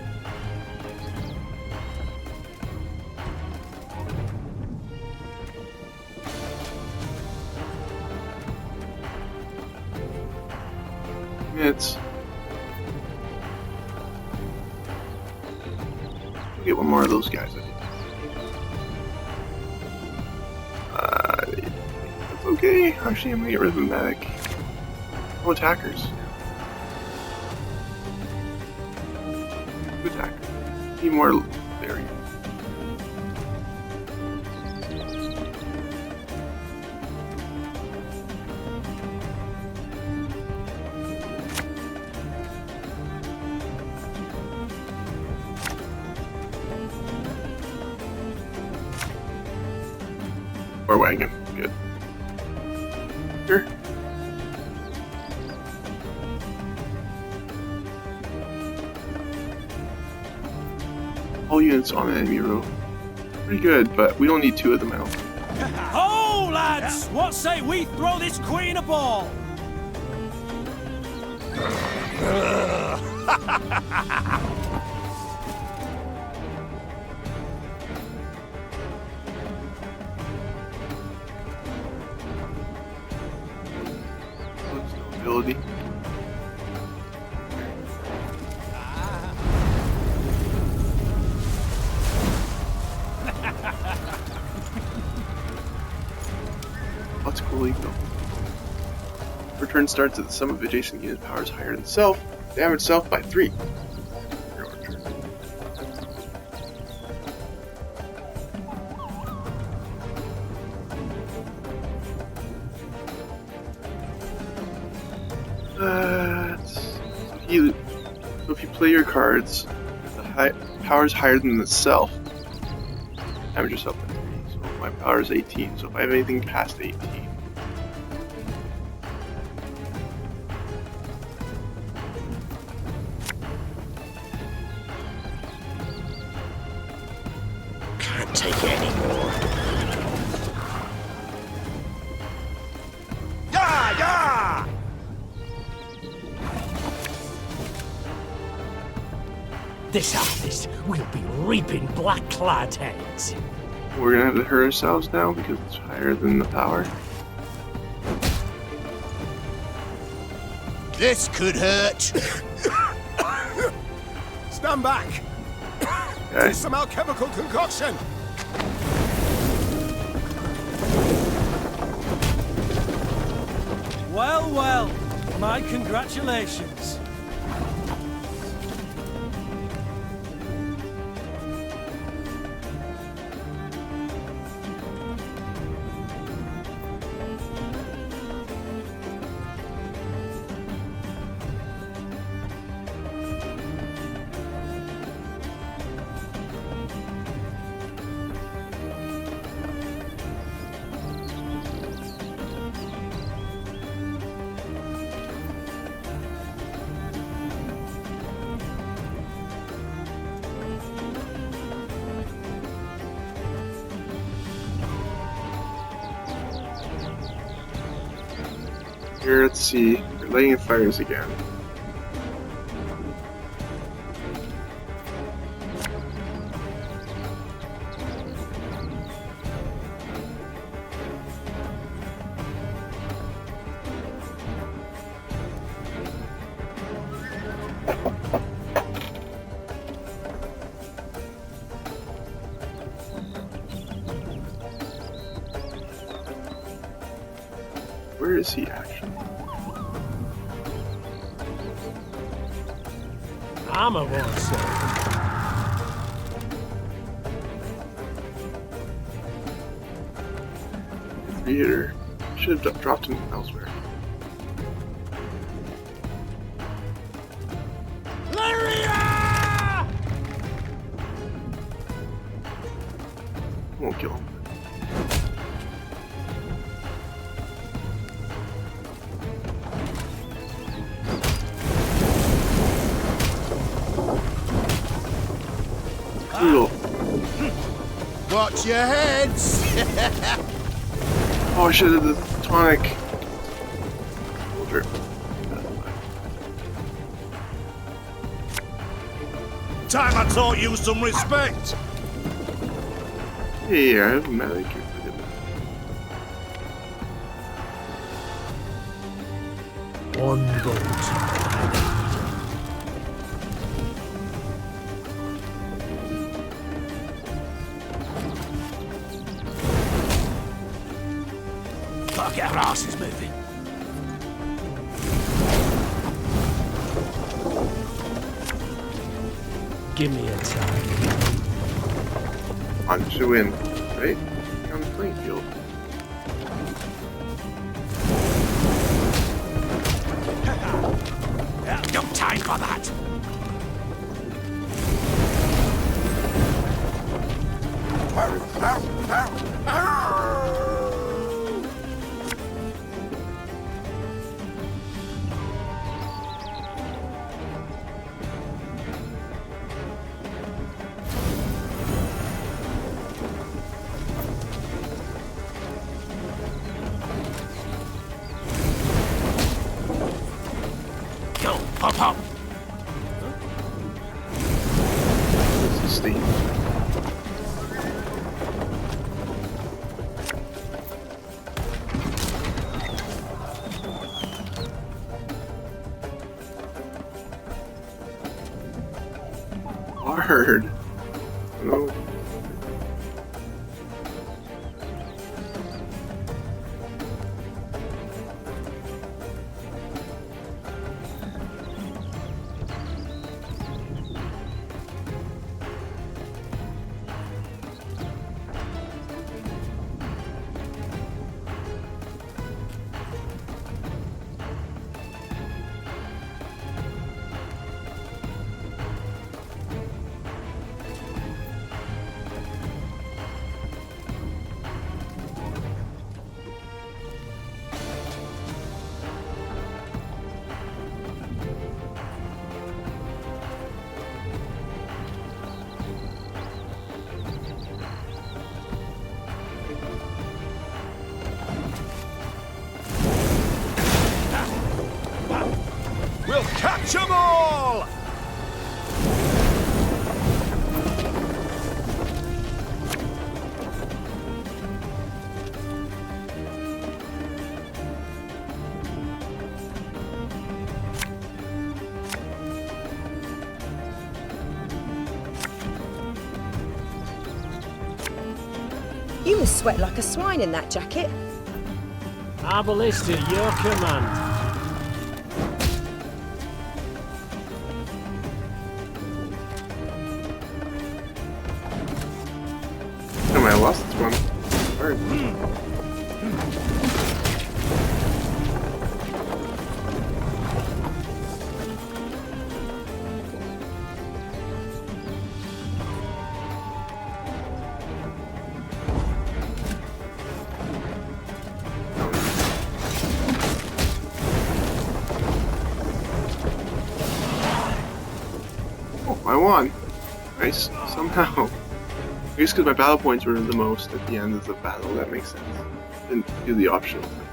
minutes. We'll get one more of those guys, I think. That's okay. Actually, I'm gonna get rid of the medic. Oh, attackers. Good attacker. Need more. There we go. Or wagon. Good. Sure. All units on an enemy row. Pretty good, but we don't need 2 of them, I don't think. Ho, lads! What say we throw this queen a ball? Ability. That's cool, Eagle. Return starts at the sum of adjacent unit powers higher than self. Damage self by 3. So if you play your cards, the power's higher than the self, damage yourself by 3. So my power is 18, so if I have anything past 18. Can't take it anymore. Yeah, yeah! This harvest will be reaping black-clad heads. We're gonna have to hurt ourselves now because it's higher than the power. This could hurt. Stand back! Okay. Some alchemical concoction! Well, well, my congratulations. Here, let's see. We're laying in fires again. Where is he actually? I'm a one, sir. Theater. Should have dropped him elsewhere. Lyria! Won't kill him. Cool. Watch your heads! Oh, I should have the tonic. Soldier. Time I taught you some respect. Hey, I have a medic here. One gold. Give me a time. On to win, right? On the playing field. No time for that! Go, hop, hop! This is Steve. Hard. No. We'll catch 'em all! You must sweat like a swine in that jacket. Our ballista, your command. Oh, I lost this one. Hard. Oh, I won. Nice. Somehow. I guess because my battle points were the most at the end of the battle, that makes sense. Didn't do the optional thing.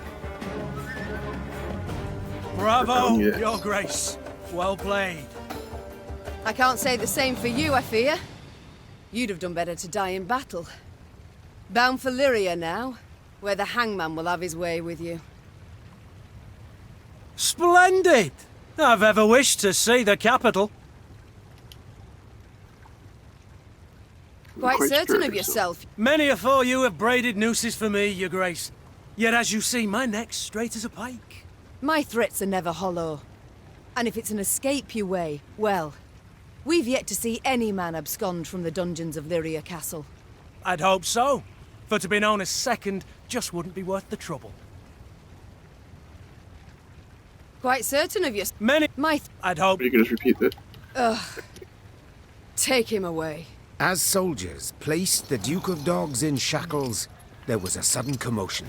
Bravo, Yes. Your Grace. Well played. I can't say the same for you, I fear. You'd have done better to die in battle. Bound for Lyria now, where the hangman will have his way with you. Splendid! I've ever wished to see the capital. Quite certain of yourself. Many afore you have braided nooses for me, Your Grace. Yet as you see, my neck's straight as a pike. My threats are never hollow. And if it's an escape you weigh, well, we've yet to see any man abscond from the dungeons of Lyria Castle. I'd hope so. For to be known as second just wouldn't be worth the trouble. Quite certain of your... Many... I'd hope... You can just repeat that. Ugh. Take him away. As soldiers placed the Duke of Dogs in shackles, there was a sudden commotion.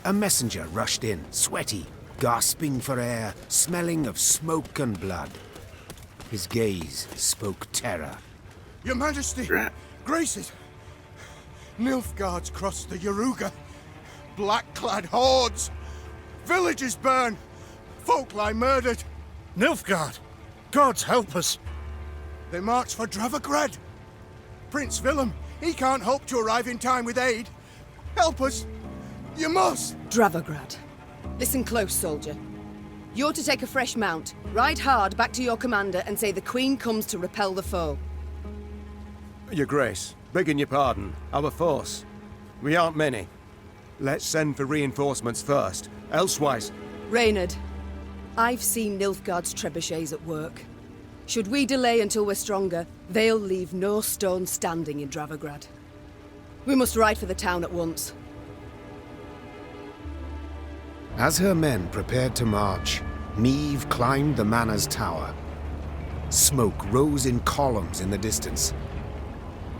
A messenger rushed in, sweaty, gasping for air, smelling of smoke and blood. His gaze spoke terror. Your Majesty, Graces, Nilfgaard's crossed the Yaruga. Black-clad hordes. Villages burn. Folk lie murdered. Nilfgaard! Gods help us! They march for Dravograd. Prince Willem, he can't hope to arrive in time with aid. Help us. You must. Dravograd. Listen close, soldier. You're to take a fresh mount, ride hard back to your commander and say the Queen comes to repel the foe. Your Grace, begging your pardon, our force. We aren't many. Let's send for reinforcements first, elsewise... Reynard, I've seen Nilfgaard's trebuchets at work. Should we delay until we're stronger, they'll leave no stone standing in Dravagrad. We must ride for the town at once. As her men prepared to march, Neve climbed the manor's tower. Smoke rose in columns in the distance.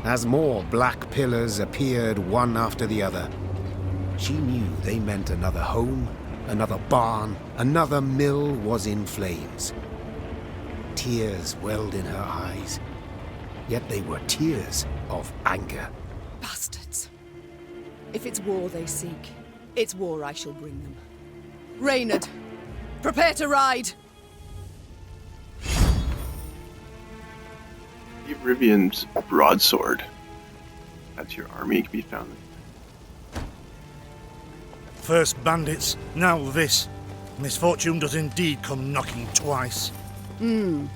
As more black pillars appeared one after the other, she knew they meant another home, another barn, another mill was in flames. Tears welled in her eyes, yet they were tears of anger. Bastards. If it's war they seek, it's war I shall bring them. Reynard, prepare to ride! Rivian's broadsword. That's your army can be found. First bandits, now this. Misfortune does indeed come knocking twice. In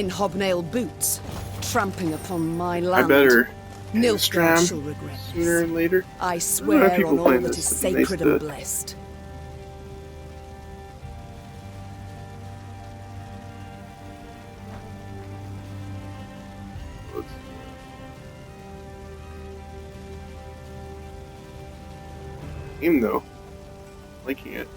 hobnail boots, tramping upon my land. I better Nilfgaard shall regret sooner and later. I swear on all that is sacred and nice blessed. Game though, liking it.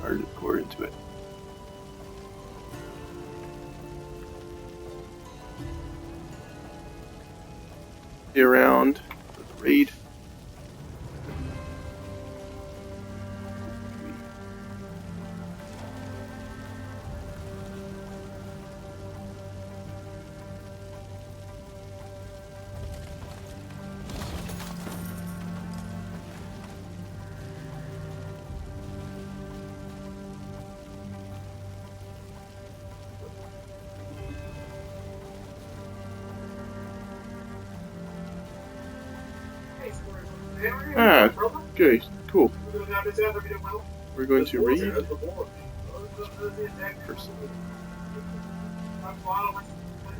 Hard to pour into it. Stay around for the raid. Ah, okay, cool. We're going to read.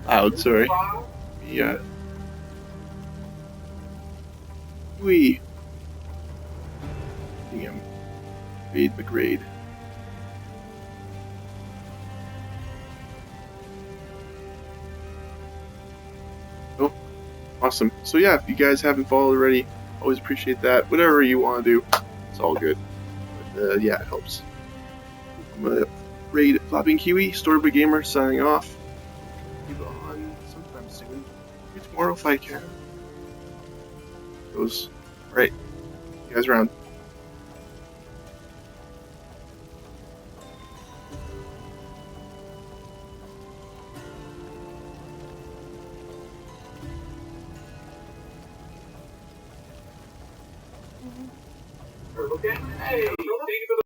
Loud, sorry. Yeah. Read the grade. Oh, awesome. So yeah, if you guys haven't followed already, always appreciate that. Whatever you want to do, it's all good. But yeah, it helps. I'm gonna raid Flopping Kiwi, Storybook Gamer, signing off. Be on sometime soon. Maybe tomorrow if I can. Goes. Alright. You guys around. Okay. Hey, thank you for the